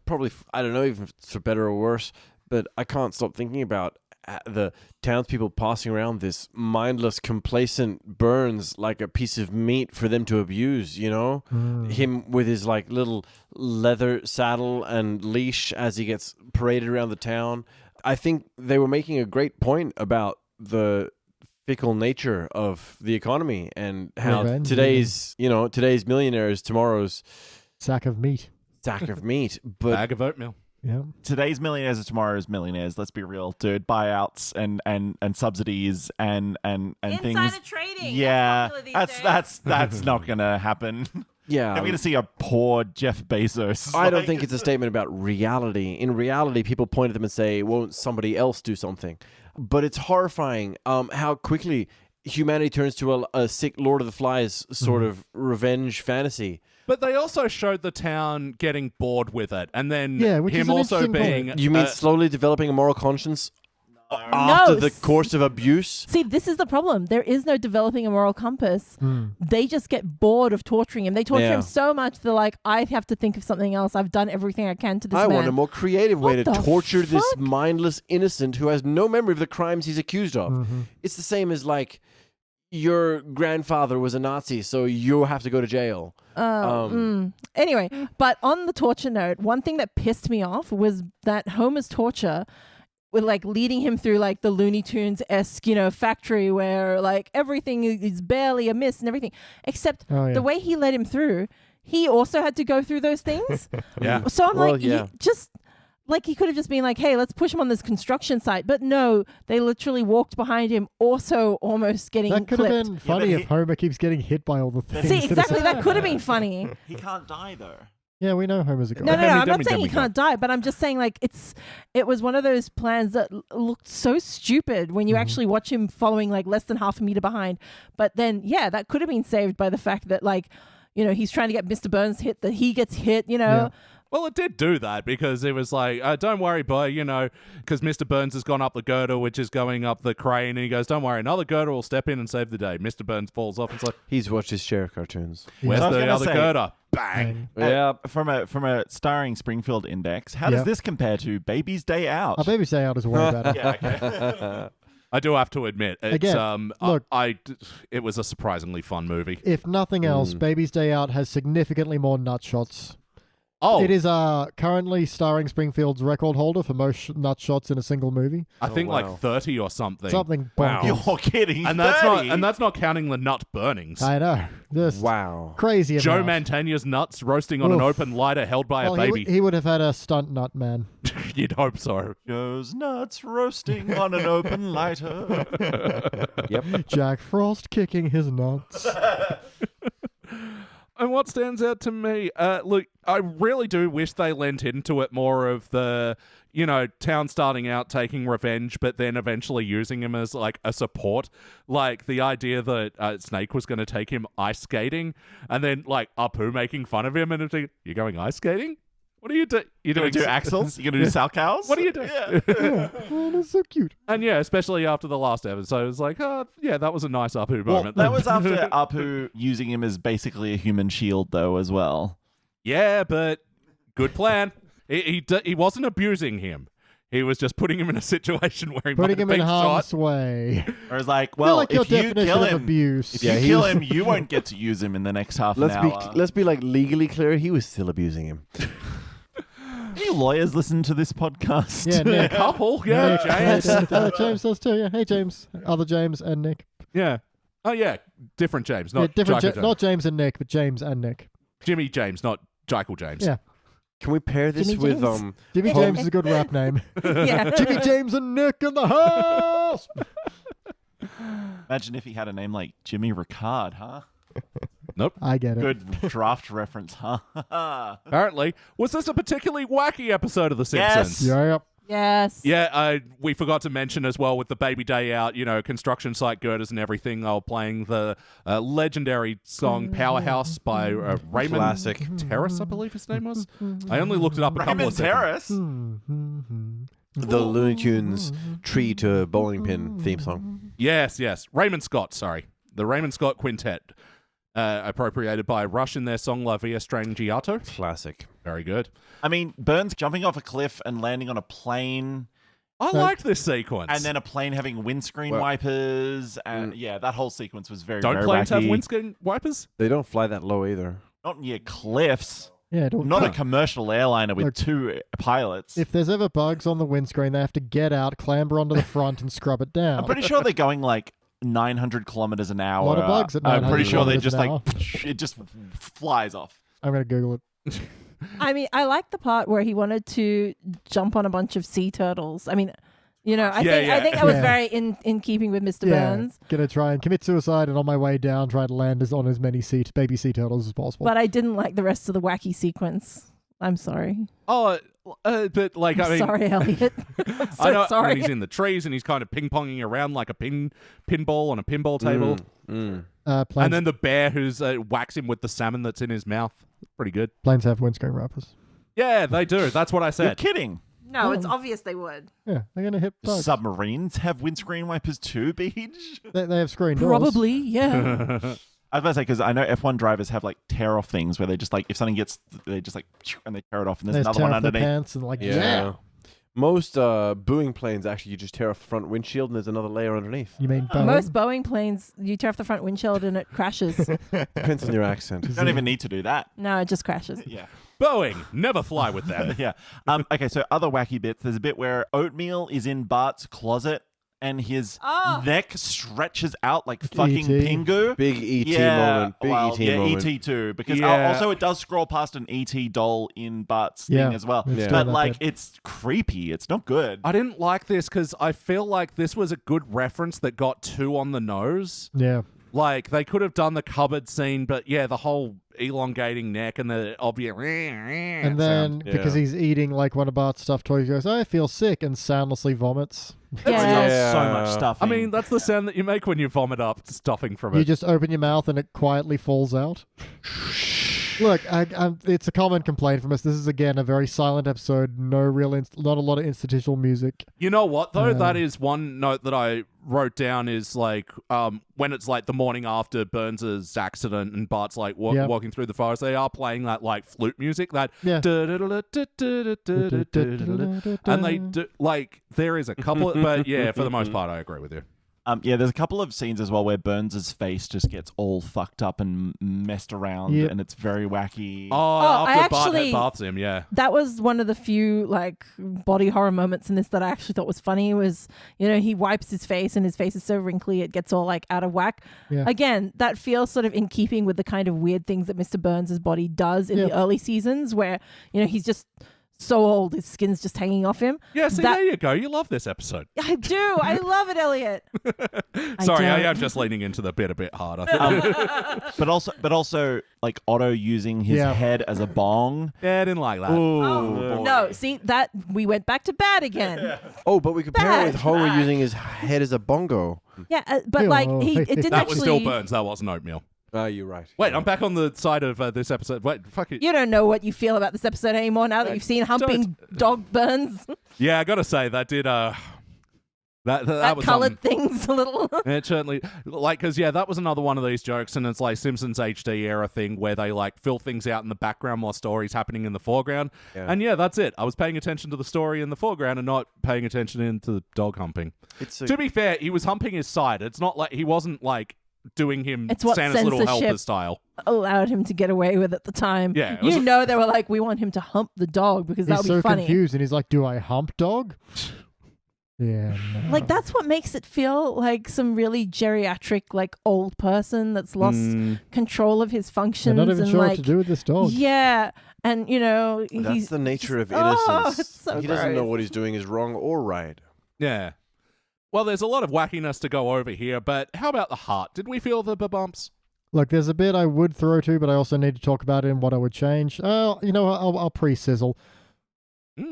Probably, I don't know even if it's for better or worse, but I can't stop thinking about the townspeople passing around this mindless, complacent Burns like a piece of meat for them to abuse, you know? Him with his like little leather saddle and leash as he gets paraded around the town. I think they were making a great point about the fickle nature of the economy and how Revenge, today's millionaire is tomorrow's sack of meat. But Bag of oatmeal. Yeah. Today's millionaires are tomorrow's millionaires. Let's be real, dude. Buyouts and subsidies and things. Insider trading. Yeah, That's that's not gonna happen. yeah, I'm gonna see a poor Jeff Bezos. I don't think it's a statement about reality. In reality, people point at them and say, won't somebody else do something? But it's horrifying how quickly humanity turns to a sick Lord of the Flies sort of revenge fantasy. But they also showed the town getting bored with it, and then which is him an also interesting being... point. You mean slowly developing a moral conscience after the course of abuse? See, this is the problem. There is no developing a moral compass. They just get bored of torturing him. They torture him so much, they're like, I have to think of something else. I've done everything I can to this man. I want a more creative way What to the torture this fuck? mindless innocent who has no memory of the crimes he's accused of. It's the same as like, your grandfather was a Nazi, so you have to go to jail. Anyway, but on the torture note, one thing that pissed me off was that Homer's torture with like leading him through like the Looney Tunes-esque, factory where like everything is barely amiss and everything, except the way he led him through, he also had to go through those things. Yeah. So I'm he could have just been like, hey, let's push him on this construction site. But no, they literally walked behind him, also almost getting That could clipped. have been funny if Homer keeps getting hit by all the things. See, exactly. That could have been funny. He can't die though. Yeah, we know Homer's a guy. No, I'm not saying Demi he can't die, but I'm just saying like it was one of those plans that looked so stupid when you actually watch him following like less than half a meter behind. But then, that could have been saved by the fact that like, he's trying to get Mr. Burns hit, that he gets hit, Yeah. Well, it did do that because it was like, don't worry, boy, because Mr. Burns has gone up the girder, which is going up the crane, and he goes, don't worry, another girder will step in and save the day. Mr. Burns falls off. It's like, He's watched his share of cartoons. where's I was the gonna other say- girder? Bang. Yeah. From a starring Springfield index, how does this compare to Baby's Day Out? Our Baby's Day Out is way better. Yeah, okay. I do have to admit, it's, Again, look- it was a surprisingly fun movie. If nothing else, Baby's Day Out has significantly more nut shots. Oh, It is currently starring Springfield's record holder for most nut shots in a single movie. I think wow. like 30 or something. Something Wow. bonkers. You're kidding. And 30? that's not counting the nut burnings. I know. Just Wow. crazy Joe amount. Mantegna's nuts roasting on an Oof. open lighter held by Well, a baby. he would have had a stunt nut man. You'd hope so. Joe's nuts roasting on an open lighter. Yep. Jack Frost kicking his nuts. And what stands out to me, look, I really do wish they lent into it more of the, town starting out taking revenge, but then eventually using him as like a support. Like the idea that Snake was going to take him ice skating, and then like Apu making fun of him, and it's like, you're going ice skating? What are you doing? You're You're gonna do axles? You're gonna do salchows? What are you doing? Yeah. Oh, that's so cute. And yeah, especially after the last episode, it was like, that was a nice Apu Well, moment. that was after Apu using him as basically a human shield, though, as well. Yeah, but good plan. He wasn't abusing him. He was just putting him in a situation where he Putting might have him in been harm's shot. way. Whereas, like, I feel well, like your if you definition kill of him, abuse. if Yeah, you he kill was- him, you won't get to use him in the next half an hour. Let's be like legally clear. He was still abusing him. Any lawyers listen to this podcast? Yeah, Nick. Couple, yeah, Nick, James. James does too. Yeah, hey James, other James and Nick. Yeah. Oh, yeah. Different James, Yeah, not different. Jackal James. Not James and Nick, but James and Nick. Jimmy James, not Jackal James. Yeah. Can we pair this Jimmy with James. Jimmy Holmes- James is a good rap name. Yeah. Jimmy James and Nick in the house. Imagine if he had a name like Jimmy Ricard, huh? I get it. Good draft reference, huh? Apparently. Was this a particularly wacky episode of The Simpsons? Yes. Yeah, yep. Yes. Yeah, we forgot to mention as well with the baby day out, construction site girders and everything. They were playing the legendary song Powerhouse by Raymond Classic. Terrace, I believe his name was. I only looked it up a couple Raymond of seconds. Terrace. The Looney Tunes tree to bowling pin theme song. Yes. Raymond Scott, sorry. The Raymond Scott Quintet, appropriated by Rush in their song La Via Strangiato. Classic. Very good. I mean, Burns jumping off a cliff and landing on a plane, I liked this sequence. and then a plane having windscreen wipers, and that whole sequence was very, Don't very planes have wacky. windscreen wipers? They don't fly that low either. Not near cliffs. Yeah, don't Not a touch. commercial airliner with Look, 2 pilots. If there's ever bugs on the windscreen, they have to get out, clamber onto the front, and scrub it down. I'm pretty sure they're going like 900 kilometers an hour. A lot of bugs at I'm 900 pretty sure they kilometers just an like hour. it just flies off. I'm going to Google it. I mean, I like the part where he wanted to jump on a bunch of sea turtles. I mean, I think that was Yeah. very in keeping with Mr. Burns. Going to try and commit suicide, and on my way down, try to land on as many baby sea turtles as possible. But I didn't like the rest of the wacky sequence. I'm sorry. Oh, but like, I mean, Sorry, Elliot. I'm so I know sorry. when he's in the trees and he's kind of ping-ponging around like a pinball on a pinball table. planes, And then the bear who's whacks him with the salmon that's in his mouth. Pretty good. planes have windscreen wipers. Yeah, they do. That's what I You're said. kidding. No, it's obvious they would. Yeah, they're going to hit bugs. Submarines have windscreen wipers too, Beach? They have screen doors. Probably, yeah. I was about to say, because I know F1 drivers have like tear off things where they just like, if something gets, they just like, and they tear it off, and there's They just another tear one off their underneath. pants and like, Yeah. Most Boeing planes, actually, you just tear off the front windshield and there's another layer underneath. You mean Boeing? Most Boeing planes, you tear off the front windshield and it crashes. Depends on your accent. You don't even need to do that. No, it just crashes. Yeah. Boeing, never fly with them. Yeah. Okay, so other wacky bits. There's a bit where Oatmeal is in Bart's closet and his neck stretches out like fucking E.T. Pingu. Big ET Yeah, moment. Big well, ET yeah, moment. ET too. Because Yeah. also it does scroll past an ET doll in Bart's Yeah, thing as well. it's Yeah. doing But that like, bit. it's creepy. It's not good. I didn't like this because I feel like this was a good reference that got too on the nose. Yeah. Like, they could have done the cupboard scene, but yeah, the whole elongating neck and the obvious And then, because Yeah. he's eating like one of Bart's stuffed toys, he goes, I feel sick, and soundlessly vomits. That Yeah. smells so much Yeah. stuff. I mean, that's the sound that you make when you vomit up stuffing from You it. just open your mouth and it quietly falls out. Look, it's a common complaint from us. This is, again, a very silent episode. No real, not a lot of institutional music. You know what, though? That is one note that I wrote down is like when it's like the morning after Burns' accident and Bart's like walking through the forest, they are playing that like flute music, that Yeah. and they do like there is a couple, but yeah, for the most part, I agree with you. Yeah, there's a couple of scenes as well where Burns' face just gets all fucked up and messed around, Yep. and it's very wacky. Oh, I after Bart actually- baths him, yeah. That was one of the few like body horror moments in this that I actually thought was funny. Was he wipes his face and his face is so wrinkly it gets all like out of whack. Yeah. Again, that feels sort of in keeping with the kind of weird things that Mr. Burns' body does in Yeah. the early seasons, where he's just so old, his skin's just hanging off him. Yeah, see, That- there you go. You love this episode. I do. I love it, Elliot. Sorry, I don't. am just leaning into the bit a bit harder. But also like Otto using his Yeah. head as a bong. Yeah, I didn't like that. Ooh, Oh, no, see that we went back to bad again. Oh, but we compare it with Bad. Homer using his head as a bongo. Yeah, but like it didn't That was actually. still Burns. That wasn't Oatmeal. You're right. Wait, I'm back on the side of this episode. Wait, fuck it. You don't know what you feel about this episode anymore now that you've seen humping dog Burns. Yeah, I gotta say that did that That was coloured something. things a little. It certainly because that was another one of these jokes, and it's like Simpsons HD era thing where they like fill things out in the background while stories happening in the foreground. Yeah. And yeah, that's it. I was paying attention to the story in the foreground and not paying attention into the dog humping. To be fair, he was humping his side. It's not like he wasn't like doing him It's what Santa's Little censorship- Helper style. Allowed him to get away with at the time. Yeah, it was- they were like, we want him to hump the dog because that He's would be so funny. confused, and he's like, do I hump dog? Yeah, no. Like that's what makes it feel like some really geriatric, like old person that's lost control of his They're functions not even and sure like what to do with this dog. yeah, and That's he's the nature of Oh, innocence. it's so He doesn't know gross. what he's doing is wrong or right. Yeah. Well, there's a lot of wackiness to go over here, but how about the heart? Did we feel the bumps? Look, there's a bit I would throw to, but I also need to talk about it and what I would change. I'll pre-sizzle.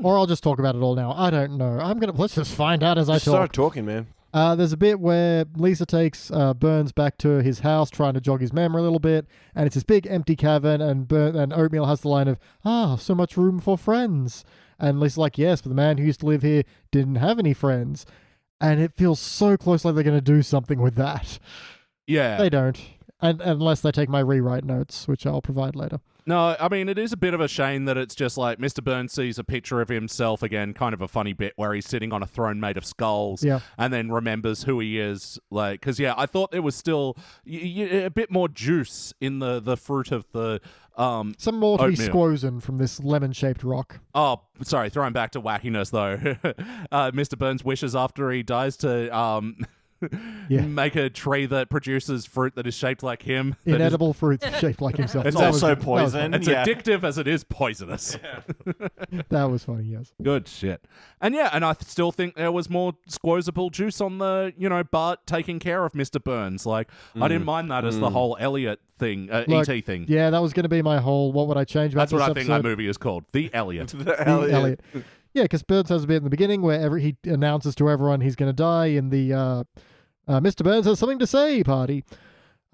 Or I'll just talk about it all now. I don't know. Let's just find out as I Just talk. start talking, man. There's a bit where Lisa takes Burns back to his house, trying to jog his memory a little bit, and it's this big empty cavern, and Oatmeal has the line of, so much room for friends. And Lisa's like, yes, but the man who used to live here didn't have any friends. And it feels so close like they're going to do something with that. Yeah. They don't. And unless they take my rewrite notes, which I'll provide later. No, I mean, it is a bit of a shame that it's just like Mr. Burns sees a picture of himself again, kind of a funny bit where he's sitting on a throne made of skulls, and then remembers who he is. Like, because, I thought there was still a bit more juice in the fruit of the some more to be oatmeal. squozen from this lemon-shaped rock. Oh, sorry, throwing back to wackiness, though. Mr. Burns wishes after he dies to... make a tree that produces fruit that is shaped like him. Inedible fruits shaped like himself. It's also poison. It's addictive as it is poisonous. That was funny, yes. Good shit. And I still think there was more squozable juice on the, Bart taking care of Mr. Burns. Like, I didn't mind that as the whole Elliot thing, Look, E.T. thing. Yeah, that was going to be my whole, what would I change about That's what this I think episode? that movie is called. The Elliot. The Elliot. Yeah, because Burns has a bit in the beginning where he announces to everyone he's going to die in the Mr. Burns has something to say party.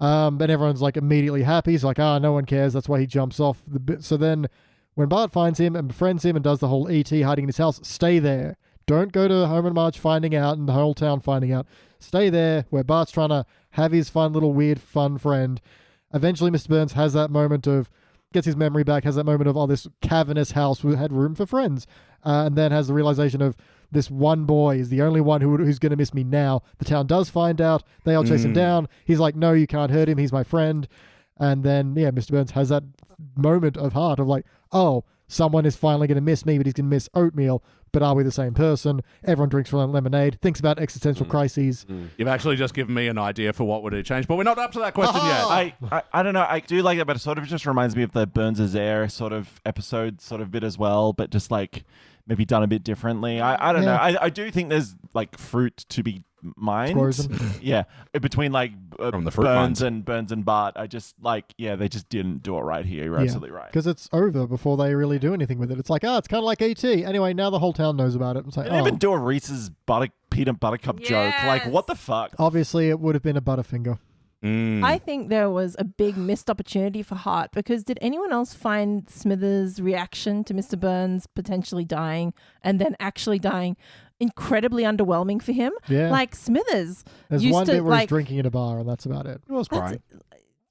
And everyone's like immediately happy. He's like, no one cares. That's why he jumps off. So then when Bart finds him and befriends him and does the whole E.T. hiding in his house, stay there. Don't go to Home and March finding out and the whole town finding out. Stay there where Bart's trying to have his fun little weird fun friend. Eventually Mr. Burns has that moment of, gets his memory back, has that moment of, this cavernous house had room for friends. And then has the realization of, this one boy is the only one who's going to miss me now. The town does find out. They all chase him down. He's like, no, you can't hurt him. He's my friend. And then, Mr. Burns has that moment of heart of like, someone is finally going to miss me, but he's going to miss Oatmeal. But are we the same person? Everyone drinks lemonade, thinks about existential crises. You've actually just given me an idea for what would it change, but we're not up to that question yet. I don't know. I do like it, but it sort of just reminds me of the Burns is Air sort of episode sort of bit as well, but just like maybe done a bit differently. I don't know. I do think there's like fruit to be mined. Between like From the fruit Burns mines. and Bart. I just like, they just didn't do it right here. You're absolutely right. Because it's over before they really do anything with it. It's like, it's kind of like E.T. Anyway, now the whole town knows about it. It's like, They didn't even do a Reese's peanut butter cup joke. Like, what the fuck? Obviously, it would have been a Butterfinger. I think there was a big missed opportunity for Hart because did anyone else find Smithers' reaction to Mr. Burns potentially dying and then actually dying incredibly underwhelming for him? Yeah. Like Smithers There's used one to bit where like he's drinking at a bar and that's about it. It was crying.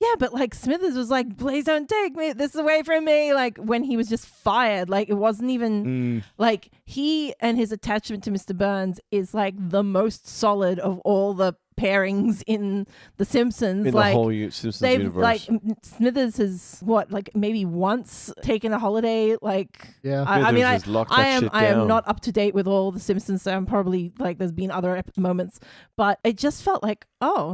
yeah, but like Smithers was like, please don't take this away from me. Like when he was just fired, like it wasn't even like he and his attachment to Mr. Burns is like the most solid of all the pairings in The Simpsons. In like, the whole Simpsons they've universe. like Smithers has maybe once taken a holiday. Like Yeah. I mean, has locked I that am shit I am down. not up to date with all The Simpsons, so I'm probably like there's been other moments, but it just felt like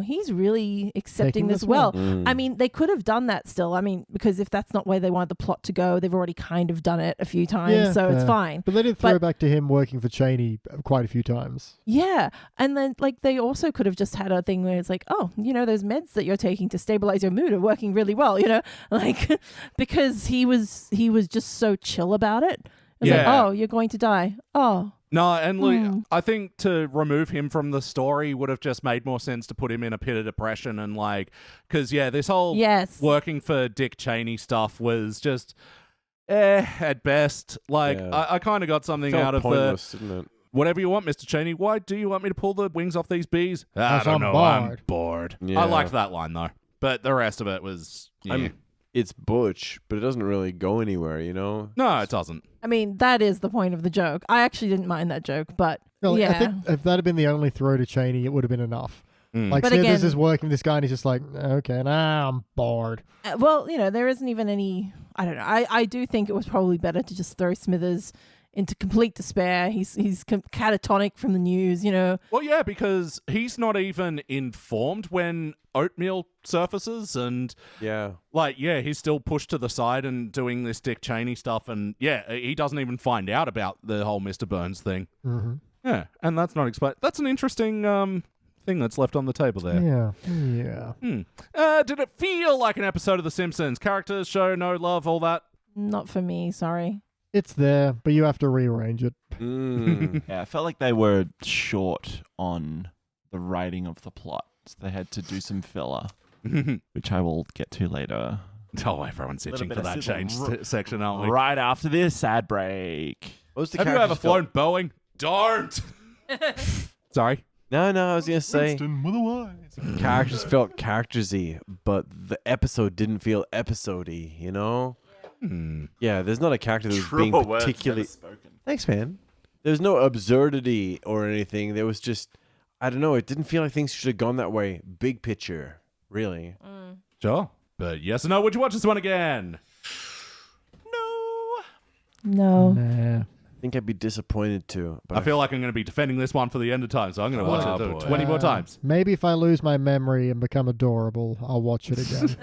he's really accepting Taking this this well. well. I mean, they could have done that still. I mean, because if that's not where they want the plot to go, they've already kind of done it a few times, so it's fair. fine. But they did throw back to him working for Cheney quite a few times. Yeah. And then like they also could have just had a thing where it's like, those meds that you're taking to stabilize your mood are working really well, like because he was just so chill about it. It's like, you're going to die. Oh. No, and look, I think to remove him from the story would have just made more sense to put him in a pit of depression and like, because this whole working for Dick Cheney stuff was just at best. Like I kind of got something Felt out of pointless, didn't it? Whatever you want, Mr. Cheney. Why do you want me to pull the wings off these bees? I Yes, don't I'm know. bored. I'm bored. Yeah. I liked that line though, but the rest of it was. It's Butch, but it doesn't really go anywhere, No, it doesn't. I mean, that is the point of the joke. I actually didn't mind that joke, but Really, yeah. I think if that had been the only throw to Cheney, it would have been enough. Like But Smithers again- is working with this guy and he's just like, okay, I'm bored. well, there isn't even any. I don't know. I do think it was probably better to just throw Smithers into complete despair. He's catatonic from the news, Well, yeah, because he's not even informed when Oatmeal surfaces, and he's still pushed to the side and doing this Dick Cheney stuff, and he doesn't even find out about the whole Mr. Burns thing. Mm-hmm. Yeah, and that's not explained. That's an interesting thing that's left on the table there. Yeah. Did it feel like an episode of The Simpsons? Characters, show, no love, all that? Not for me, sorry. It's there, but you have to rearrange it. Yeah, I felt like they were short on the writing of the plot. So they had to do some filler, which I will get to later. Oh, everyone's itching bit for of that sizzle. change section, aren't we? Right after this ad break. What was the Have you ever characters felt- flown Boeing? Don't! Sorry? No, I was going to say Winston with a Y. characters felt charactersy, but the episode didn't feel episode-y, you know? Yeah, there's not a character that was being particularly... Thanks, man. There's no absurdity or anything. There was just... I don't know. It didn't feel like things should have gone that way. Big picture, really. Sure. But yes or no, would you watch this one again? No. Nah. I think I'd be disappointed too. But I feel like I'm going to be defending this one for the end of time, so I'm going to watch it 20 more times. Maybe if I lose my memory and become adorable, I'll watch it again.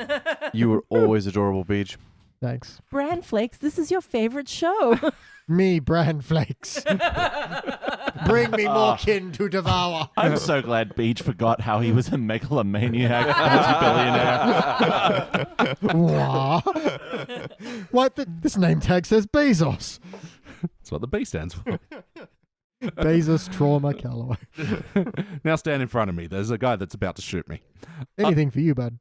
you were always adorable, Beach. Thanks. Bran Flakes, this is your favorite show. Me, Bran Flakes. Bring me more kin to devour. I'm so glad Beach forgot how he was a megalomaniac multi-billionaire. What? This name tag says Bezos. That's what the B stands for. Bezos Trauma Calloway. Now stand in front of me. There's a guy that's about to shoot me. Anything for you, bud.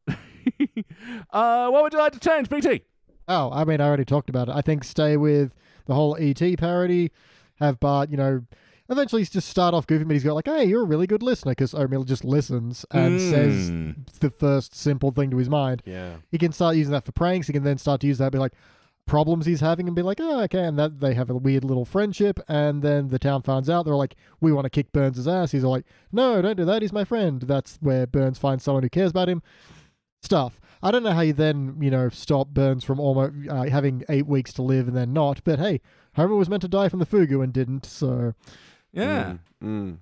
What would you like to change, BT? Oh, I mean, I already talked about it. I think stay with the whole E.T. parody. Have Bart, eventually just start off goofy, but he's got like, hey, you're a really good listener, because Oatmeal just listens and says the first simple thing to his mind. Yeah. He can start using that for pranks. He can then start to use that, be like, problems he's having, and be like, oh, okay, and that they have a weird little friendship, and then the town finds out. They're like, we want to kick Burns' ass. He's all like, no, don't do that. He's my friend. That's where Burns finds someone who cares about him. Stuff. I don't know how you then, stop Burns from almost having 8 weeks to live and then not, but hey, Homer was meant to die from the fugu and didn't, so... Yeah.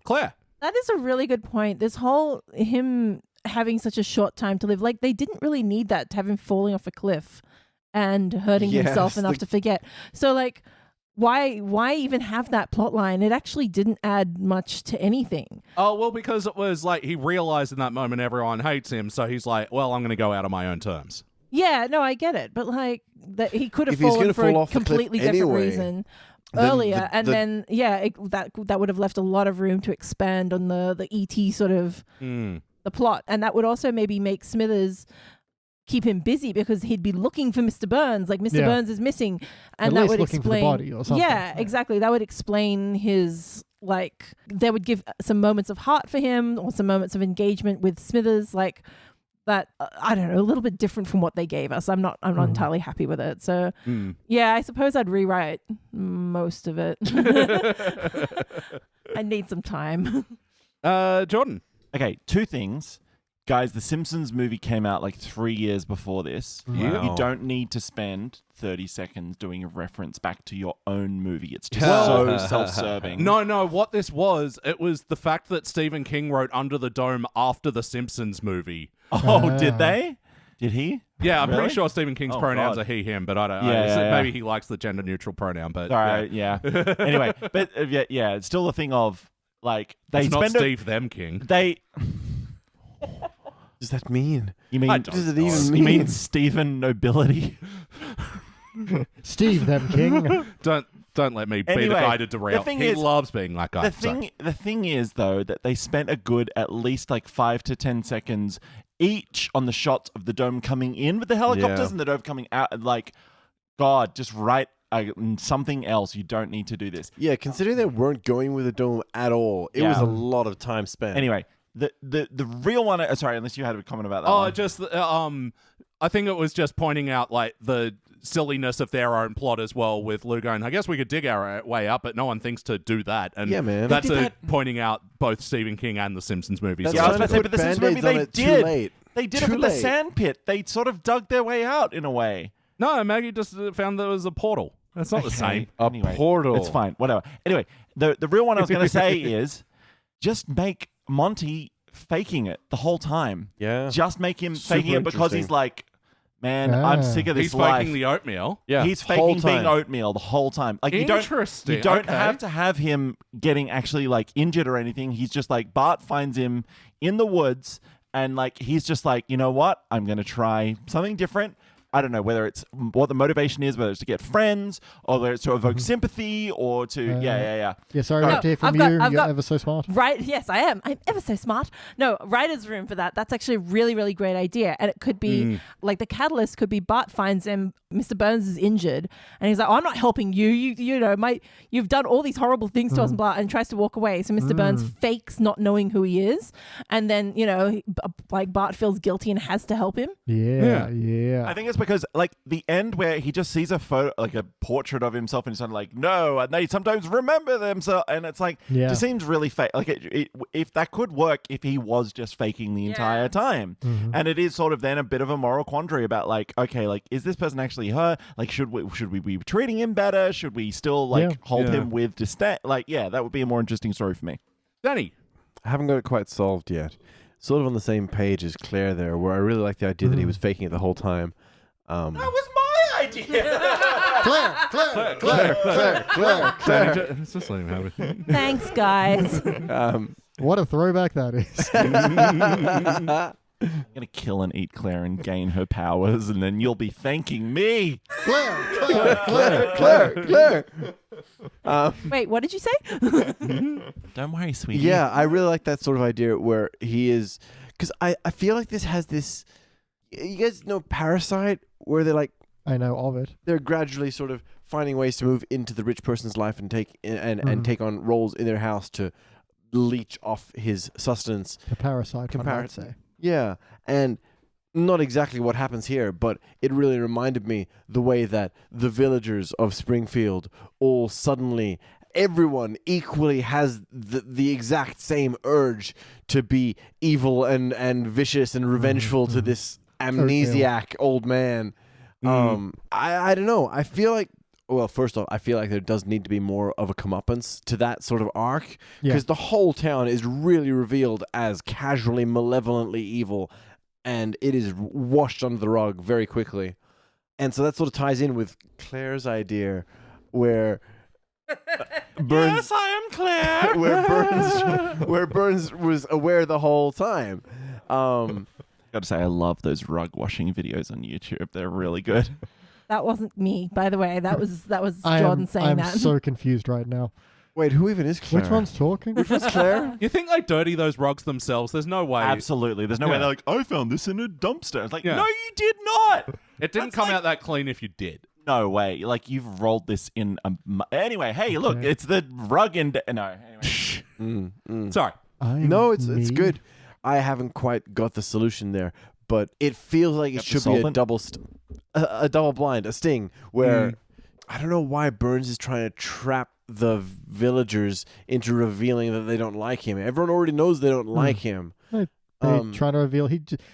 Claire. That is a really good point. This whole him having such a short time to live, like they didn't really need that to have him falling off a cliff and hurting himself enough to forget. So like, why even have that plot line? It actually didn't add much to anything. Oh, well, because it was like he realized in that moment everyone hates him, so he's like, well, I'm going to go out on my own terms. Yeah, no, I get it, but like that he could have If he's fallen gonna for fall a off the cliff completely different anyway, reason then earlier, the- that would have left a lot of room to expand on the ET sort of the plot, and that would also maybe make Smithers keep him busy because he'd be looking for Mr. Burns, like Mr. Burns is missing, and At that least would looking explain. for the body or something. Yeah, exactly. That would explain his that would give some moments of heart for him or some moments of engagement with Smithers, like that. I don't know, a little bit different from what they gave us. I'm not entirely happy with it. So yeah, I suppose I'd rewrite most of it. I need some time. Jordan. Okay, 2 things. Guys, the Simpsons movie came out like 3 years before this. Wow. You don't need to spend 30 seconds doing a reference back to your own movie. It's just Well- so self-serving. No, what this was, it was the fact that Stephen King wrote Under the Dome after the Simpsons movie. Oh, did they? Did he? Yeah, I'm Really? pretty sure Stephen King's Oh, pronouns God. are he, him, but I don't know. Yeah. Maybe he likes the gender-neutral pronoun, but... Sorry, yeah. Anyway, but yeah, it's still a thing of, like, they It's not spend Steve them King. They... What does that mean? You mean... What does it even You mean? mean Stephen Nobility? Steve them king. Don't let me be the Anyway, guy to derail. the thing He is- loves being that guy. The thing is, though, that they spent a good at least like 5 to 10 seconds each on the shots of the dome coming in with the helicopters Yeah. and the dome coming out. And like, God, just write something else. You don't need to do this. Yeah, considering they weren't going with a dome at all, it was Yeah. a lot of time spent. Anyway, the real one. Sorry, unless you had a comment about that. Oh, one. just I think it was just pointing out like the silliness of their own plot as well, with Lou going, I guess we could dig our way up, but no one thinks to do that. And Yeah, man. that's They did pointing out both Stephen King and the Simpsons movies. That's Yeah, I was trying about to to say, but the put Simpsons movie, Band-Aids on they it too did. late. They did Too it with the late. sand pit. They sort of dug their way out in a way. No, Maggie just found there was a portal. That's not the same. A Anyway, portal. It's fine. Whatever. Anyway, the real one I was going to say is just make Monty faking it the whole time. Yeah. Just make him Super faking it because he's interesting. like, man, I'm sick of this He's life. faking the oatmeal. Yeah. He's whole faking being time. oatmeal the whole time. Like you don't Interesting. You don't Okay. have to have him getting actually like injured or anything. He's just like Bart finds him in the woods and like he's just like, you know what? I'm gonna try something different. I don't know whether it's what the motivation is, whether it's to get friends or whether it's to evoke sympathy or to Yeah, sorry, we have to hear from I've you. You're got- ever so smart. Right. Yes, I am. I'm ever so smart. No, writer's room for that. That's actually a really, really great idea. And it could be like the catalyst could be Bart finds him, Mr. Burns is injured. And he's like, oh, I'm not helping you. You've done all these horrible things to us and blah, and tries to walk away. So Mr. Burns fakes not knowing who he is. And then, like Bart feels guilty and has to help him. Yeah. I think it's because like the end where he just sees a photo, like a portrait of himself, and he's kind of like, no, and they sometimes remember themselves, and it's like, it just seems really fake. Like if that could work, if he was just faking the entire time, and it is sort of then a bit of a moral quandary about like, okay, like is this person actually hurt? Like should we be treating him better? Should we still like hold him with disdain? Like that would be a more interesting story for me. Danny. I haven't got it quite solved yet. Sort of on the same page as Claire there, where I really like the idea that he was faking it the whole time. That was my idea. Claire. It's just letting him have it. Thanks, guys. What a throwback that is. I'm gonna kill and eat Claire and gain her powers, and then you'll be thanking me. Claire. Wait, what did you say? Don't worry, sweetie. Yeah, I really like that sort of idea where he is, because I feel like this has this. You guys know Parasite, where they're like, I know of it. they're gradually sort of finding ways to move into the rich person's life and take take on roles in their house to leech off his sustenance. A parasite, one might say. Yeah, and not exactly what happens here, but it really reminded me the way that the villagers of Springfield all suddenly, everyone equally has the exact same urge to be evil and vicious and revengeful to this amnesiac old man. I don't know. I feel like, well, first off, I feel like there does need to be more of a comeuppance to that sort of arc, because the whole town is really revealed as casually, malevolently evil, and it is washed under the rug very quickly. And so that sort of ties in with Claire's idea, where Burns, Yes, I am Claire. where Burns was aware the whole time. Gotta say, I love those rug washing videos on YouTube. They're really good. That wasn't me, by the way. That was Jordan saying that. I'm so confused right now. Wait, who even is Claire? Which one's talking? Which one's Claire? You think they dirty those rugs themselves? There's no way. Absolutely. There's no way they're like, I found this in a dumpster. It's like, Yeah. no, you did not. It didn't That's come like- out that clean if you did. No way. Like, you've rolled this in a... Anyway, hey, look, Okay. it's the rug in... No, anyway. Sorry. No, it's good. I haven't quite got the solution there, but it feels like it Got the should be a solvent? double blind, a sting, where I don't know why Burns is trying to trap the villagers into revealing that they don't like him. Everyone already knows they don't like him. They trying to reveal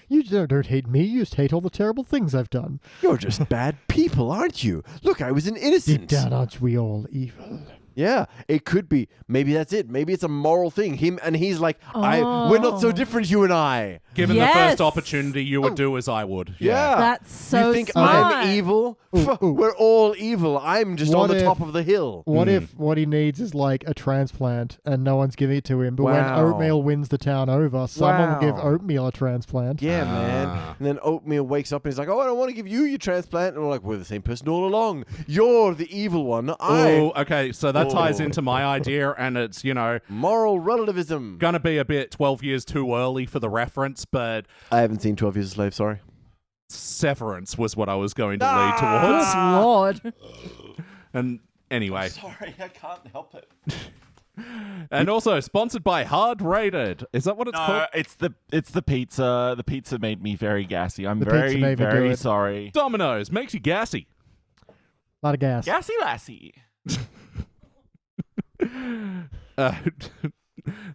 you don't hate me. You just hate all the terrible things I've done. You're just bad people, aren't you? Look, I was an Deep innocent. down, aren't we all evil? Yeah, it could be. Maybe that's it. Maybe it's a moral thing. He's like, we're not so different, you and I. Given the Yes. first opportunity, you would do as I would. Yeah. That's so You think smart. I'm evil? Ooh. We're all evil. I'm just What on the if- top of the hill. What if what he needs is like a transplant and no one's giving it to him? But when Wow. Oatmeal wins the town over, someone will give Wow. Oatmeal a transplant. Yeah, man. And then Oatmeal wakes up and he's like, oh, I don't want to give you your transplant. And we're like, we're the same person all along. You're the evil one. Oh, okay. So that ties Oh. into my idea, and it's, Moral relativism. gonna be a bit 12 years too early for the reference, but I haven't seen 12 Years a Slave, sorry. Severance was what I was going to lead towards. Good Lord. And anyway, Sorry, I can't help it. and also sponsored by Hard Rated. Is that what it's called? No, it's the pizza. The pizza made me very gassy. I'm The pizza very, made me do very it. sorry. Domino's makes you gassy. A lot of gas. Gassy lassie.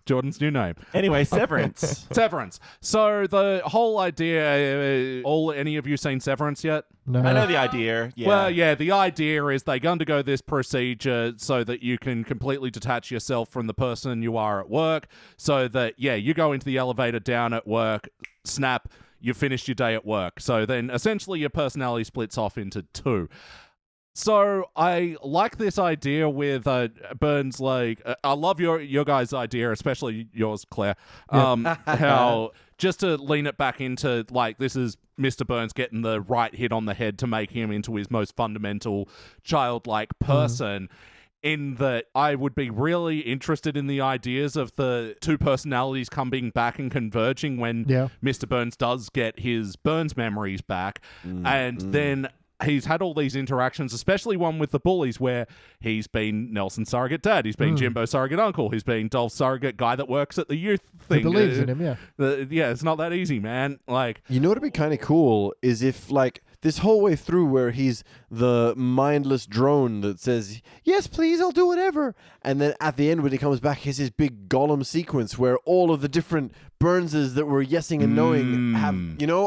Jordan's new name. Anyway, Severance. Severance. So the whole idea, any of you seen Severance yet? No. I know the idea. Yeah. Well, yeah, the idea is they undergo this procedure so that you can completely detach yourself from the person you are at work, so that, you go into the elevator down at work, snap, you've finished your day at work. So then essentially your personality splits off into two. So I like this idea with Burns. Like, I love your guys' idea, especially yours, Claire. How just to lean it back into like this is Mr. Burns getting the right hit on the head to make him into his most fundamental childlike person. In that, I would be really interested in the ideas of the two personalities coming back and converging when Mr. Burns does get his Burns memories back, and then he's had all these interactions, especially one with the bullies where he's been Nelson's surrogate dad, he's been Jimbo's surrogate uncle, he's been Dolph's surrogate guy that works at the youth thing. He believes in him, yeah, it's not that easy, man. Like, you know what'd be kind of cool is if like this whole way through where he's the mindless drone that says, yes, please, I'll do whatever. And then at the end when he comes back, he's this big Gollum sequence where all of the different Burnses that were yesing and knowing have,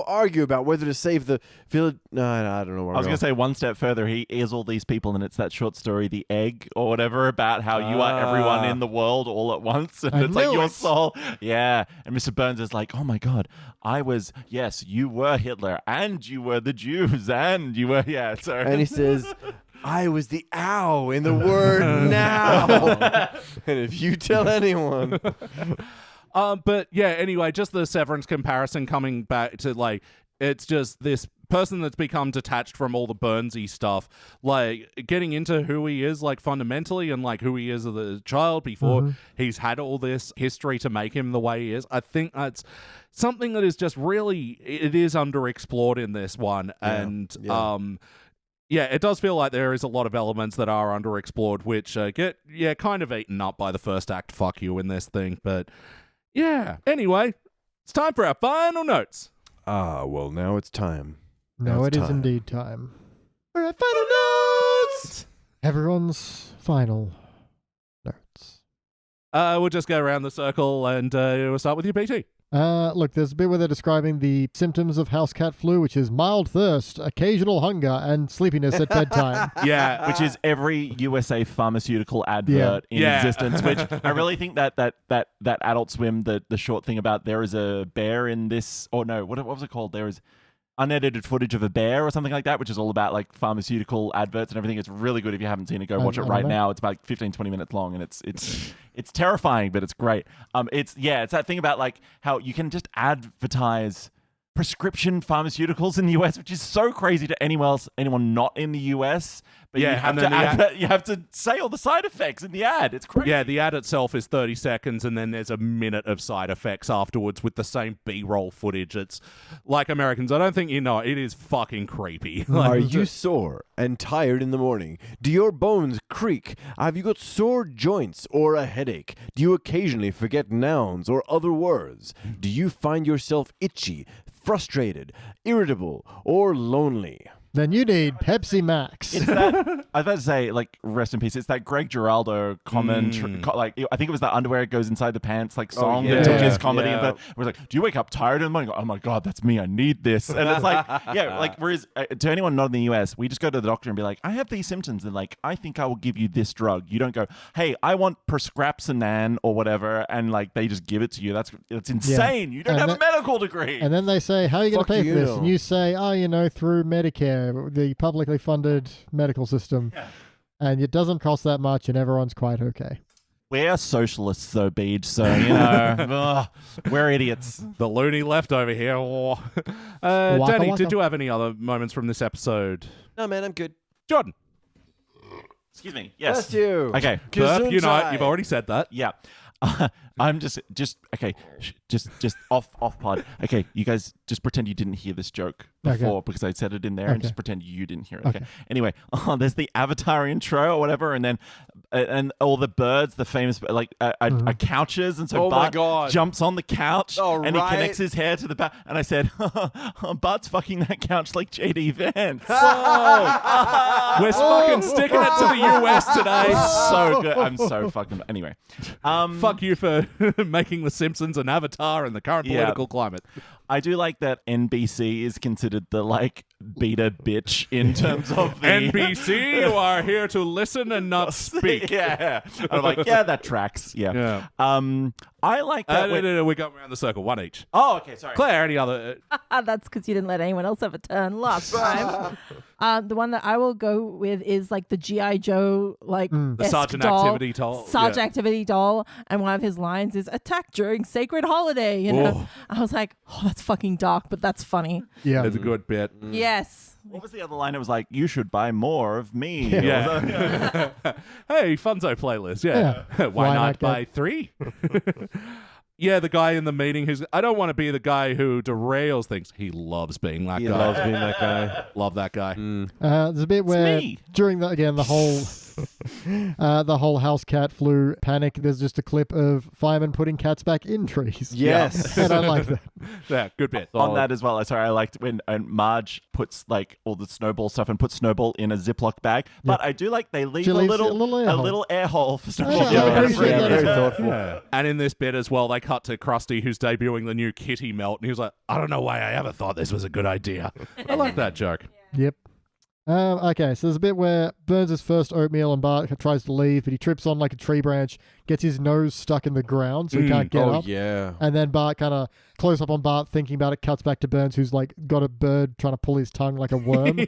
argue about whether to save the village. No, I don't know where I was going to say one step further, he is all these people, and it's that short story, The Egg, or whatever, about how you are everyone in the world all at once. And it's like your soul. Yeah. And Mr. Burns is like, oh my God, you were Hitler, and you were the Jews, and you were, So. And he says, I was the ow in the word now. And if you tell anyone. But yeah, anyway, just the Severance comparison coming back to like, it's just this person that's become detached from all the Burnsy stuff, like getting into who he is, like fundamentally, and like who he is as a child before he's had all this history to make him the way he is. I think that's something that is just really, it is underexplored in this one. And it does feel like there is a lot of elements that are underexplored, which get kind of eaten up by the first act fuck you in this thing. But yeah, anyway, it's time for our final notes. Well, now it's time. No, it is indeed time. For our final notes! Everyone's final notes. We'll just go around the circle and we'll start with you, BT. Look, there's a bit where they're describing the symptoms of house cat flu, which is mild thirst, occasional hunger, and sleepiness at bedtime. Yeah, which is every USA pharmaceutical advert in existence. Which I really think that Adult Swim, the short thing about there is a bear in this, or no, what was it called? There is unedited footage of a bear or something like that, which is all about like pharmaceutical adverts and everything. It's really good. If you haven't seen it, go watch it right now. It's about 15-20 minutes long, and it's terrifying, but it's great. It's that thing about like how you can just advertise prescription pharmaceuticals in the US, which is so crazy to anyone not in the US. But you have to say all the side effects in the ad. It's crazy. Yeah, the ad itself is 30 seconds, and then there's a minute of side effects afterwards with the same B-roll footage. It's like Americans. I don't think you know. It is fucking creepy. Are you sore and tired in the morning? Do your bones creak? Have you got sore joints or a headache? Do you occasionally forget nouns or other words? Do you find yourself itchy, frustrated, irritable, or lonely? Then you need Pepsi Max. It's that, I was about to say, like, rest in peace. It's that Greg Giraldo comment, like, I think it was the underwear goes inside the pants, like, song that took his comedy. Yeah. But it was like, do you wake up tired in the morning? Oh my God, that's me. I need this. And it's like, whereas to anyone not in the US, we just go to the doctor and be like, I have these symptoms. And like, I think I will give you this drug. You don't go, hey, I want prescriptionan or whatever. And like, they just give it to you. That's insane. You don't have a medical degree. And then they say, how are you going to pay for this? And you say, through Medicare, the publicly funded medical system, and it doesn't cost that much, and everyone's quite okay. We're socialists, though, Beej, so, we're idiots. The loony left over here. Danny, did you have any other moments from this episode? No, man, I'm good. Jordan. Excuse me. Yes. That's you. Okay. Burp, you've already said that. Yeah. I'm just okay. Just off pod. Okay, you guys just pretend you didn't hear this joke before because I said it in there, and just pretend you didn't hear it. Okay. Anyway, there's the Avatar intro or whatever, and then all the birds, the famous are couches, and so Bart jumps on the couch and he connects his hair to the back. And I said, Bart's fucking that couch like JD Vance. We're fucking sticking it to the US today. So good. I'm so fucking. Anyway, fuck you for making The Simpsons an avatar in the current political climate. I do like that NBC is considered the beta bitch in terms of the NBC. You are here to listen and not speak. Yeah, I'm like, that tracks. Yeah. I like that. We're going around the circle, one each. Oh, okay. Sorry, Claire. Any other? That's because you didn't let anyone else have a turn last time. The one that I will go with is like the G.I. Joe, like The Sergeant doll, Activity doll. Sergeant Activity doll, and one of his lines is "attack during sacred holiday." You know, I was like, "Oh, that's fucking dark," but that's funny. Yeah. It's a good bit. Yes. What was the other line? It was like, "You should buy more of me." Yeah. Hey, Funzo playlist. Yeah. Why not not buy 3? Yeah, the guy in the meeting who's, I don't want to be the guy who derails things. He loves being that He guy. loves being that guy. Love that guy. There's a bit where me. during the whole house cat flu panic, there's just a clip of firemen putting cats back in trees. Yes. And I like that. Yeah, good bit. On that as well. Sorry, I liked when Marge puts like all the Snowball stuff and puts Snowball in a Ziploc bag. But I do like they leave She a leaves little air hole for Snowball. Yeah, I very appreciate that as well. thoughtful. And in this bit as well, they cut to Krusty, who's debuting the new Kitty melt, and he was like, I don't know why I ever thought this was a good idea. I like that joke. Yep. Okay, so there's a bit where Burns' first oatmeal and Bart tries to leave, but he trips on like a tree branch, gets his nose stuck in the ground, so he can't get up. Yeah. And then Bart kind of close up on Bart thinking about it, cuts back to Burns, who's like got a bird trying to pull his tongue like a worm.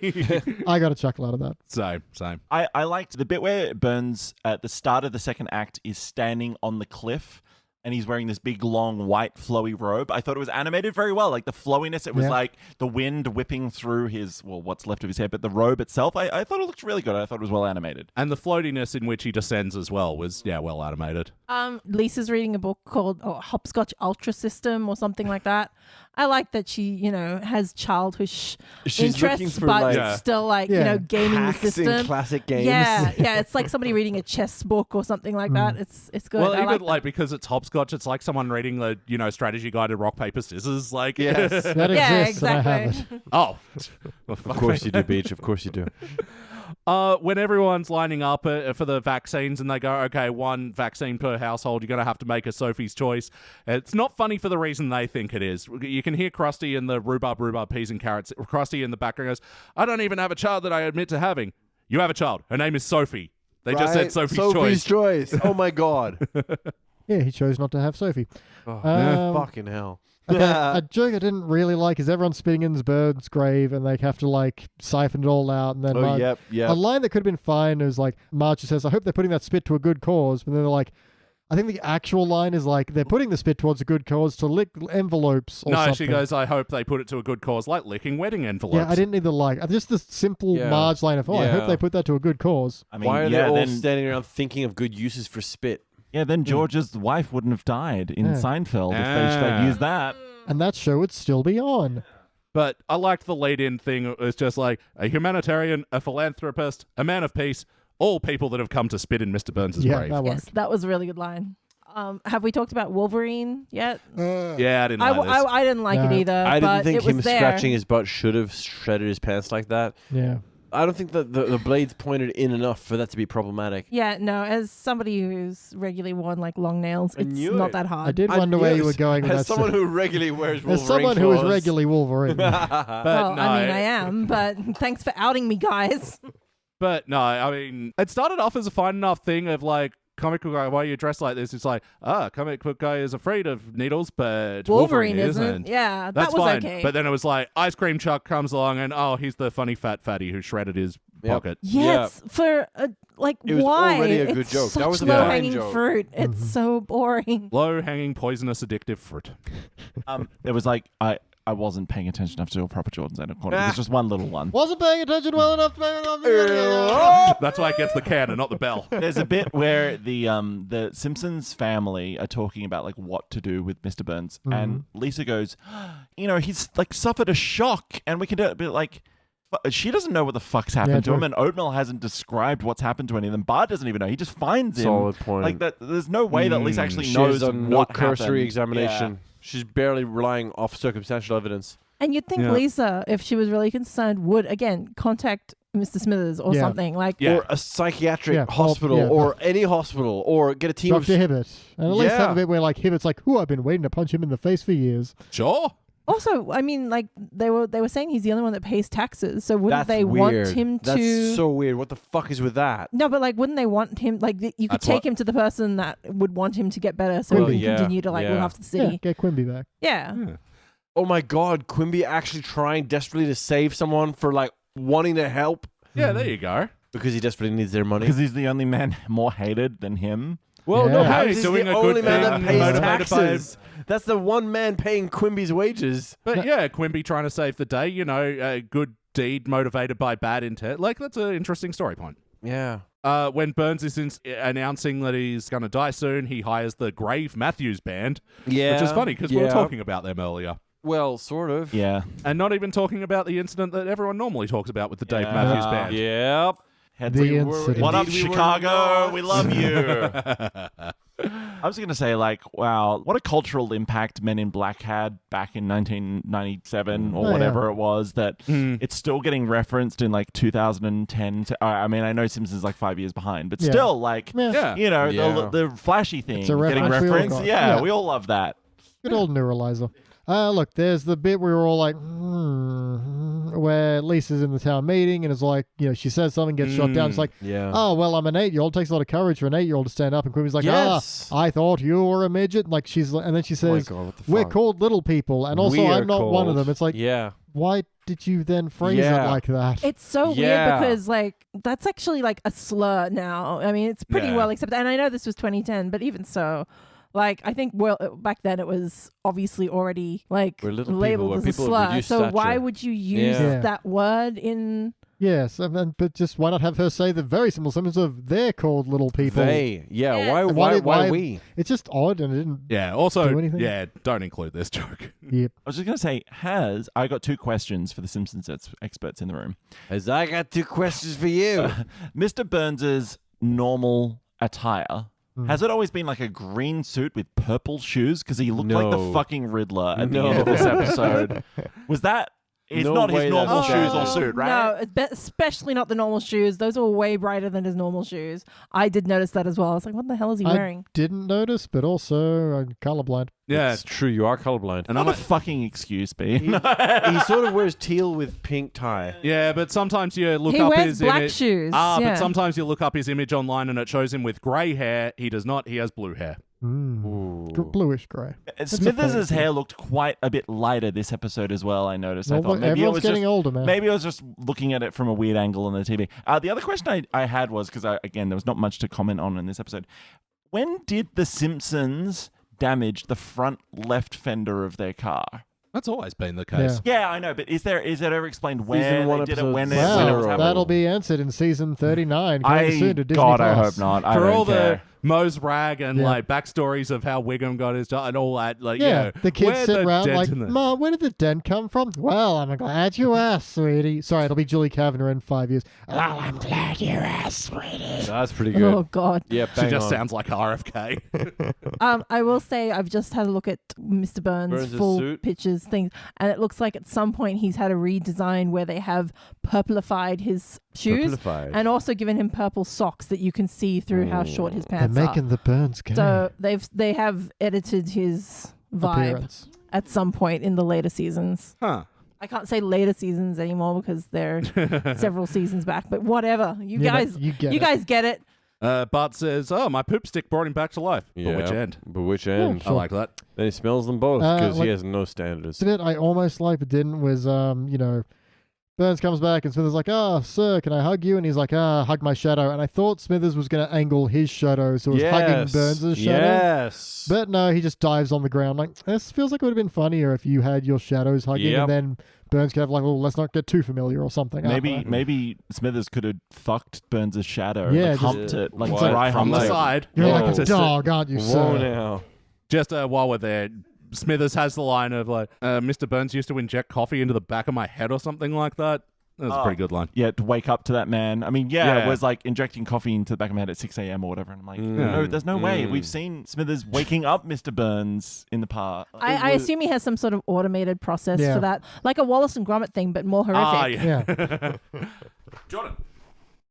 I got a chuckle out of that. Same. I liked the bit where Burns at the start of the second act is standing on the cliff and he's wearing this big, long, white, flowy robe. I thought it was animated very well. Like the flowiness, it was like the wind whipping through his, well, what's left of his hair, but the robe itself, I thought it looked really good. I thought it was well animated. And the floatiness in which he descends as well was, well animated. Lisa's reading a book called Hopscotch Ultra System or something like that. I like that she, has childish interests, but still gaming the system. Classic games. Yeah, it's like somebody reading a chess book or something like that. It's good. Well, I even like because it's hopscotch, it's like someone reading the strategy guide of rock paper scissors. Like, Yes. That exists, and I have exactly. it. Oh, Of course you do, Beach. Of course you do. when everyone's lining up for the vaccines and they go, okay, 1 vaccine per household, you're going to have to make a Sophie's choice. It's not funny for the reason they think it is. You can hear Krusty in the rhubarb, peas and carrots. Krusty in the background goes, I don't even have a child that I admit to having. You have a child. Her name is Sophie. They just said Sophie's choice. Oh my God. Yeah, he chose not to have Sophie. Fucking hell. Okay, a joke I didn't really like is everyone's spitting in Bird's grave and they have to siphon it all out. And then a line that could have been fine is like, Marge says, I hope they're putting that spit to a good cause. But then they're like, I think the actual line is like, they're putting the spit towards a good cause to lick envelopes or something. No, she goes, I hope they put it to a good cause, like licking wedding envelopes. Yeah, I didn't need the just the simple Marge line of, I hope they put that to a good cause. I mean, why are they all standing around thinking of good uses for spit? Yeah, then George's wife wouldn't have died in Seinfeld if they'd used that. And that show would still be on. But I liked the lead-in thing. It was just like a humanitarian, a philanthropist, a man of peace, all people that have come to spit in Mr. Burns' grave. Yes, that was a really good line. Have we talked about Wolverine yet? Yeah, I didn't like this. I didn't like it either. I didn't think him there. scratching his butt should have shredded his pants like that. Yeah. I don't think that the blades pointed in enough for that to be problematic. Yeah, no, as somebody who's regularly worn long nails, it's not that hard. I did wonder where you were going with that. As someone who regularly wears Wolverine As someone who is regularly Wolverine. But I am, but thanks for outing me, guys. But no, I mean, it started off as a fine enough thing of comic book guy, why are you dressed like this? It's like, comic book guy is afraid of needles, but Wolverine isn't. Yeah, that's that was fine. okay. But then it was like, Ice Cream Chuck comes along and, he's the funny fat fatty who shredded his pocket. Yes, for it was why? already a good it's joke. Such That was a low-hanging fine joke. fruit. It's so boring. Low-hanging, poisonous, addictive fruit. It was like, I wasn't paying attention enough to do a proper Jordan's End of Corner. There's just one little one. Wasn't paying attention well enough to make it That's why it gets the can and not the bell. There's a bit where the Simpsons family are talking about what to do with Mr. Burns, and Lisa goes, he's suffered a shock, and we can do it. But she doesn't know what the fuck's happened to him, and Oatmeal hasn't described what's happened to any of them. Bart doesn't even know. He just finds him. Solid point. That. There's no way that Lisa actually She knows has done what no cursory happened. examination. Yeah. She's barely relying off circumstantial evidence. And you'd think Lisa, if she was really concerned, would again contact Mr. Smithers or something or a psychiatric hospital, or any hospital, or get a team Dr. of Hibbert. And at least have a bit where Hibbert's like, I've been waiting to punch him in the face for years. Sure. Also, I mean, they were saying he's the only one that pays taxes, so wouldn't That's they weird. want him to? That's so weird. What the fuck is with that? No, but wouldn't they want him? You could take him to the person that would want him to get better, so Quimby. he can continue to look after the Yeah, city. get Quimby back. Yeah. Oh my God, Quimby actually trying desperately to save someone for wanting to help Yeah, there you go. because he desperately needs their money. Because he's the only man more hated than him. Well, Yeah. no, Hey, perhaps he's doing the a good only man that thing, pays motivated by- taxes. That's the one man paying Quimby's wages. But yeah, Quimby trying to save the day, a good deed motivated by bad intent. Like, that's an interesting story point. Yeah. When Burns is announcing that he's going to die soon, he hires the Grave Matthews Band, Yeah. which is funny because we were talking about them earlier. Well, sort of. Yeah. And not even talking about the incident that everyone normally talks about with the Dave Yeah. Matthews Band. Yep. The incident. What up, Indeed, we were Chicago? not. We love you. I was going to say, like, wow, what a cultural impact Men in Black had back in 1997 or Oh, whatever yeah. it was, that it's still getting referenced in, like, 2010. I mean, I know Simpsons is, like, 5 years behind, but Yeah. still, like, Yeah. Yeah. the flashy thing It's a getting reference we all referenced. got. Yeah, Yeah. we all love that. Good old neuralizer. Look, there's the bit where we're all like, where Lisa's in the town meeting and is like, she says something, gets shot down. It's like, Yeah. oh, well, I'm an 8-year-old. It takes a lot of courage for an 8-year-old to stand up. And Quimby's like, Yes. I thought you were a midget. Like, and then she Oh my says, God, what the we're fuck? called little people. And also, We are I'm not one of called- them. It's like, Yeah. why did you then phrase Yeah. it like that? It's so Yeah. weird because, like, that's actually like a slur now. I mean, it's pretty Yeah. well accepted. And I know this was 2010, but even so, like, I think back then it was obviously already like We're little people, labeled we're as a people of slur. reduced So why stature. would you use Yeah. that word in? Yes, but just why not have her say the very simple sentence of they're called little people? They. Yeah. Yeah. Why? And Why we? It's just odd and it didn't. Yeah, also, Do anything? don't include this joke. Yep. I was just going to say, I got 2 questions for the Simpsons experts in the room. As I got 2 questions for you. Mr. Burns's normal attire, has it always been like a green suit with purple shoes? Because he looked like the No. fucking Riddler at the No. end of this episode. Was that? It's No not way his normal that's shoes that. or suit, right? No, especially not the normal shoes. Those were way brighter than his normal shoes. I did notice that as well. I was like, what the hell is he wearing? I didn't notice, but also I'm colorblind. Yeah, It's true. You are colorblind. and Not I'm a fucking excuse, B. He sort of wears teal with pink tie. yeah, but sometimes you look He up wears his black image. shoes. But yeah. sometimes you look up his image online and it shows him with grey hair. He does not. He has blue hair. Bluish grey. Smithers' fair hair looked quite a bit lighter this episode as well, I noticed. I Well, thought maybe it everyone's was getting just, older, man. Maybe I was just looking at it from a weird angle on the TV. The other question I had was, because again, there was not much to comment on in this episode. When did the Simpsons damage the front left fender of their car? That's always been the case. Yeah, I know, but is it ever explained where Season 1, they did it, episode when it Well, was happening? that'll be answered in season 39. Coming soon to Disney God, I Plus. hope not. I For don't all care. the Moe's rag and Yeah. like backstories of how Wiggum got his job and all that, like Yeah, the kids where's sit the around dent like, in the- Mom, where did the dent come from? Well, I'm glad you asked, sweetie. Sorry, it'll be Julie Kavanaugh in 5 years. Well, I'm glad you asked, sweetie. That's pretty good. Oh God. Yeah, She bang just on. sounds like RFK. I will say I've just had a look at Mr. Burns' Burns' full suit? pictures things, and it looks like at some point he's had a redesign where they have purplified his shoes Purplified. and also given him purple socks that you can see through how short his They're pants making the Burns game. are. So they have edited his vibe appearance. at some point in the later seasons. Huh. I can't say later seasons anymore because they're several seasons back, but whatever. You Yeah, guys, but you get you it. guys get it. Bart says, "Oh, my poop stick brought him back to life." Yeah. But which end? But which end? I like that. Then he smells them both Uh, because like- he has no standards. The bit I almost liked but didn't was, Burns comes back and Smithers like, sir, can I hug you? And he's like, hug my shadow. And I thought Smithers was going to angle his shadow, so it was hugging Burns' shadow. Yes. But no, he just dives on the ground. Like, this feels like it would have been funnier if you had your shadows hugging Yep. and then Burns could have like, well, let's not get too familiar or something. I don't know. Maybe Smithers could have fucked Burns' shadow, Yeah, like just- humped it, like What? dry From humped the it. side. You're Whoa. like a Just- dog, aren't you, Whoa sir? now. Just while we're there, Smithers has the line of like, "Mr. Burns used to inject coffee into the back of my head" or something like that. That was a pretty good line. Yeah, to wake up to that man. I mean, Yeah. it was like injecting coffee into the back of my head at 6 a.m. or whatever. And I'm like, no, there's no way. We've seen Smithers waking up Mr. Burns in the past. I assume he has some sort of automated process Yeah. for that, like a Wallace and Gromit thing, but more horrific. Ah, yeah. Yeah. Jordan,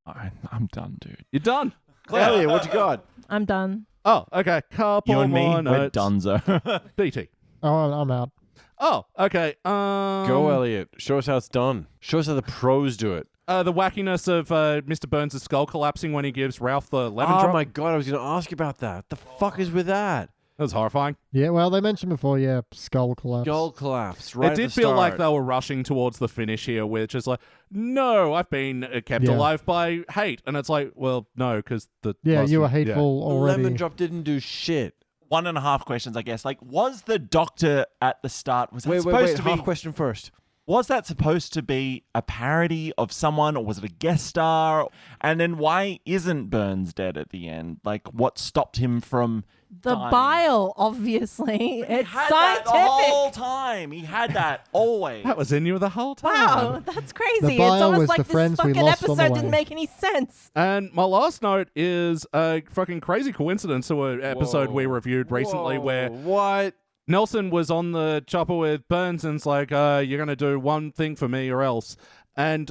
I'm done, dude. you're done. Elliot, what you got? I'm done. Oh, okay. Couple You and me, more we're notes. donezo. BT. Oh, I'm out. Oh, okay. Go, Elliot. Show us how it's done. Show us how the pros do it. The wackiness of Mr. Burns' skull collapsing when he gives Ralph the lemon Oh drop. my god, I was going to ask you about that. The fuck is with that? That was horrifying. Yeah, well, they mentioned before, skull collapse. Skull collapse. Right. It did feel like they were rushing towards the finish here, which is like, no, I've been kept alive by hate. And it's like, well, no, because you were hateful already. Lemon drop didn't do shit. 1.5 questions, I guess. Like, was the doctor at the start, was that Wait, supposed to be... half question first. Was that supposed to be a parody of someone, or was it a guest star? And then why isn't Burns dead at the end? Like, what stopped him from The dying? bile, obviously. It's He had scientific. that the whole time. He had that always. That was in you the whole time. Wow, that's crazy. The It's bile almost was like the this friends we fucking lost on the episode way. didn't make any sense. And my last note is a fucking crazy coincidence to an episode we reviewed recently where What? Nelson was on the chopper with Burns and's like, you're going to do one thing for me or else. And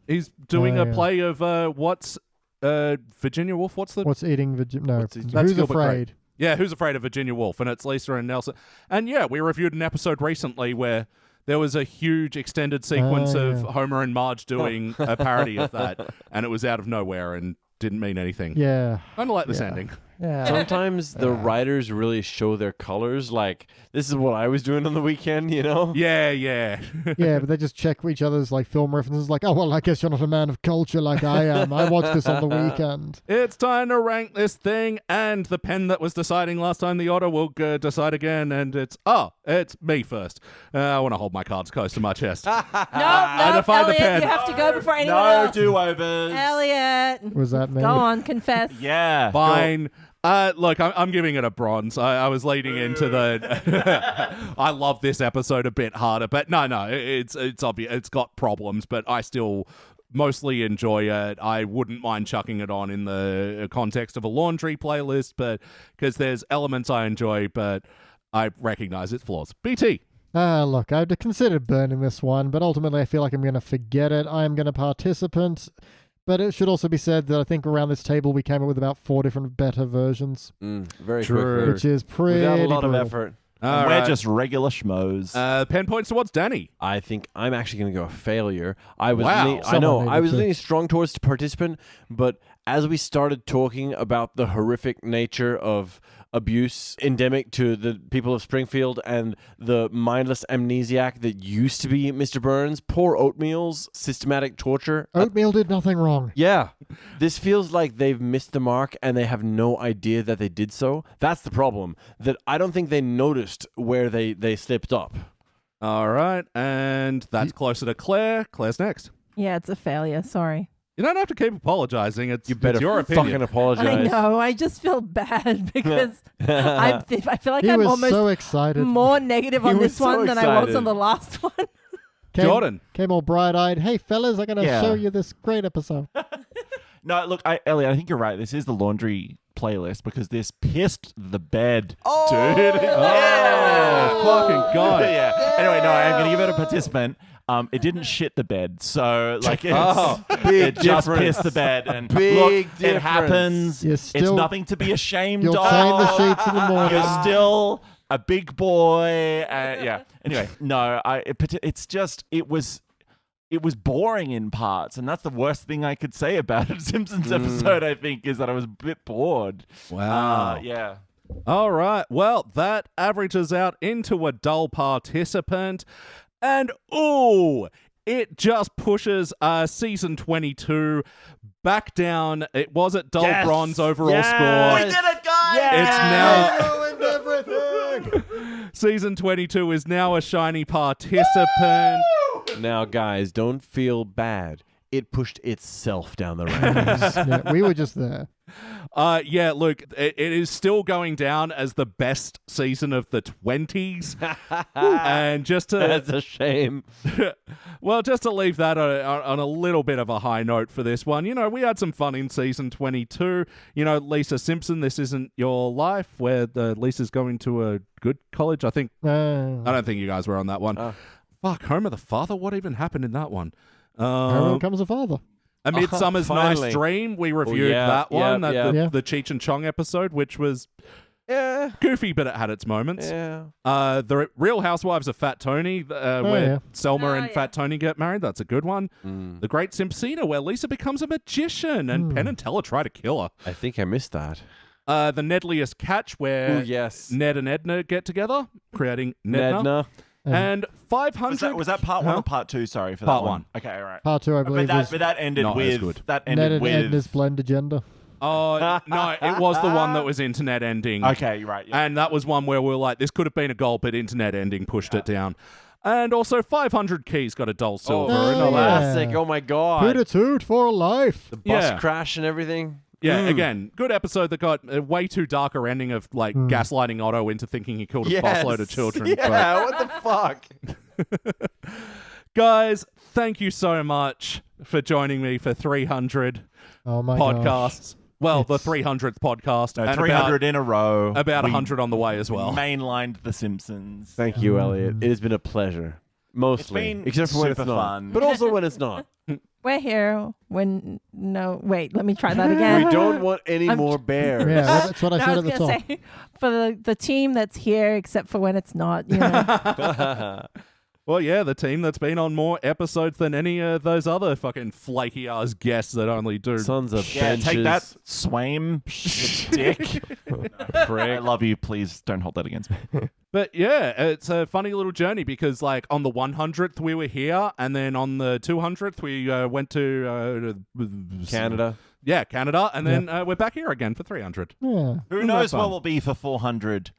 he's doing a play of what's Virginia Woolf? What's eating Virginia? No, What's it- That's Who's Gilbert Grape. Afraid? Yeah, Who's Afraid of Virginia Woolf? And it's Lisa and Nelson. And yeah, we reviewed an episode recently where there was a huge extended sequence of Homer and Marge doing a parody of that. And it was out of nowhere and didn't mean anything. Yeah. Kind of like this ending. Yeah. Sometimes the writers really show their colors. Like, this is what I was doing on the weekend, you know? Yeah, yeah. Yeah, but they just check each other's like film references. Like, oh well, I guess you're not a man of culture like I am. I watched this on the weekend. It's time to rank this thing, and the pen that was deciding last time the order will decide again, and it's me first. I want to hold my cards close to my chest. No, defy the Elliot, pen. you have to go before anyone No else. do-overs. Elliot, Was that me? go on, confess. Yeah. Fine. Look, I'm giving it a bronze. I was leading into the... I love this episode a bit harder, but no, it's obvious. It's got problems, but I still mostly enjoy it. I wouldn't mind chucking it on in the context of a laundry playlist, but because there's elements I enjoy, but I recognize its flaws. BT. Look, I'd considered burning this one, but ultimately I feel like I'm going to forget it. I'm going to participant. But it should also be said that I think around this table we came up with about 4 different better versions. Very True. quickly. Which is pretty Without a lot of brutal. effort. All We're right. just regular schmoes. Pen points towards Danny. I think I'm actually going to go a failure. I was Wow. leaning, I know, Someone I was needed to. leaning strong towards the participant, but as we started talking about the horrific nature of abuse endemic to the people of Springfield and the mindless amnesiac that used to be Mr. Burns, poor Oatmeal's systematic torture. Oatmeal did nothing wrong. Yeah. This feels like they've missed the mark and they have no idea that they did so. That's the problem. That I don't think they noticed where they slipped up. All right, and that's closer to Claire. Claire's next. Yeah, it's a failure. Sorry. You don't have to keep apologizing. It's, You better it's your opinion. fucking apologize. I know. I just feel bad because I feel like He I'm was almost so excited. more negative He on was this so one than I was excited. on the last one. Jordan. Came all bright-eyed. Hey, fellas, I'm going to Yeah. show you this great episode. No, look, Elliot, I think you're right. This is the laundry playlist because this pissed the bed, dude. Oh, fucking God. Yeah. Anyway, no, I'm going to give it a participant. It didn't shit the bed, so like big it just difference. pissed the bed. And Big look, it difference. happens. You're It's still- nothing to be ashamed You'll of. change the sheets in the morning. You're still a big boy. Yeah. Anyway, no, it's just it was boring in parts, and that's the worst thing I could say about a Simpsons episode. I think is that I was a bit bored. Wow. Yeah. All right. Well, that averages out into a dull participant. And, it just pushes season 22 back down. It was at dull Yes. bronze overall Yes. score. We did it, guys! It's now... ruined everything. Season 22 is now a shiny participant. Now, guys, don't feel bad. It pushed itself down the rankings. Yeah, we were just there. Yeah, look, it is still going down as the best season of the 20s. And just to... That's a shame. Well, just to leave that on a little bit of a high note for this one, we had some fun in season 22. Lisa Simpson, This Isn't Your Life, where Lisa's going to a good college. I don't think you guys were on that one. Fuck, Homer the Father? What even happened in that one? Homer becomes a father. A Midsummer's finally. Nice Dream, we reviewed yeah, that one, yeah. the Cheech and Chong episode, which was Yeah. goofy, but it had its moments. Yeah. The Real Housewives of Fat Tony, where yeah. Selma and yeah. Fat Tony get married. That's a good one. The Great Simpsina, where Lisa becomes a magician and Penn and Teller try to kill her. I think I missed that. The Nedliest Catch, where Ooh, yes. Ned and Edna get together, creating Nedna. Nedna. And 500... Was that part 1 or part 2? Sorry for that Part one. 1. Okay, all right. Part 2, I believe, was But that ended not as good. with... That Ned ended and with... Edna's blend agenda. Oh, no, it was the one that was internet ending. Okay, you're right. Yeah. And that was one where we were like, this could have been a goal, but internet ending pushed it down. And also 500 Keys got a dull silver. Oh, and all that. Classic. Oh my god. Hoot a toot for life. The bus Yeah. crash and everything. Yeah, again, good episode that got a way too darker ending of like gaslighting Otto into thinking he killed a busload of children. Yeah, what the fuck? Guys, thank you so much for joining me for 300 Oh my gosh. podcasts. Well, the 300th podcast. No, and 300 in a row. about We 100 on the way as well. Mainlined The Simpsons. Thank you, Elliot. It has been a pleasure. Mostly. It's been Except for when it's super not. fun. But also when it's not. We're here when no. Wait, let me try that again. We don't want any more bears. Yeah, that's what I No, said I at was the gonna top. say for the team that's here, except for when it's not. You know. Well, yeah, the team that's been on more episodes than any of those other fucking flaky ass guests that only do. Sons of Yeah, benches. take that, Swaim, you dick. I love you. Please don't hold that against me. But yeah, it's a funny little journey because, like, on the 100th we were here, and then on the 200th we went to Canada. Yeah, Canada, and then we're back here again for 300. Yeah. Who knows what will be for 400?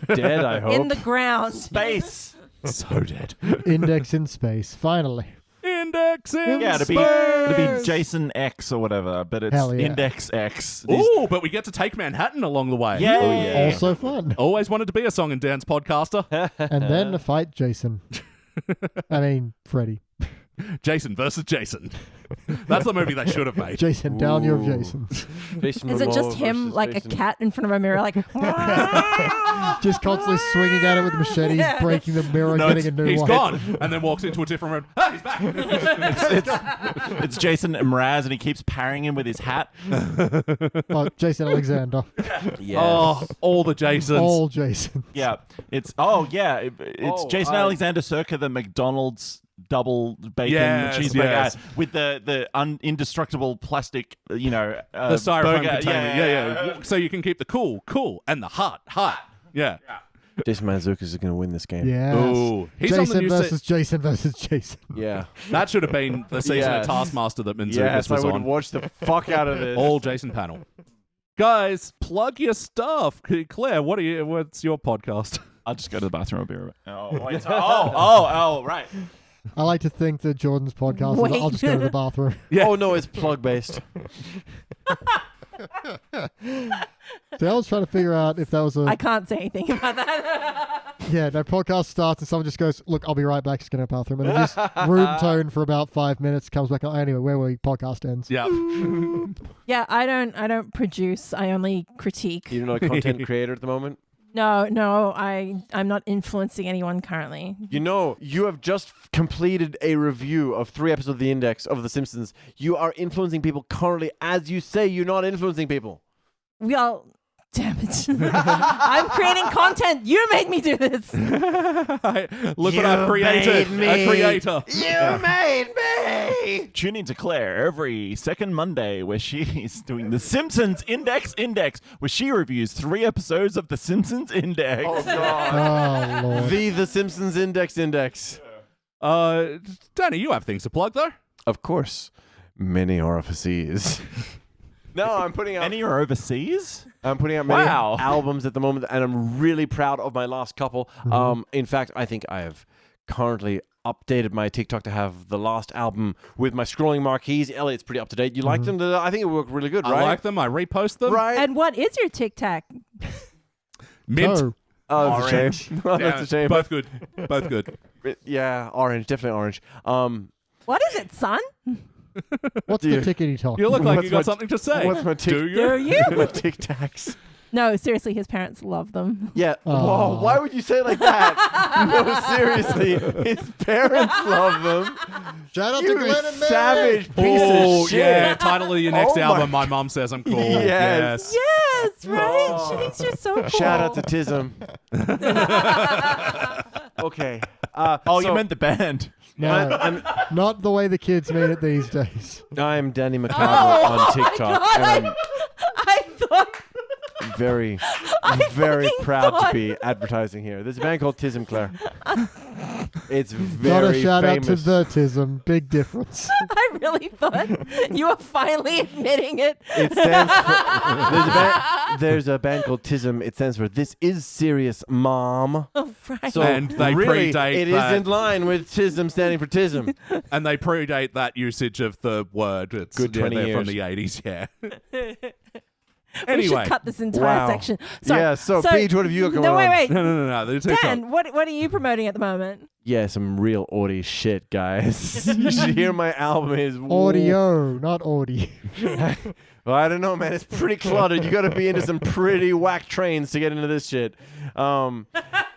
Dead, I hope. In the ground. Space. So dead. Index in space. Finally. Indexing. Yeah, it'll be Jason X or whatever, but it's Hell yeah. Index X. These- Ooh, but we get to take Manhattan along the way. Yeah. Oh, yeah. Also fun. Always wanted to be a song and dance podcaster. And then to fight Jason. I mean, Freddy. Jason versus Jason. That's the movie they should have made. Jason, down your Ooh. Jasons. Jason Is it Momoa just him versus like Jason. a cat in front of a mirror, like? Just constantly swinging at it with machetes, Yeah. breaking the mirror, No, getting a new he's one. gone, and then walks into a different room. Ah, he's back. It's Jason Mraz, and he keeps parrying him with his hat. Oh, Jason Alexander. Yes. Oh, all the Jasons. All Jason. Yeah, it's Oh, Jason Alexander circa the McDonald's double bacon Yes, cheeseburger yes. with the indestructible plastic, the styrofoam burger. container. Yeah. So you can keep the cool, and the hot. Yeah. Jason Mantzoukas is going to win this game. Yes. Ooh. He's on the Jason new versus Jason versus Jason. Yeah. That should have been the season Yes. of Taskmaster that Mantzoukas Yes, I was would on. watch the fuck out of this. All Jason panel. Guys, plug your stuff. Claire, what's your podcast? I'll just go to the bathroom. I'll be right back. Oh, wait. Oh, right. I like to think that Jordan's podcast is Wait. I'll just go to the bathroom. Yeah. Oh, no, it's plug-based. See, I was trying to figure out if that was I a... can't say anything about that. Yeah, no, podcast starts and someone just goes, look, I'll be right back, just going to the bathroom. And then just room tone for about 5 minutes, comes back on. Anyway, where were we? Podcast ends. Yeah. Yeah, I don't produce. I only critique. You're not a content creator at the moment? No, I'm not influencing anyone currently. You know, you have just completed a review of 3 episodes of The Index of The Simpsons. You are influencing people currently as you say you're not influencing people. Well, damn it. I'm creating content. You made me do this. Look what I've created. A creator. You made me! Tune in to Claire every second Monday where she's doing the Simpsons Index, where she reviews 3 episodes of the Simpsons Index. Oh, God. Oh, Lord. The Simpsons Index. Danny, you have things to plug, though. Of course. Many orifices. No, I'm putting out... Any are overseas? I'm putting out many Wow. albums at the moment, and I'm really proud of my last couple. In fact, I think I have currently updated my TikTok to have the last album with my scrolling marquees. Elliot's pretty up to date. You like them? I think it worked really good, right? I like them. I repost them. Right? And what is your Tic Tac? Mint. So, Oh, that's a Orange. shame. Oh, that's a shame. Both good. Both good. Yeah, orange. Definitely orange. What is it, son? what's Dear. the tickety talk? You look like What's you got my- something to say. What's my Do you? Do you? my Tic Tacs? No, seriously, his parents love them. Yeah. Aw. Whoa, why would you say it like that? No, seriously. His parents love them. Shout out You to Glenn and Mary. savage piece Oh, of shit. yeah. Title of your next Oh my album, My Mom Says I'm Cool. Yes. Yes, right? She thinks you're so cool. Shout out to Tism. Okay. You meant the band. No, I'm not the way the kids mean it these days. Danny Macabre Oh on TikTok, my and God, I thought. I'm very, very proud to be advertising here. There's a band called Tism, Clare. It's very Not a shout famous. out to the Tism. Big difference. I really thought you were finally admitting it. It stands for. There's a band called Tism. It stands for This Is Serious, Mom. Oh, right. So And they really, predate it is that. in line with Tism standing for Tism. And they predate that usage of the word. It's Good 20 they're from years. the 80s, yeah. We Anyway. should cut this entire Wow. section. Sorry. Yeah, so Pete, what have you got going No, on? wait. No. They're TikTok. Dan, what are you promoting at the moment? Yeah, some real audio shit, guys. You should hear my album is Audio, not audio. Well, I don't know, man. It's pretty cluttered. You got to be into some pretty whack trains to get into this shit.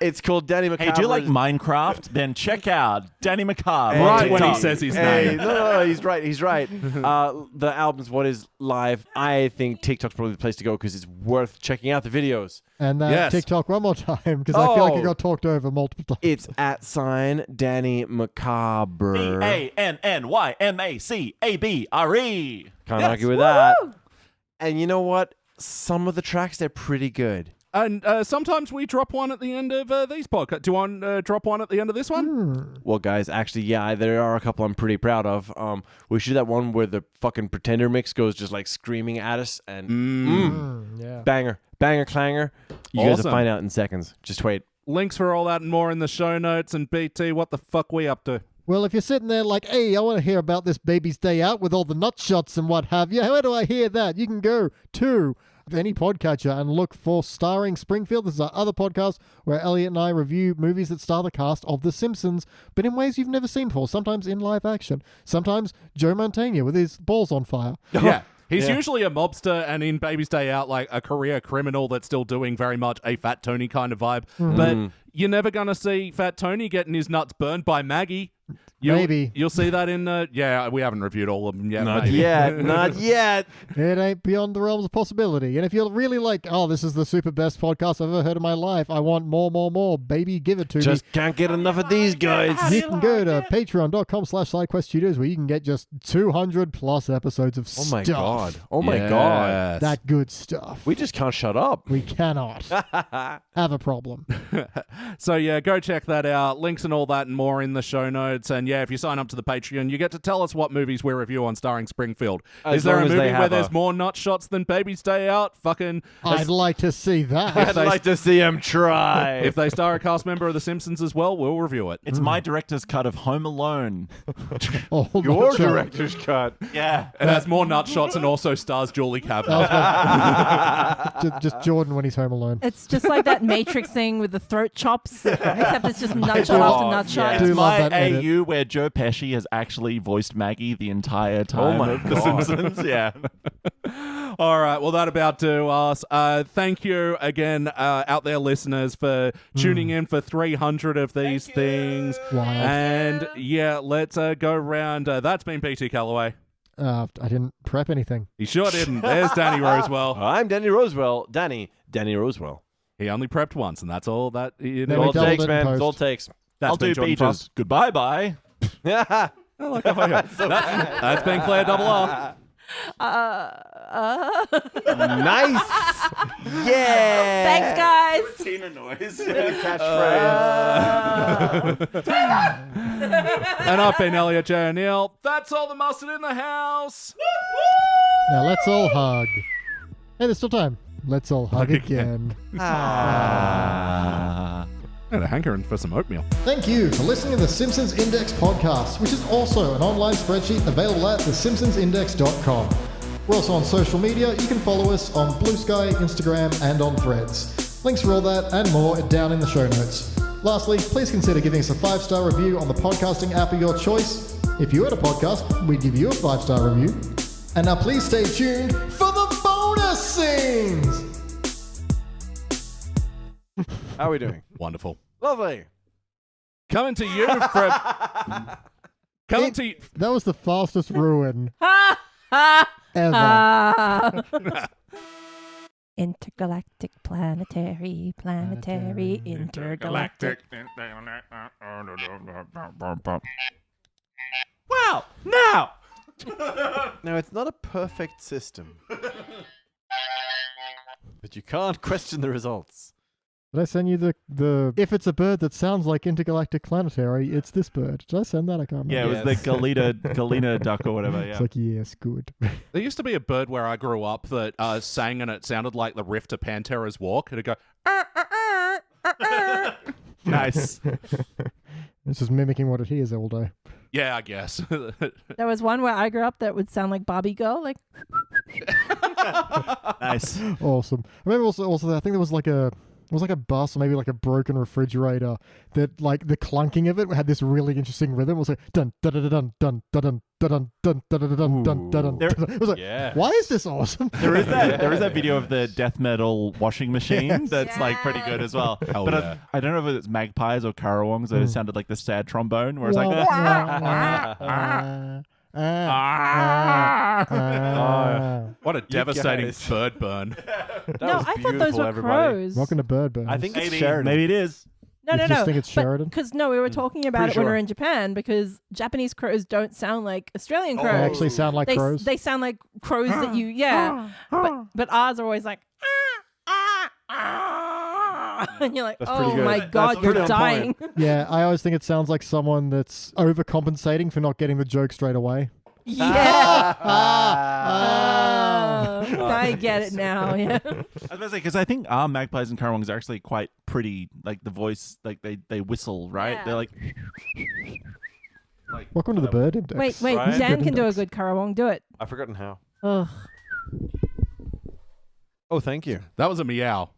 It's called Danny McCabe. Hey, do you like Minecraft? Then check out Danny McCabe. Hey, on Right when he TikTok. says his Hey, name. no, he's right. He's right. The album's what is live. I think TikTok's probably the place to go because it's worth checking out the videos. And Yes. TikTok one more time because I feel like Oh. it got talked over multiple times. It's @ Danny McCabe. DANNYMACABRE. Can't argue with that. And you know what? Some of the tracks, they're pretty good. And sometimes we drop one at the end of these podcasts. Do you want to drop one at the end of this one? Well, guys, actually, yeah, there are a couple I'm pretty proud of. We should do that one where the fucking Pretender mix goes just like screaming at us and Yeah. banger clanger. You guys Awesome. will find out in seconds. Just wait. Links for all that and more in the show notes. And BT, what the fuck we up to? Well, if you're sitting there like, hey, I want to hear about this baby's day out with all the nut shots and what have you, where do I hear that? You can go to any podcatcher and look for Starring Springfield. This is our other podcast where Elliot and I review movies that star the cast of The Simpsons, but in ways you've never seen before, sometimes in live action, sometimes Joe Mantegna with his balls on fire. Yeah. He's Yeah. usually a mobster and in Baby's Day Out, like a career criminal that's still doing very much a Fat Tony kind of vibe. But you're never going to see Fat Tony getting his nuts burned by Maggie. Maybe. You'll see that in, yeah, we haven't reviewed all of them yet. Not maybe. yet. Not yet. It ain't beyond the realms of possibility. And if you're really like, oh, this is the super best podcast I've ever heard in my life, I want more, baby, give it to me. Just can't get enough of these guys. You can go to patreon.com/sidequeststudios where you can get just 200 plus episodes of Oh stuff. my god. Oh my god. Yes. That good stuff. We just can't shut up. We cannot have a problem. So yeah, go check that out. Links and all that and more in the show notes. And yeah, if you sign up to the Patreon, you get to tell us what movies we review on Starring Springfield. As Is there long a as they movie where have there's a- more nut shots than Baby's Day Out? Fucking I'd like to see that. I'd like to see him try. if they star a cast member of The Simpsons as well, we'll review it. It's my director's cut of Home Alone. Oh, Your not sure. director's cut. Yeah. It has more nut shots and also stars Julie Kavanaugh. Just Jordan when he's home alone. It's just like that Matrix thing with the throat chops, except it's just nut shot after nut shot. I It's do love my that edit. AU where Joe Pesci has actually voiced Maggie the entire time my of The God. Simpsons. Yeah. All right, well, that about do us. Thank you again, out there listeners, for tuning in for 300 of these things. Wild. And yeah, let's go around. That's been PT Calloway. I didn't prep anything. He sure didn't. There's Danny Rosewell. I'm Danny Rosewell. Danny Rosewell. He only prepped once, and that's all that you Then know. we All doubled takes, it in man. post. All takes. That's I'll been do Jordan Beaches. Frost. Goodbye, bye. I like that. That's been Claire Double R. Nice. Yeah. Thanks, guys. Tina noise. And I've been Elliot J. O'Neill. That's all the mustard in the house. Now let's all hug. Hey, there's still time. Let's all hug again. And a hankering for some oatmeal. Thank you for listening to the Simpsons Index podcast, which is also an online spreadsheet available at thesimpsonsindex.com. We're also on social media. You can follow us on Blue Sky, Instagram, and on Threads. Links for all that and more are down in the show notes. Lastly, please consider giving us a 5-star review on the podcasting app of your choice. If you had a podcast, we'd give you a 5-star review. And now please stay tuned for the bonus scenes! How are we doing? Wonderful. Lovely. Coming to you from... Coming to you... That was the fastest ruin ever. Intergalactic, planetary, intergalactic. Wow. Now. Now, it's not a perfect system. But But you can't question the results. Did I send you the if it's a bird that sounds like intergalactic planetary, it's this bird. Did I send that? I can't remember. Yeah, it was the Galena duck or whatever. Yeah. It's like, yes, good. There used to be a bird where I grew up that sang and it sounded like the riff to Pantera's Walk. It'd go, Nice. It's just mimicking what it hears all day. yeah, I guess. There was one where I grew up that would sound like Barbie Girl, like Awesome. Nice. I remember also I think there was like a bus or maybe like a broken refrigerator that like the clunking of it had this really interesting rhythm. It was like dun dun dun dun dun dun dun dun dun dun dun dun dun. It was like, Yeah. why is this awesome? There is that video of the death metal washing machine that's like pretty good as well. Hell But yeah. I don't know if it's magpies or carawongs that it sounded like the sad trombone where it's like What a devastating guys. bird burn. no, I thought those were crows. Welcome to Bird Burn. I think it's maybe Sheridan. it is. No, You no, just no. think it's Sheridan? Because no, we were talking about Pretty it when we sure. were in Japan because Japanese crows don't sound like Australian they crows. actually sound like crows. They sound like crows that you but ours are always like and you're like, That's pretty oh good. my That's god, pretty you're on dying. point. Yeah, I always think it sounds like someone that's overcompensating for not getting the joke straight away. Yeah. I get it now. Yeah. I was about to say, because I think our magpies and carawongs are actually quite pretty. Like the voice, like they whistle, right? Yeah. They're like Welcome to the Bird Index. Wait, Right? Dan Good can do a index. good karawong. Do it. I've forgotten how. Ugh. Oh, thank you. That was a meow.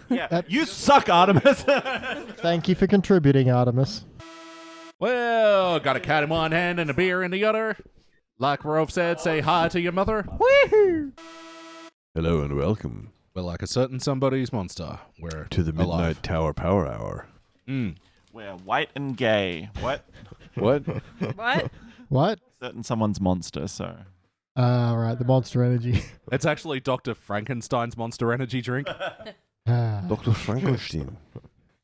yeah, you suck, Artemis. Thank you for contributing, Artemis. Well, got a cat in one hand and a beer in the other. Like Rolf said, say hi to your mother. Woohoo! Hello and welcome We're like a certain somebody's monster. We're to the Midnight alive. Tower Power Hour. We're white and gay. What? What? What? What? Certain someone's monster. So Right, the Monster Energy. It's actually Dr. Frankenstein's monster energy drink. Dr. Frankenstein.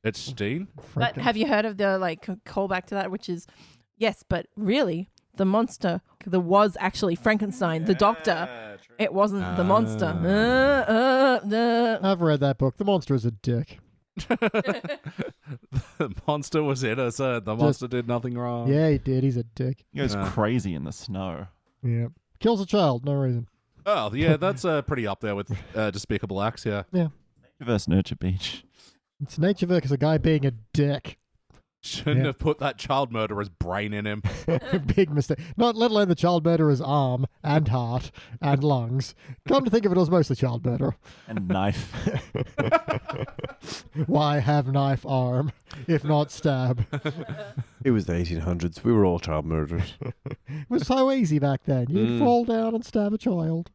It's Steen. But have you heard of the callback to that, which is yes, but really the monster was actually Frankenstein, the doctor. It wasn't the monster. I've read that book. The monster is a dick. The monster was in us. The monster did nothing wrong. Yeah, he did. He's a dick. he goes crazy in the snow. Yeah. Kills a child, no reason. Oh, yeah, that's pretty up there with Despicable Acts, yeah. Yeah. Reverse Nurture Beach. It's nature versus a guy being a dick. Shouldn't have put that child murderer's brain in him. Big mistake. Not let alone the child murderer's arm and heart and lungs. Come to think of it, it was mostly child murder. And knife. Why have knife arm, if not stab? It was the 1800s. We were all child murderers. It was so easy back then. You'd fall down and stab a child.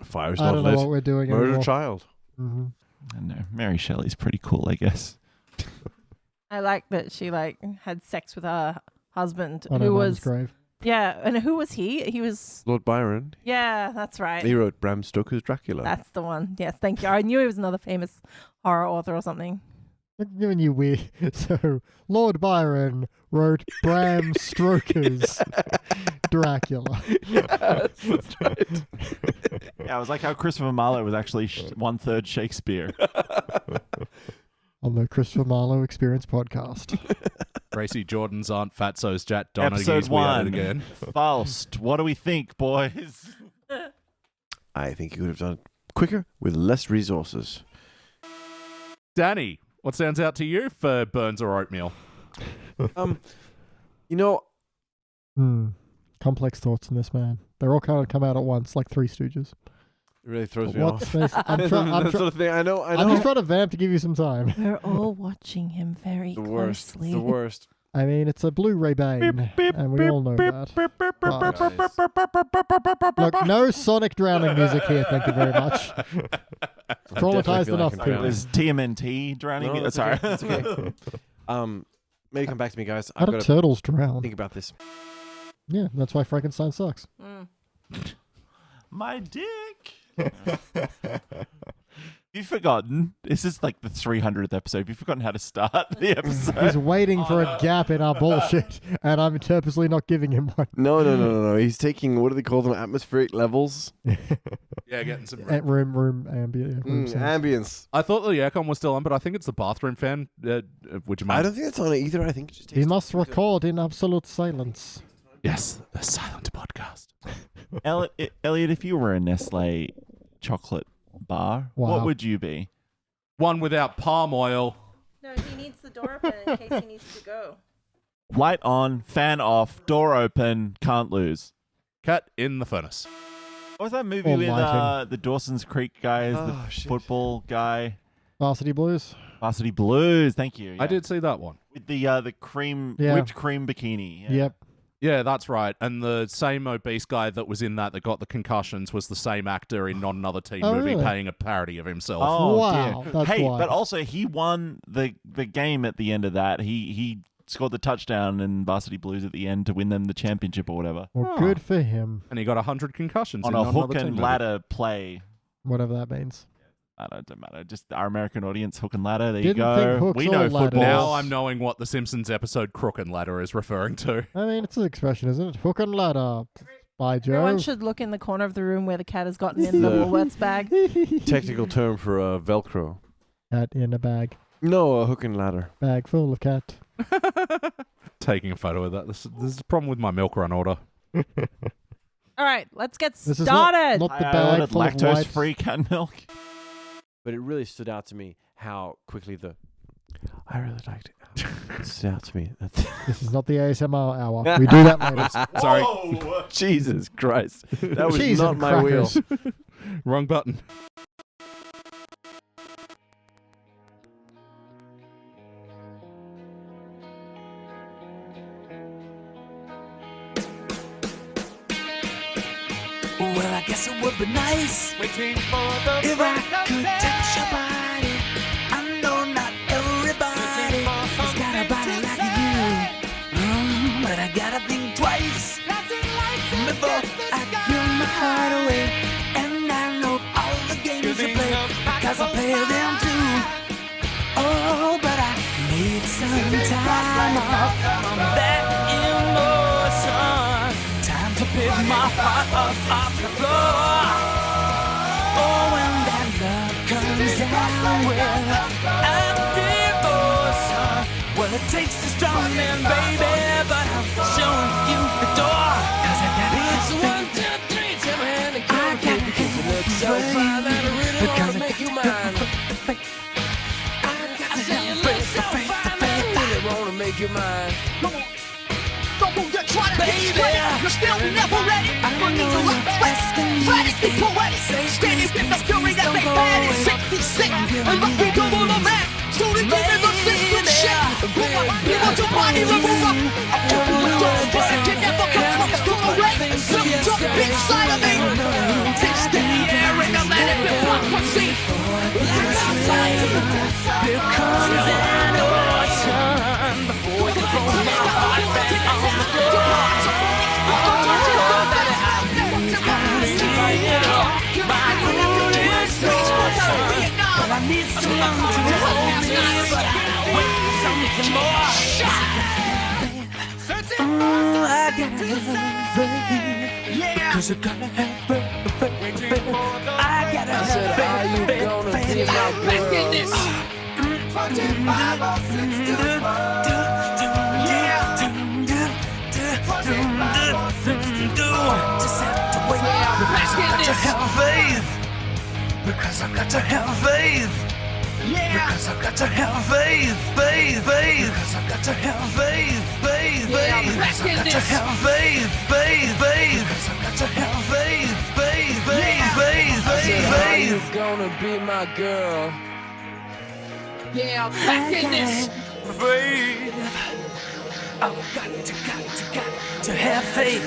Fire's I not don't know lit. what we're doing Murder anymore. child. Mm-hmm. I don't know. Mary Shelley's pretty cool, I guess. I like that she had sex with her husband, On who her mum's was grave. and who was he? He was Lord Byron. yeah, that's right. He wrote Bram Stoker's Dracula. That's the one. Yes, thank you. I knew he was another famous horror author or something. I'm giving you weird. So, Lord Byron wrote Bram Stoker's Dracula. Yes, that's right. Yeah, it was like how Christopher Marlowe was actually 1/3 Shakespeare. On the Christopher Marlowe Experience podcast. Gracie Jordan's Aunt Fatso's Jack Donaghy's Episode We At It 1. again. Faust. What do we think, boys? I think you could have done it quicker with less resources. Danny, what stands out to you for Burns or oatmeal? You know, Complex thoughts in this man. They're all kind of come out at once, like Three Stooges. it really throws me What off. space? I'm That sort of thing. I know. I'm just trying to vamp to give you some time. We're all watching him very The worst. closely. The worst. I mean, it's a Blu-ray Bane, and we all know that. Look, no Sonic drowning music here, thank you very much. Traumatized feel enough like I'm people. There's TMNT drowning. No, that's Sorry. okay. That's okay. Maybe come back to me, guys. How I've do got to turtles drown? think about this. Yeah, that's why Frankenstein sucks. Mm. My dick. You've forgotten. This is like the 300th episode. You've forgotten how to start the episode. He's waiting for a gap in our bullshit, and I'm purposely not giving him one. No. He's taking, what do they call them? Atmospheric levels? Yeah, getting some Room ambient. Ambience. I thought the aircon was still on, but I think it's the bathroom fan. Would you mind? I don't think it's on it either. I think it just He must record in absolute silence. Yes, the silent podcast. Elliot, if you were a Nestle chocolate bar, what would you be? One without palm oil. No, he needs the door open in case he needs to go. Light on, fan off, door open, can't lose. Cat in the furnace. What was that movie Or with lighting. the Dawson's Creek guys, Oh, the shit. football guy? Varsity Blues. Varsity Blues, thank you. I yeah. did see that one. With the cream, Yeah. whipped cream bikini. Yeah. Yep. Yeah, that's right. And the same obese guy that was in that got the concussions was the same actor in Not Another Teen Oh, Movie really? playing a parody of himself. Oh, Wow, dear. that's hey, wild. but also he won the game at the end of that. He scored the touchdown in Varsity Blues at the end to win them the championship or whatever. Well, good for him. And he got 100 concussions On in a Not hook Another Teen and Movie. ladder play. Whatever that means. I don't matter. Just our American audience, hook and ladder. There Didn't you think go. hooks We or know ladders. football. Now I'm knowing what the Simpsons episode Crook and Ladder is referring to. I mean, it's an expression, isn't it? Hook and ladder. By Everyone Joe. should look in the corner of the room where the cat has gotten in the Woolworths bag. Technical term for Velcro. Cat in a bag. No, a hook and ladder. Bag full of cat. Taking a photo of that. This is a problem with my milk run order. All right, let's get This is started. not the I bag ordered full of white. lactose-free cat milk. But it really stood out to me how quickly I really liked it. It stood out to me. This is not the ASMR hour. We do that later. Sorry, Whoa! Jesus Christ. That was Cheese not and my wheel. crackers. wrong button. Well, I guess it would be nice if I could touch your body. I know not everybody has got a body like you, but I gotta think twice before I give my heart away. And I know all the games you play because I play them too. Oh, but I need some time off from that emotion. Time to pick my heart up off the floor. Oh, when that love comes down with a devotion. Well, it takes a strong man, baby, but I'm showing you the door. 'Cause I got it's 1, 2, 3, tell me how to go. I got you look so fine that I really wanna make you mine. I say you look so fine that I really wanna make you mine. Baby, you're still never ready. I know you're asking me to stay. Standing with the fury that they had in 66. And look, we go on the map. So they give me the system shit. You want your body to move up. I'm talking with those birds. You never come close to the rain. Some jump inside of me. Taste the air and I'm letting it block my seat. Like outside. There comes an ocean before you throw my heart back on the floor. But I need someone to hold me, but I want something more. I gotta have faith, 'cause I gotta have faith. I gotta have faith. Are you gonna be my girl? Just have to wait. Because I got to have faith. Because I got to have faith. Because I got to have faith, faith. Because I got to have faith, faith. Because I got to have faith, faith. Because I got to have faith, faith. Are you gonna be my girl? Yeah, I'm back in this. Faith. I've got to have faith.